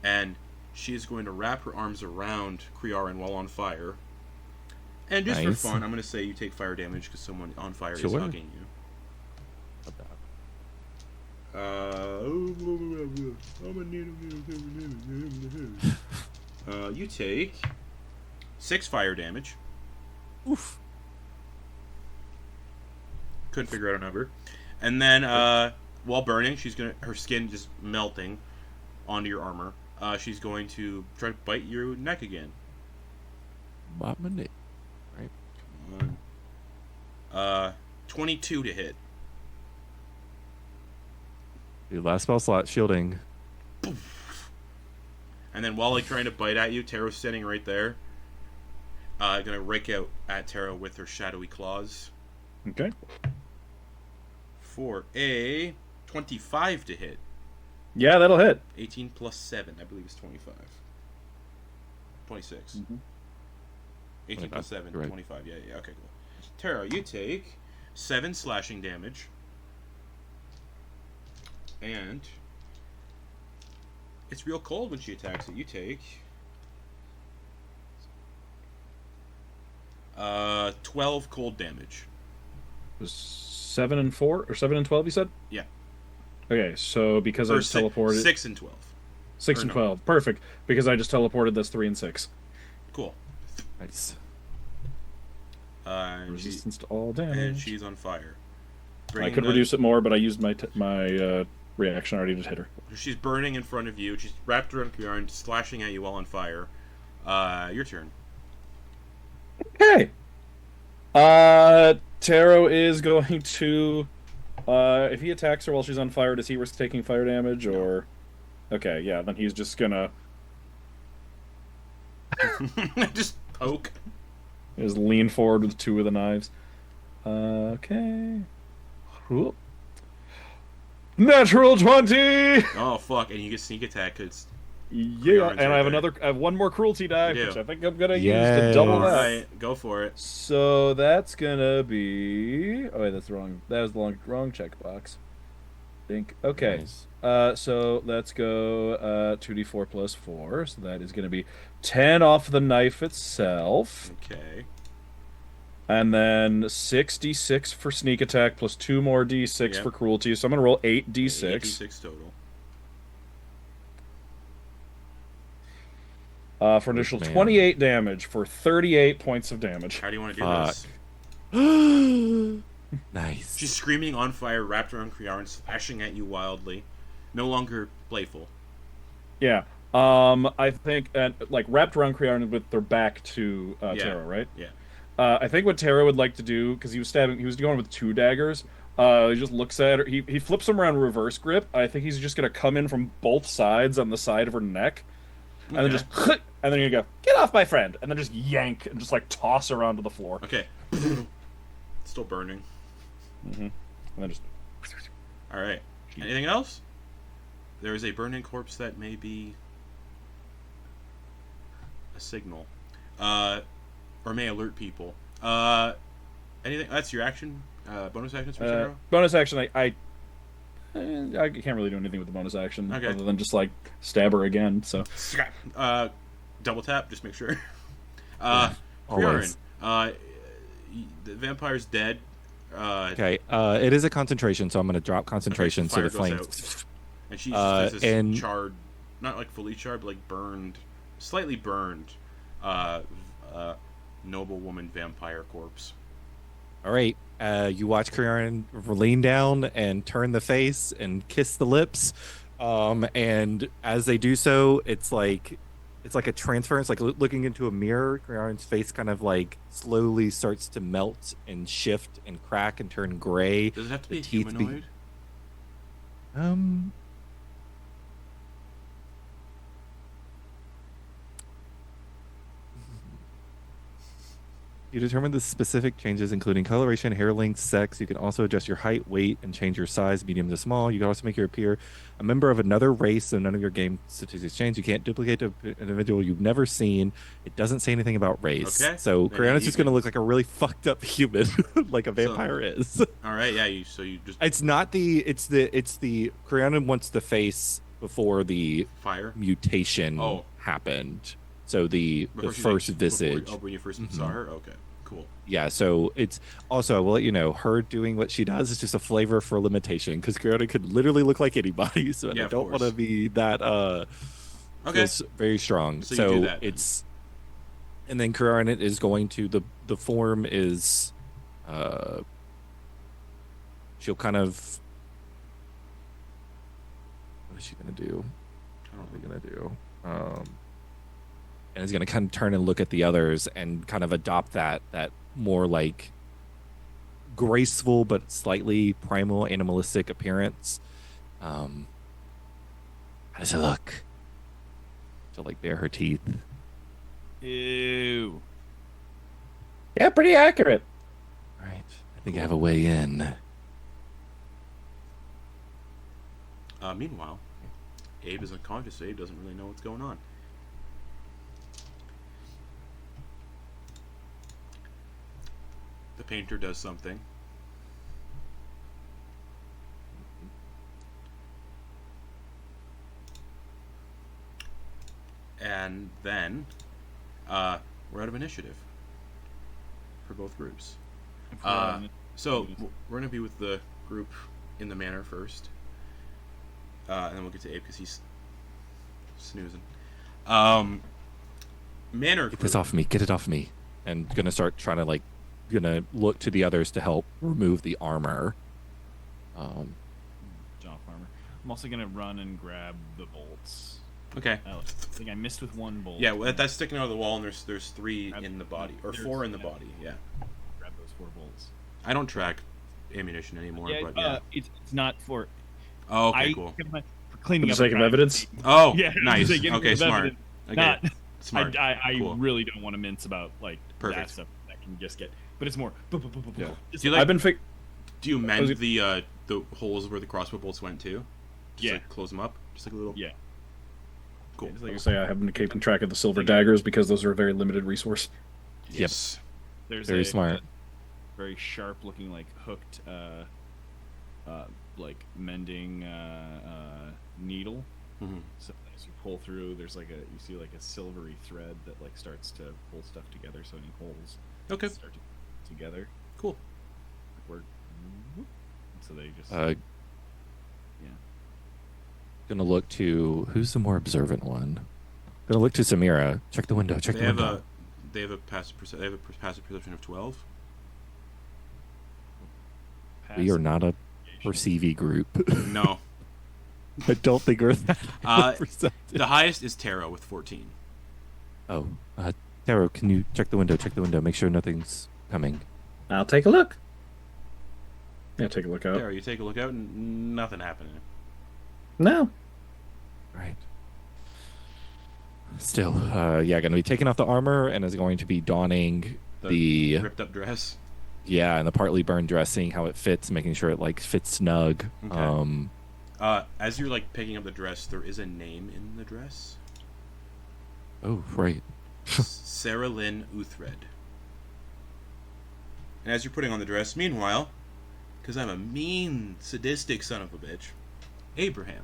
and she is going to wrap her arms around Crearyn while on fire. And just Nice. for fun, I'm going to say you take fire damage because someone on fire is Sure. hugging you. You take 6 fire damage. Oof. Couldn't figure out a number. And then while burning, her skin just melting onto your armor. She's going to try to bite your neck again. Bop my neck. Right. Come on. 22 to hit. Dude, last spell slot shielding. And then while trying to bite at you, Tero's standing right there. Gonna rake out at Tero with her shadowy claws. Okay. For a 25 to hit. Yeah, that'll hit. 18 plus 7, I believe is 25. 26. 18 plus 7, Right. 25. Yeah, okay, cool. Tero, you take 7 slashing damage. And it's real cold when she attacks it. You take 12 cold damage. 7 and 4 or 7 and 12, you said? Yeah. Okay, so because I Or just teleported 6 and 12. 6 or and no. 12, perfect. Because I just teleported, that's 3 and 6. Cool. Nice. And Resistance to all damage. and she's on fire. I could reduce it more, but I used my reaction already to hit her. She's burning in front of you. She's wrapped around Crearyn, slashing at you while on fire. Your turn. Okay. Tero is going to. If he attacks her while she's on fire, does he risk taking fire damage or? Okay, yeah. Then he's just gonna Just poke. just lean forward with two of the knives. Okay. Cool. Natural 20. Oh fuck! And you get sneak attack because Yeah, Crearyn's and I right have there. I have one more cruelty die, You do. which I think I'm gonna use Yes. to double all that. right, go for it. So that's gonna be. Oh wait, that's wrong. That was the wrong checkbox. Think. Okay. Nice. So let's go 2d4 plus 4. So that is gonna be 10 off the knife itself, Okay. and then 6d6 for sneak attack plus 2 more d6 Yep. for cruelty. So I'm gonna roll 8d6. 8d6 total. For an additional Man. 28 damage for 38 points of damage. How do you want to do Fuck. this? Nice. She's screaming on fire, wrapped around Crearyn, slashing at you wildly. No longer playful. Yeah. I think, and like wrapped around Crearyn with their back to Tero, right? Yeah. I think what Tero would like to do, because he was going with 2 daggers. He just looks at her. He flips them around reverse grip. I think he's just gonna come in from both sides on the side of her neck, and then Okay. just, and then you go, get off, my friend, and then just yank and just like toss her onto the floor, Okay. Still burning. and then just. All right. Anything else? There is a burning corpse that may be a signal, or may alert people. Anything? That's your action. Bonus actions for Tero? Bonus action. I can't really do anything with the bonus action Okay. other than just like stab her again. So Double tap. Just make sure. Always. Crearyn, the vampire's dead. Okay, it is a concentration, so I'm going to drop concentration so fire the goes flames. out. And she just has this and- charred, not like fully charred, but like burned, slightly burned, noble woman vampire corpse. All right, you watch Crearyn lean down and turn the face and kiss the lips, and as they do so, it's like a transference, like looking into a mirror. Crearyn's face kind of like slowly starts to melt and shift and crack and turn gray. Does it have to be The a teeth humanoid? You determine the specific changes, including coloration, hair length, sex. You can also adjust your height, weight, and change your size, medium to small. You can also make your appear a member of another race, so none of your game statistics change. You can't duplicate an individual you've never seen. It doesn't say anything about race. Okay. So Then Crearyn's you just going to can- look like a really fucked up human, like a vampire is. All right, yeah. You just It's not the. It's the. Crearyn wants the face before the fire. mutation Oh. happened. So the Before she, first like, visage. when you first Mhm. saw her. Okay, cool. Yeah, so it's also, I will let you know, her doing what she does is just a flavor for limitation, because Garrett could literally look like anybody, so Yeah, I of don't want to course. be that Okay. feels very strong. So So, you do that then. it's, and then Crearyn is going to, the form is, she'll kind of, what is she going to do? I don't What are we know. going to do? And is going to kind of turn and look at the others and kind of adopt that more like graceful but slightly primal animalistic appearance. How does it look? She'll like bare her teeth. Ew. Yeah, pretty accurate. All right, I think I have a way in. Meanwhile, Abe is unconscious. So Abe doesn't really know what's going on. The painter does something. And then, we're out of initiative for both groups. So we're gonna be with the group in the manor first, and then we'll get to Abe because he's snoozing. Manor Get this group. off me. Get it off me. And gonna start trying to like, gonna look to the others to help remove the armor. Off armor. I'm also gonna run and grab the bolts. Okay. I think I missed with one bolt. Yeah, well, that's sticking out of the wall, and there's 3 Grab- in the body, or there's- 4 in the body. Yeah. Grab those 4 bolts. I don't track ammunition anymore, but yeah. It's not for. Oh, okay, cool. For cleaning For up the sake of crime. evidence? Oh, Yeah, nice. for the sake of Okay, smart. evidence. Okay, Not. smart. I Cool. really don't want to mince about like Perfect. that stuff that can just get. But it's more. Yeah. Just Do you like? I've been Do you mend was- the holes where the crossbow bolts went too? Just Yeah. like close them up, just like a little. Yeah. Cool. Just like like I say, I haven't been keeping track of the silver daggers because those are a very limited resource. Yes. there's Very smart. very sharp looking like hooked like mending needle. Mm-hmm. So as you pull through, there's like you see like a silvery thread that like starts to pull stuff together. So any holes Okay. start to put together. Cool. Work. So they just Uh, yeah. Gonna look to who's the more observant one. Gonna look to Samira. Check the window. Check They the have window. they have a passive perception of 12. We are Passive not a investigation. perceivy group. No. I don't think we're that perceptive. The highest is Tero with 14. Oh, Tero, can you check the window? Check the window. Make sure nothing's coming. I'll take a look. Yeah, take a look out. Tero, you take a look out and nothing happening. No. Right. Still, yeah, gonna be taking off the armor and is going to be donning the ripped up dress. yeah, and the partly burned dress, seeing how it fits, making sure it like fits snug. Okay. As you're like picking up the dress, there is a name in the dress. Oh, right. Sarah Lynn Uthred. And as you're putting on the dress, meanwhile, because I'm a mean, sadistic son of a bitch, Abraham,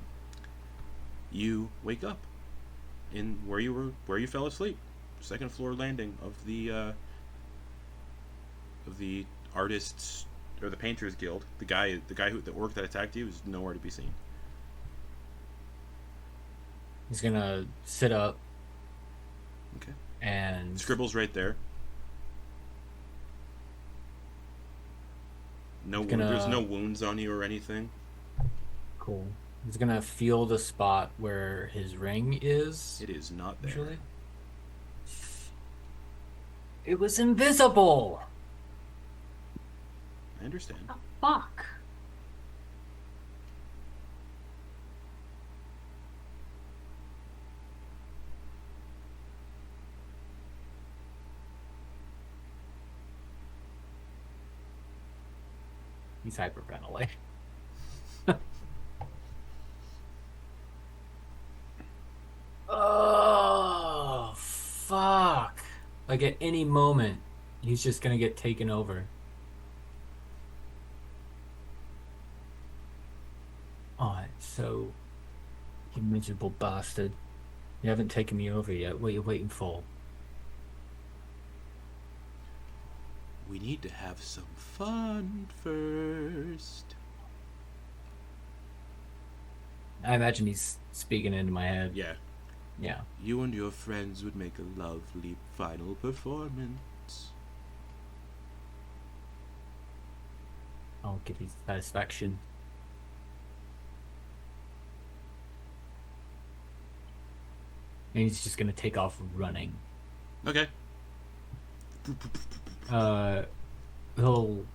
you wake up in where you fell asleep, 2nd floor landing of the artists or the painters guild. The orc that attacked you is nowhere to be seen. He's gonna sit up Okay. and Scribble's right there. There's no wounds on you or anything. cool. He's gonna feel the spot where his ring is. It is not there. Usually, it was invisible. I understand. Fuck. He's hyperventilating. Oh, fuck. Like at any moment, he's just gonna get taken over. Alright, so, you miserable bastard. You haven't taken me over yet. What are you waiting for? We need to have some fun first. I imagine he's speaking into my head. Yeah. Yeah. You and your friends would make a lovely final performance. I'll give you satisfaction. And he's just gonna take off running. Okay. He'll...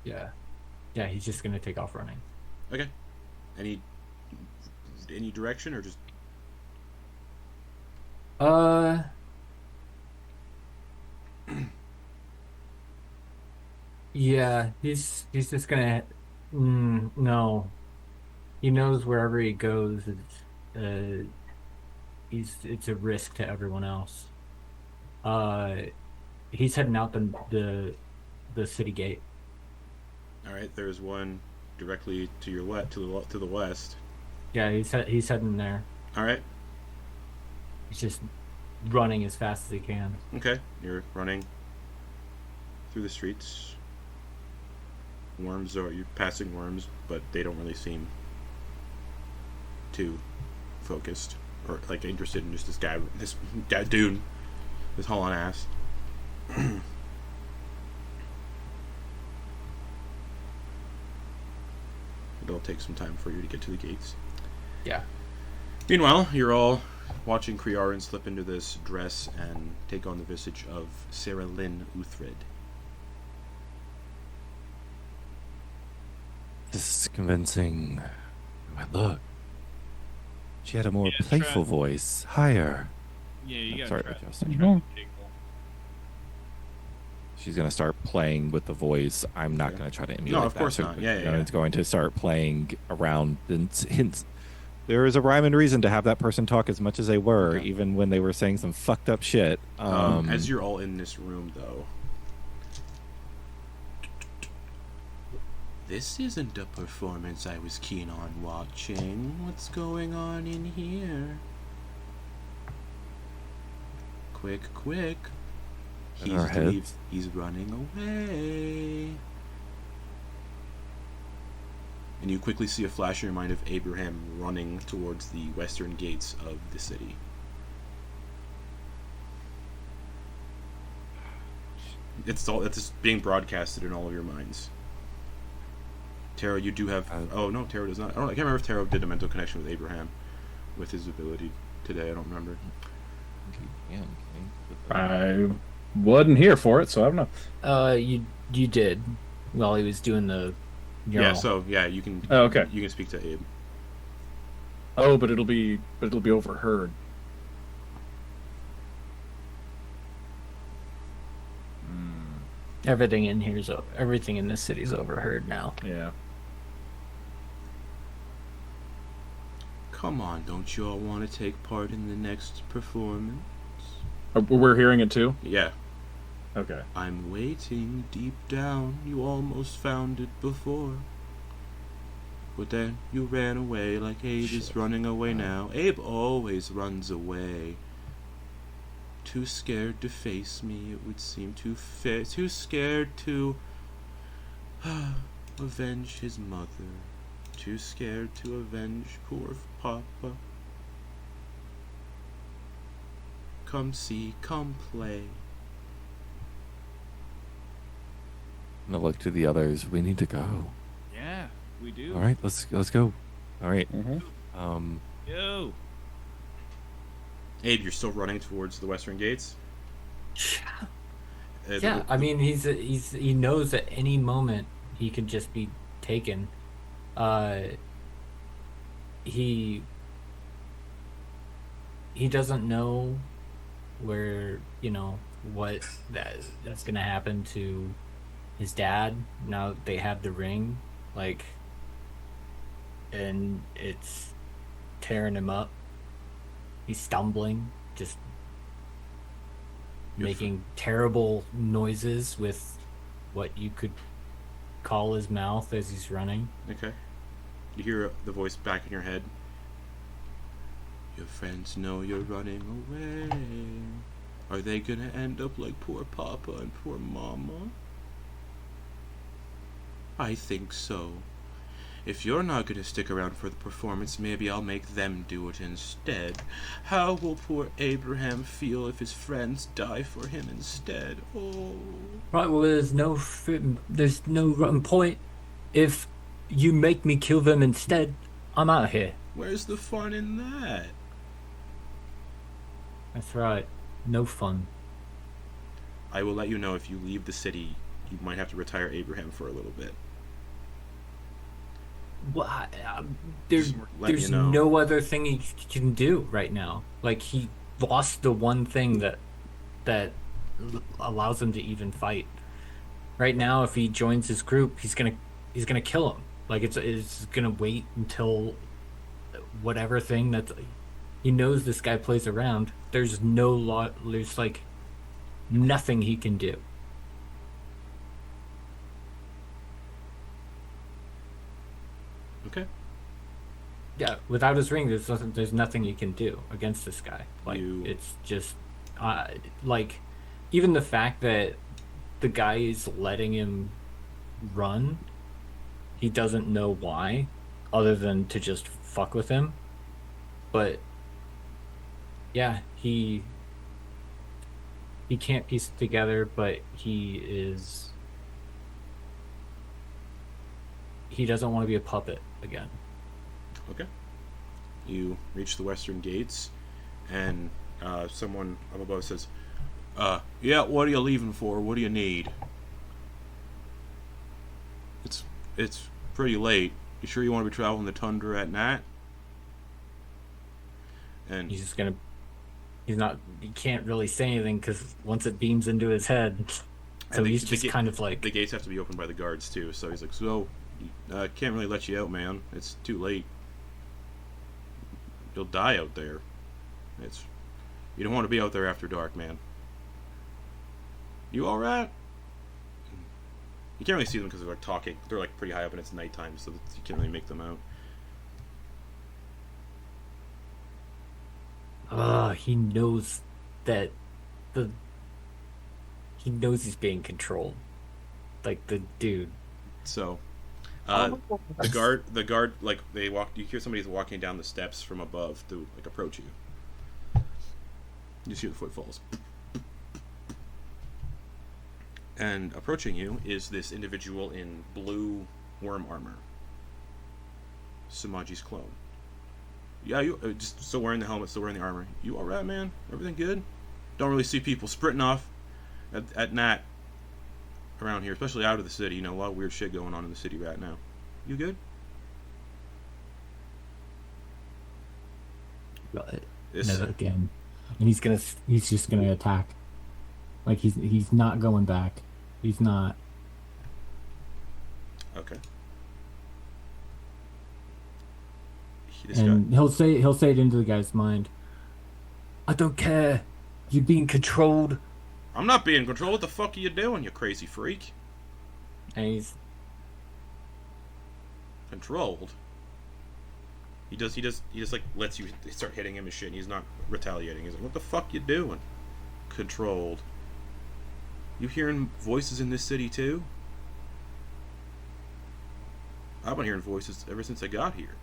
Yeah. Yeah, he's just gonna take off running. Okay. Any direction or just... Yeah, he's just gonna... no. He knows wherever he goes, it's a risk to everyone else. He's heading out the city gate. All right, there's one directly to your to the west. Yeah, he's heading there. All right. He's just running as fast as he can. Okay. You're running through the streets. You're passing worms, but they don't really seem too focused or like interested in just this dude, this hauling ass. It'll take some time for you to get to the gates. Yeah. Meanwhile, you're all watching Crearyn slip into this dress and take on the visage of Sarah Lynn Uthred. This is convincing. But look, she had a more Yeah, playful voice, higher. Yeah, you I'm gotta sorry, try. adjusting. Try the jiggle. She's gonna start playing with the voice. I'm not Yeah. gonna try to emulate of that. course not. Yeah, yeah, It's going to start playing around hints. There is a rhyme and reason to have that person talk as much as they were, Okay. even when they were saying some fucked up shit. As you're all in this room, though, this isn't a performance I was keen on watching. What's going on in here? Quick, quick. In our heads. He's running away. And you quickly see a flash in your mind of Abraham running towards the western gates of the city. It's just being broadcasted in all of your minds. Tero, you do have... oh, no, Tero does not. I can't remember if Tero did a mental connection with Abraham with his ability today. I don't remember. I wasn't here for it, so I don't know. You did while he was doing the mural. Yeah, so, you can... Oh, okay. You can speak to Abe. Oh, but it'll be overheard. Everything in this city's overheard now. Yeah. Come on, don't you all want to take part in the next performance? We're hearing it too? Yeah. Okay. I'm waiting deep down. You almost found it before. But then you ran away like Abe is running away now. Abe always runs away. Too scared to face me, it would seem. Too scared to avenge his mother. Too scared to avenge poor Papa. Come see, come play. I'm gonna look to the others. We need to go. Yeah, we do. All right, let's go. All right. Mm-hmm. Yo. Abe, you're still running towards the western gates? Yeah, I mean he knows at any moment he could just be taken. He doesn't know where, that's gonna happen to his dad now that they have the ring, and it's tearing him up. He's stumbling, just making terrible noises with what you could call his mouth as he's running. Okay. You hear the voice back in your head. Your friends know you're running away. Are they gonna end up like poor Papa and poor Mama? I think so. If you're not gonna stick around for the performance, maybe I'll make them do it instead. How will poor Abraham feel if his friends die for him instead? Oh. Right, well, there's no point. If you make me kill them instead, I'm out of here. Where's the fun in that? That's right. No fun. I will let you know if you leave the city, you might have to retire Abraham for a little bit. Well, there's letting you know. no other thing he can do right now. He lost the one thing that allows him to even fight. Right now, if he joins his group, he's gonna kill him. It's gonna wait until whatever thing that he knows this guy plays around. There's nothing he can do. Okay. Yeah, without his ring, there's nothing you can do against this guy. It's just, even the fact that the guy is letting him run, he doesn't know why, other than to just fuck with him. But yeah, he can't piece it together, but he doesn't want to be a puppet again. Okay. You reach the western gates, and someone up above says, yeah, what are you leaving for? What do you need? It's pretty late. You sure you want to be traveling the tundra at night? And He's just gonna. He's not. He can't really say anything because once it beams into his head, so he's just kind of like. The gates have to be opened by the guards too. So he's like, so can't really let you out, man. It's too late. You'll die out there. You don't want to be out there after dark, man. You all right? You can't really see them because they're like talking. They're like pretty high up and it's nighttime, so you can't really make them out. He knows that he knows he's being controlled. Like the dude. So, the guard, like they walk. You hear somebody's walking down the steps from above to like approach you. You see the footfalls. And approaching you is this individual in blue worm armor. Samaji's clone. Yeah, you just still wearing the helmet, still wearing the armor. You alright, man? Everything good? Don't really see people sprinting off at night around here, especially out of the city. You know, a lot of weird shit going on in the city right now. You good? Never again. And he's just gonna attack. Like he's not going back. He's not. Okay. He'll say it into the guy's mind. I don't care. You're being controlled. I'm not being controlled. What the fuck are you doing, you crazy freak? And he's controlled. He just like lets you start hitting him and shit, and he's not retaliating. He's like, what the fuck you doing? Controlled. You hearing voices in this city too? I've been hearing voices ever since I got here.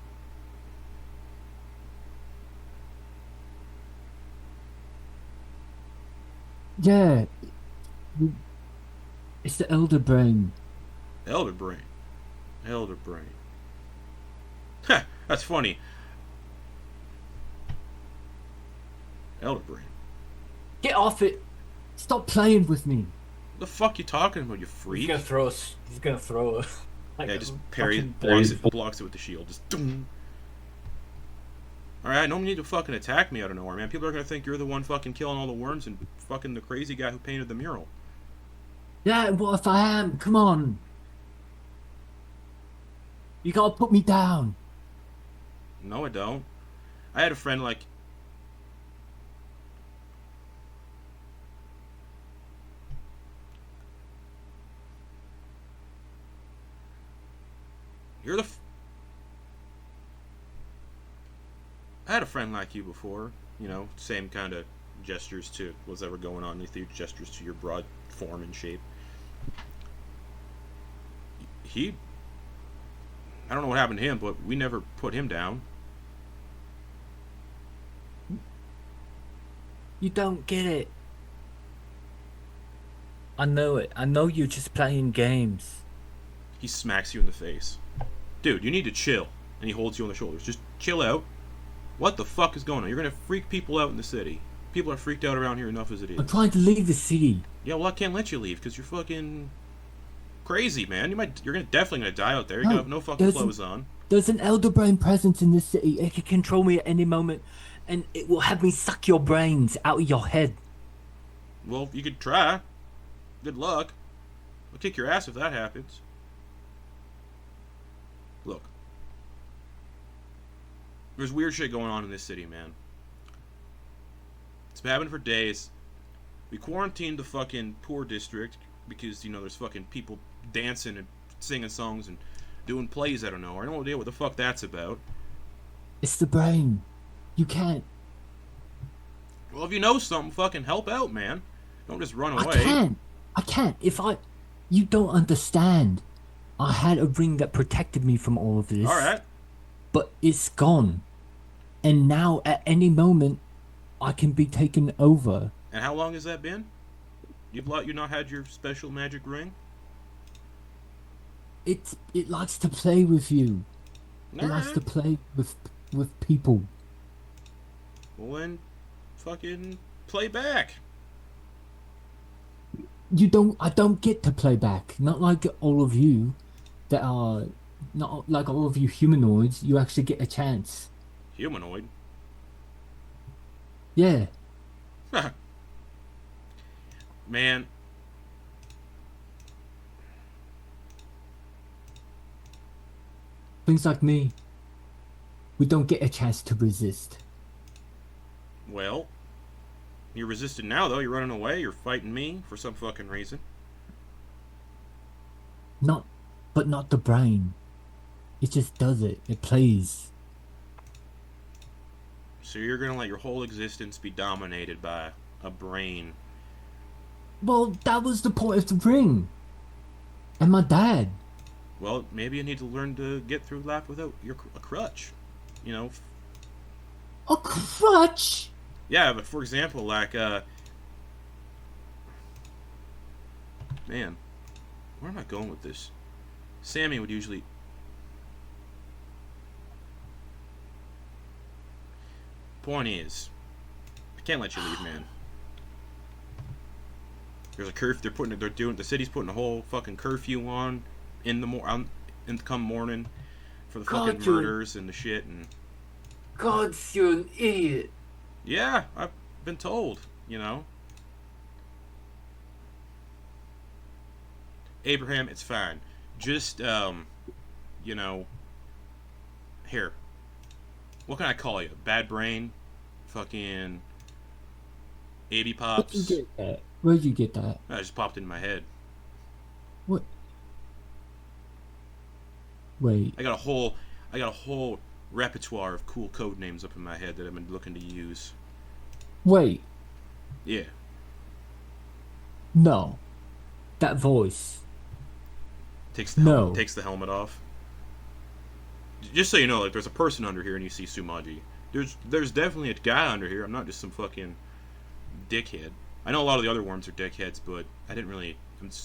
yeah. It's the elder brain. Elder brain. Elder brain. Ha! That's funny. Elder brain. Get off it. Stop playing with me. What the fuck you talking about, you freak? He's gonna throw a. Like yeah, a just parry, fucking blocks it with the shield. Just. Alright, no need to fucking attack me out of nowhere, man. People are gonna think you're the one fucking killing all the worms and fucking the crazy guy who painted the mural. Yeah, what if I am? Come on. You gotta put me down. No, I don't. I had a friend like. You're the. I had a friend like you before. You know, same kind of gestures to what's ever going on with you, gestures to your broad form and shape. I don't know what happened to him, but we never put him down. You don't get it. I know it. I know you're just playing games. He smacks you in the face. Dude, you need to chill. And he holds you on the shoulders. Just chill out. What the fuck is going on? You're gonna freak people out in the city. People are freaked out around here enough as it is. I'm trying to leave the city. Yeah, well, I can't let you leave because you're fucking crazy, man. You're definitely gonna die out there. You're gonna have no fucking clothes on. There's an elder brain presence in this city. It can control me at any moment, and it will have me suck your brains out of your head. Well, you could try. Good luck. I'll kick your ass if that happens. Look. There's weird shit going on in this city, man. It's been happening for days. We quarantined the fucking poor district because, you know, there's fucking people dancing and singing songs and doing plays out of nowhere. I don't know what the fuck that's about. It's the brain. You can't. Well, if you know something, fucking help out, man. Don't just run away. I can't. You don't understand. I had a ring that protected me from all of this. Alright. But it's gone. And now, at any moment, I can be taken over. And how long has that been? You've not had your special magic ring? It likes to play with you. It likes to play with people. Well, then, fucking play back. I don't get to play back. Not like all of you that are, not like all of you humanoids. You actually get a chance. Humanoid. Yeah. Man, Things like me. We don't get a chance to resist. well, you're resisting now, though. You're running away. You're fighting me for some fucking reason. Not, but not the brain. It just does it. It plays. So you're gonna let your whole existence be dominated by a brain. Well, that was the point of the ring. And my dad. Well, maybe you need to learn to get through life without a crutch. You know? A crutch? Yeah, but for example, like, man, where am I going with this? Sammy would usually... Point is, I can't let you leave, man. There's a curfew. The city's putting a whole fucking curfew on in the come morning for the fucking God, you're- murders and the shit. And God, you're an idiot. yeah, I've been told. You know, Abraham, it's fine. Just you know, here. What can I call you? Bad brain, fucking AB Where'd you pops. get that? Where'd you get that? That just popped in my head. What? Wait. I got a whole repertoire of cool code names up in my head that I've been looking to use. Wait. Yeah. No. That voice. Takes the helmet off. Just so you know, like, there's a person under here and you see Sumaji. There's definitely a guy under here. I'm not just some fucking dickhead. I know a lot of the other worms are dickheads, but I didn't really...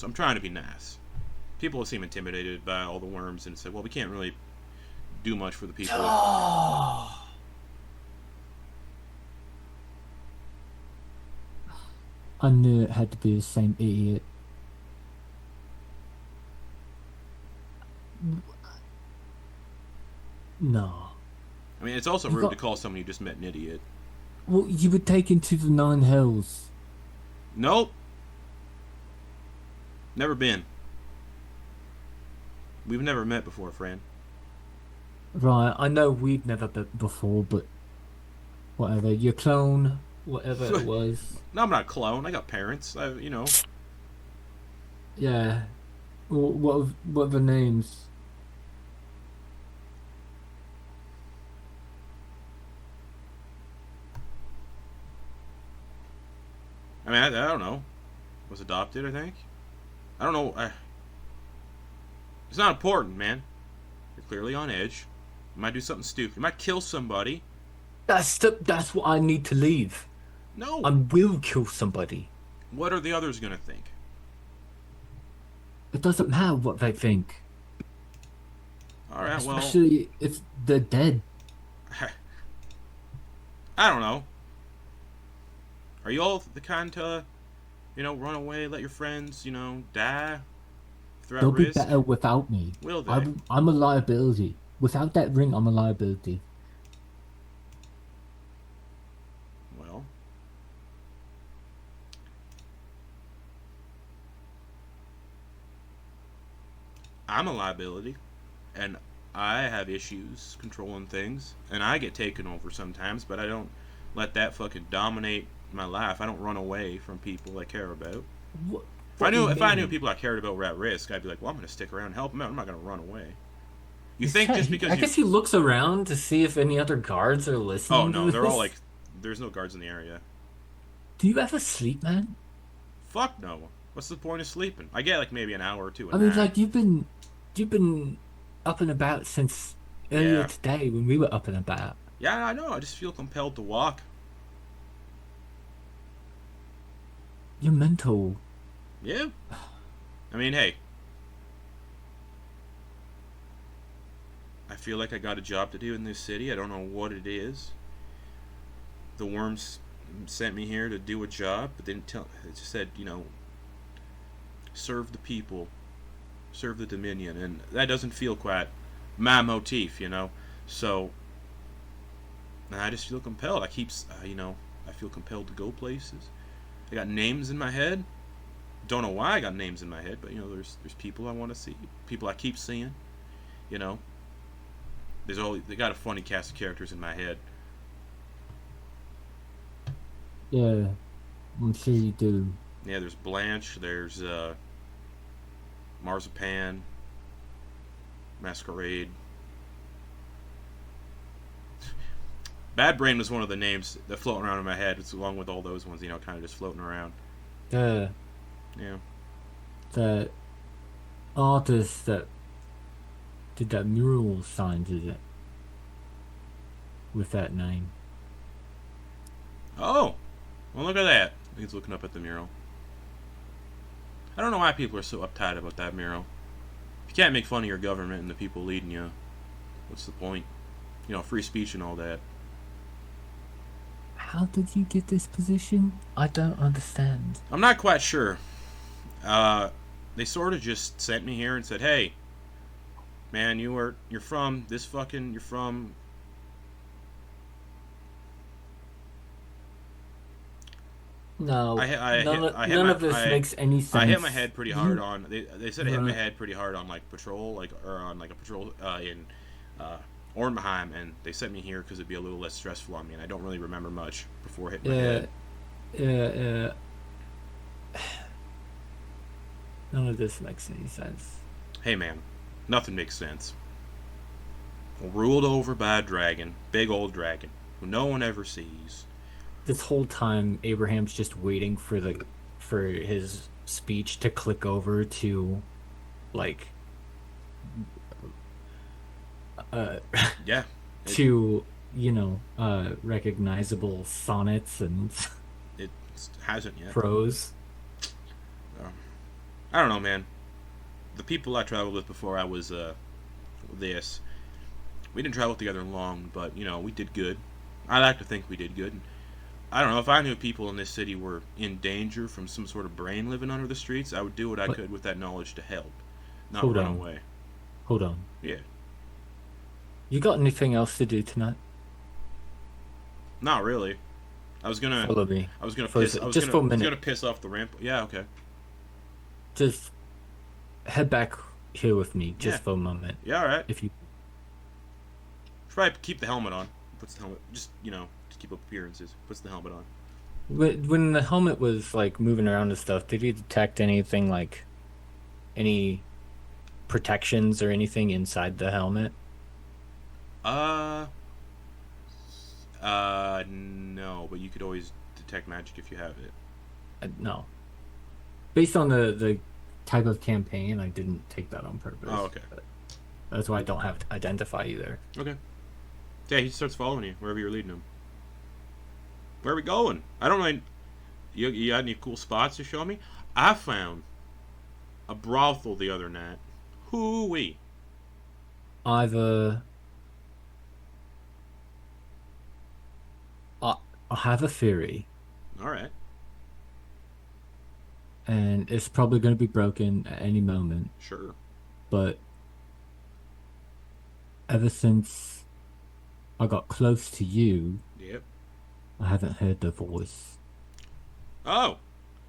I'm trying to be nice. People seem intimidated by all the worms and say, well, we can't really do much for the people. I knew it had to be the same idiot. No. I mean, it's also You rude got- to call someone you just met an idiot. Well, you were taken to the Nine Hells. Nope. Never been. We've never met before, friend. Right, I know we'd never met before, but whatever. Your clone, whatever it was. No, I'm not a clone. I got parents. You know. Yeah. What are the names? I mean, I don't know. Was adopted, I think. I don't know. It's not important, man. You're clearly on edge. You might do something stupid. You might kill somebody. That's what I need to leave. No. I will kill somebody. What are the others gonna think? It doesn't matter what they think. All right. Well, Especially if they're dead. I don't know. Are you all the kind to, you know, run away, let your friends, you know, die? Throughout They'll be risk? better without me. Will they? I'm a liability. Without that ring, I'm a liability. Well, I'm a liability, and I have issues controlling things, and I get taken over sometimes, but I don't let that fucking dominate my life. I don't run away from people I care about. What, If I knew people I cared about were at risk, I'd be like, well, I'm going to stick around and help them out. I'm not going to run away. You think just because I guess he looks around to see if any other guards are listening. Oh no, to they're all this. like, there's no guards in the area. Do you ever sleep, man? Fuck no. What's the point of sleeping? I get like maybe an hour or two. I mean, like you've been up and about since earlier Yeah. today when we were up and about. Yeah, I know. I just feel compelled to walk. You're mental. Yeah. I mean, hey. I feel like I got a job to do in this city. I don't know what it is. the worms sent me here to do a job, but they didn't tell. It just said, serve the people, serve the Dominion, and that doesn't feel quite my motif, So I just feel compelled. I feel compelled to go places. I got names in my head. Don't know why I got names in my head, but there's people I want to see, people I keep seeing. They got a funny cast of characters in my head. Yeah, I'm sure you do. Yeah, there's Blanche, there's Marzipan, Masquerade. Bad Brain was one of the names that floating around in my head. It's along with all those ones, kind of just floating around. Yeah. The artist that did that mural signs, is it? With that name. Oh, well, look at that. He's looking up at the mural. I don't know why people are so uptight about that mural. If you can't make fun of your government and the people leading you, what's the point? Free speech and all that. How did you get this position? I don't understand. I'm not quite sure. They sort of just sent me here and said, "Hey, man, you're from this fucking, you're from." No, none of this makes any sense. I hit my head pretty hard on. They said I hit my head pretty hard on patrol, or on a patrol in Ornheim, and they sent me here because it'd be a little less stressful on me, and I don't really remember much before hitting my head. Yeah. None of this makes any sense. Hey man, nothing makes sense. Ruled over by a dragon, big old dragon, who no one ever sees. This whole time, Abraham's just waiting for his speech to click over to, Yeah. To recognizable sonnets and It hasn't yet. prose. I don't know, man. The people I traveled with before I was this, we didn't travel together long, but we did good. I like to think we did good. I don't know, if I knew people in this city were in danger from some sort of brain living under the streets, I would do what I could with that knowledge to help, not run away. Hold on. Yeah. You got anything else to do tonight? Not really. I was gonna follow me. I was gonna for piss. a I was just gonna, for a I was minute. gonna piss off the ramp. Yeah, okay. Just head back here with me, just Yeah. for a moment. Yeah, all right. If you Try to keep the helmet on. Puts the helmet. Just to keep up appearances. Puts the helmet on. when the helmet was moving around and stuff, did you detect anything any protections or anything inside the helmet? No, but you could always detect magic if you have it. No. Based on the type of campaign, I didn't take that on purpose. Oh, okay. But that's why I don't have to identify either. Okay. Yeah, he starts following you wherever you're leading him. Where are we going? I don't know. You got any cool spots to show me? I found a brothel the other night. Hoo-wee. I have a theory, All right. and it's probably going to be broken at any moment, Sure. but ever since I got close to you, Yep. I haven't heard the voice. Oh,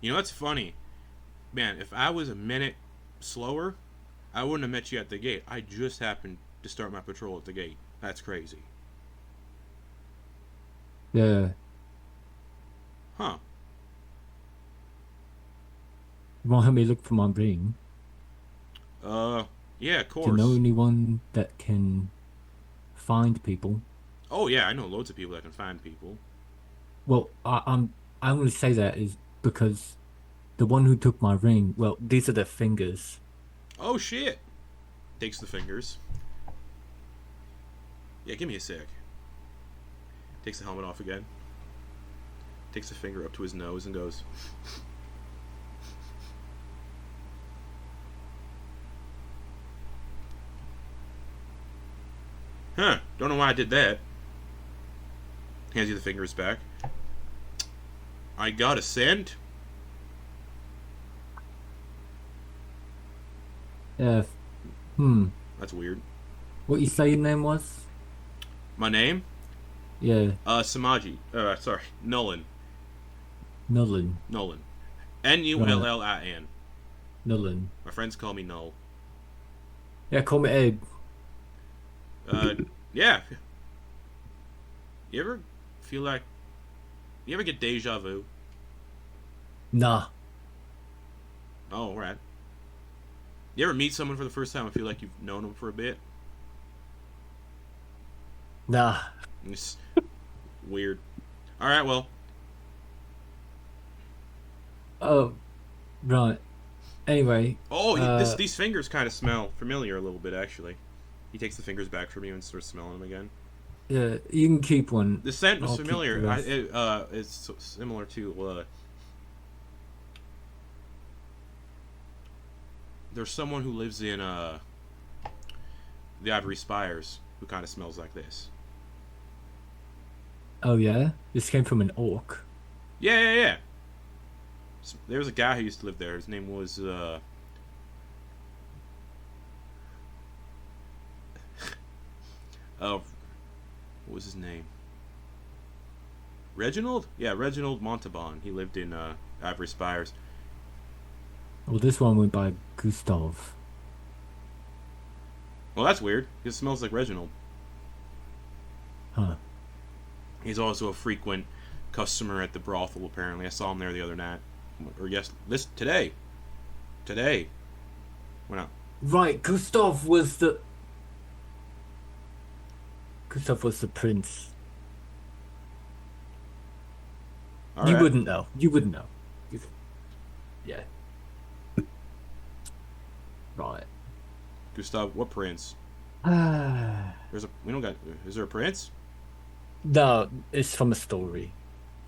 that's funny. Man, if I was a minute slower, I wouldn't have met you at the gate. I just happened to start my patrol at the gate. That's crazy. Yeah. Huh. You want to help me look for my ring? Yeah, of course. Do you know anyone that can find people? Oh, yeah, I know loads of people that can find people. Well, I'm going to say that is because the one who took my ring, well, these are the fingers. Oh, shit. Takes the fingers. Yeah, give me a sec. Takes the helmet off again. Takes the finger up to his nose and goes... Huh, don't know why I did that. Hands you the fingers back. I got a scent. Yeah. That's weird. What you say your name was? My name? Yeah, Samaji. Sorry, Nolan. Nullen. Nolan. Nullin. Nullen. My friends call me Null. Yeah, call me Abe. Yeah. You ever feel like... You ever get deja vu? Nah. Oh, right. You ever meet someone for the first time and feel like you've known them for a bit? Nah. It's weird. Alright, well. Oh, right. Anyway. Oh, these fingers kind of smell familiar a little bit, actually. He takes the fingers back from you and starts smelling them again. Yeah, you can keep one. The scent was I'll keep familiar. the rest. It's similar to... there's someone who lives in the Ivory Spires who kind of smells like this. Oh, yeah? This came from an orc. Yeah. There was a guy who used to live there. His name was... what was his name? Reginald? Yeah, Reginald Montalban. He lived in Ivory Spires. Well, this one went by Gustav. Well, that's weird. It smells like Reginald. Huh. He's also a frequent customer at the brothel, apparently. I saw him there the other night. Or today. Today. When I... Right, Gustav was the prince. All You right. wouldn't know. Yeah. Right. Gustav, what prince? No, Is there a prince? it's from a story.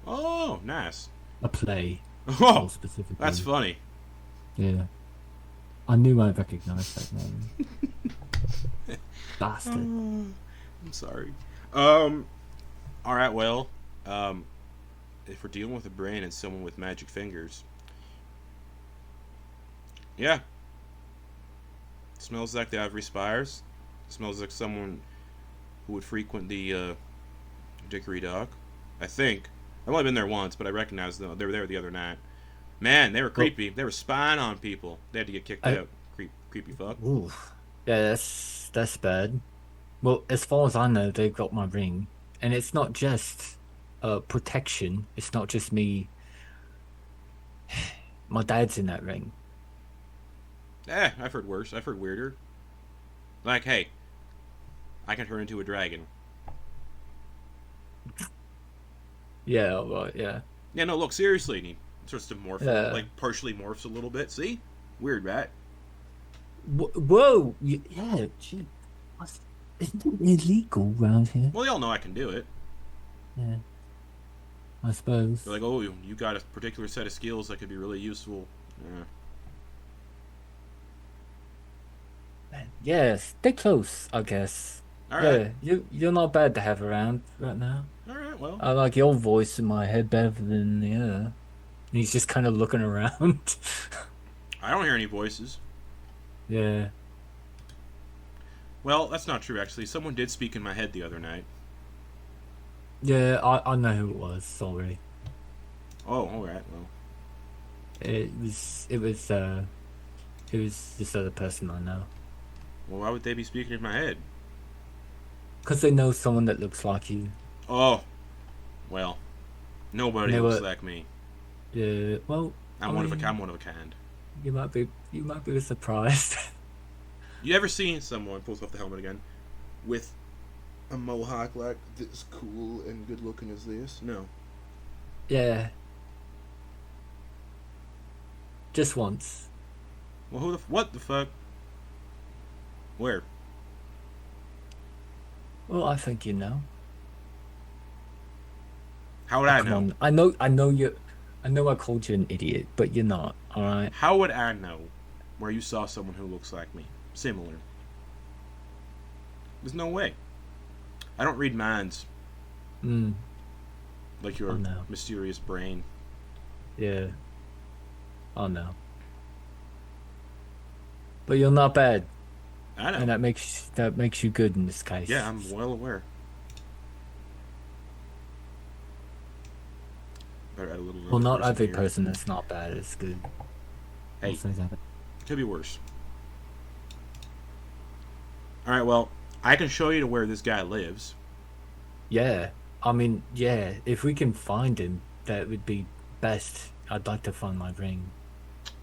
Oh, nice. A play, Oh, more specifically. that's funny. Yeah. I knew I'd recognize that name. Bastard. I'm sorry. All right, well, if we're dealing with a brain and someone with magic fingers, yeah. Smells like the Ivory Spires. Smells like someone who would frequent the Dickory Dock. I think. I've only been there once, but I recognize them. They were there the other night. Man, they were creepy. They were spying on people. They had to get kicked out. Creepy fuck. Ooh. Yeah, that's bad. Well, as far as I know, they've got my ring, and it's not just protection. It's not just me. My dad's in that ring. I've heard worse. I've heard weirder. Like, hey, I can turn into a dragon. Yeah, right, yeah. Yeah, no, look, seriously. And he starts to morph, Yeah. like, partially morphs a little bit. See? Weird, right? Whoa! Yeah, gee. Isn't it illegal around here? Well, they all know I can do it. Yeah. I suppose. They're like, oh, you got a particular set of skills that could be really useful. Yeah. Yeah, stay close, I guess. Alright. Yeah, you're not bad to have around right now. Alright, well. I like your voice in my head better than the other. And he's just kind of looking around. I don't hear any voices. Yeah. Well, that's not true, actually. Someone did speak in my head the other night. Yeah, I know who it was. Sorry. Oh, alright, well. It was this other person I know. Well, why would they be speaking in my head? Because they know someone that looks like you. Oh. Well. Nobody They looks were- like me. Yeah. Well, I'm one of a kind. You might be surprised. You ever seen someone, pulls off the helmet again, with a mohawk like this cool and good looking as this? No. Yeah. Just once. Well, what the fuck? Where? Well, I think you know. How would I Come know? on. I know I called you an idiot, but you're not, alright? How would I know where you saw someone who looks like me? Similar. There's no way. I don't read minds Mm. like your Oh, no. mysterious brain. Yeah. Oh no. But you're not bad, I know. and that makes you good in this case. Yeah, I'm well aware. Better add a little. Well, not person every here. person that's not bad is good. I'll Hey, say that. could be worse. All right. Well, I can show you to where this guy lives. Yeah. I mean, yeah. If we can find him, that would be best. I'd like to find my ring.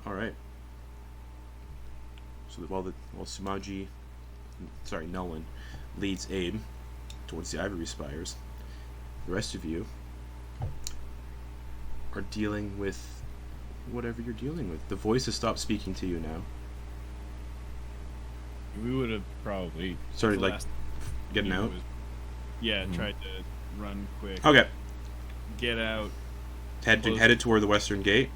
All right. So while Sumaji, sorry, Nolan, leads Abe towards the Ivory Spires, the rest of you are dealing with whatever you're dealing with. The voice has stopped speaking to you now. We would have probably Started the like last getting thing out. was- yeah, tried to run quick, Okay. get out, Headed toward the western gate.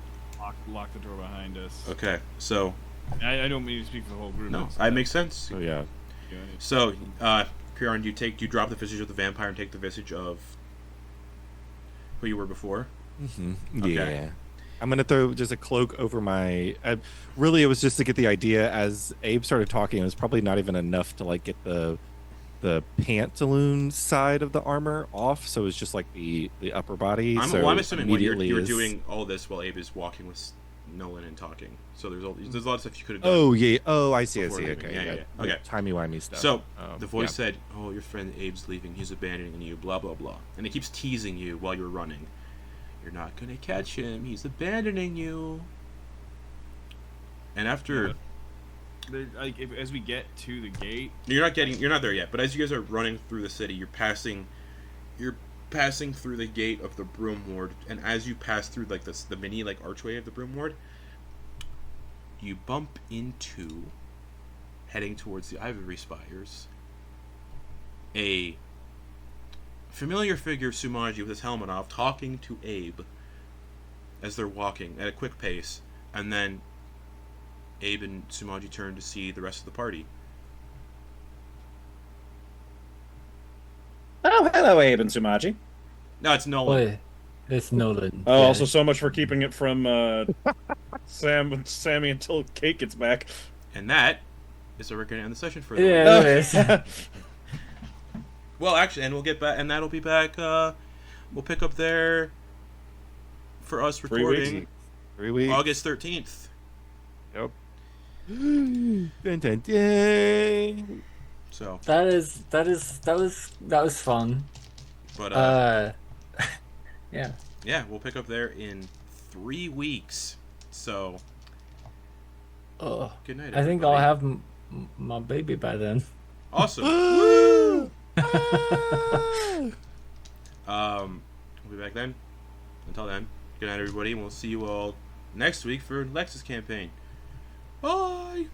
lock the door behind us. Okay. So I don't mean to speak for the whole group. no, it's- that makes sense. So yeah. So, Crearyn, do you drop the visage of the vampire and take the visage of who you were before? Mm-hmm. Okay. Yeah. I'm gonna throw just a cloak over my. Really, it was just to get the idea. As Abe started talking, it was probably not even enough to like get the pantaloon side of the armor off. So it was just like the upper body. I'm assuming when you were is- doing all this while Abe is walking with Nolan and talking. So there's a lot of stuff you could have done. Oh yeah. Oh, I see. Before leaving. Okay. Yeah. Okay. Timey-wimey stuff. So the voice yeah. said, "Oh, your friend Abe's leaving. He's abandoning you. Blah blah blah." And it keeps teasing you while you're running. You're not gonna catch him. He's abandoning you. And after Like as we get to the gate, you're not there yet. But as you guys are running through the city, you're passing through the gate of the Broom Ward, and as you pass through like the mini like archway of the Broom Ward, you bump into, heading towards the Ivory Spires, a familiar figure, Sumaji, with his helmet off, talking to Abe as they're walking at a quick pace, and then Abe and Sumaji turn to see the rest of the party. Oh, hello, Abe and Sumaji. No, it's Nolan. Boy, it's Nolan. Oh, Yeah. also so much for keeping it from Sammy until Kate gets back. And that is where we're going to end the session for the Yeah, week. it is. Well, actually, and we'll get back, and that'll be back. We'll pick up there for us 3 recording weeks. 3 weeks. August 13th. Yep. Dun, dun, dun. So, that was fun. but Yeah. yeah, we'll pick up there in 3 weeks. So, Oh, good night. I think everybody. I'll have my baby by then. Awesome. Woo! We'll be back then. Until then, good night, everybody, and we'll see you all next week for Lex's campaign. Bye.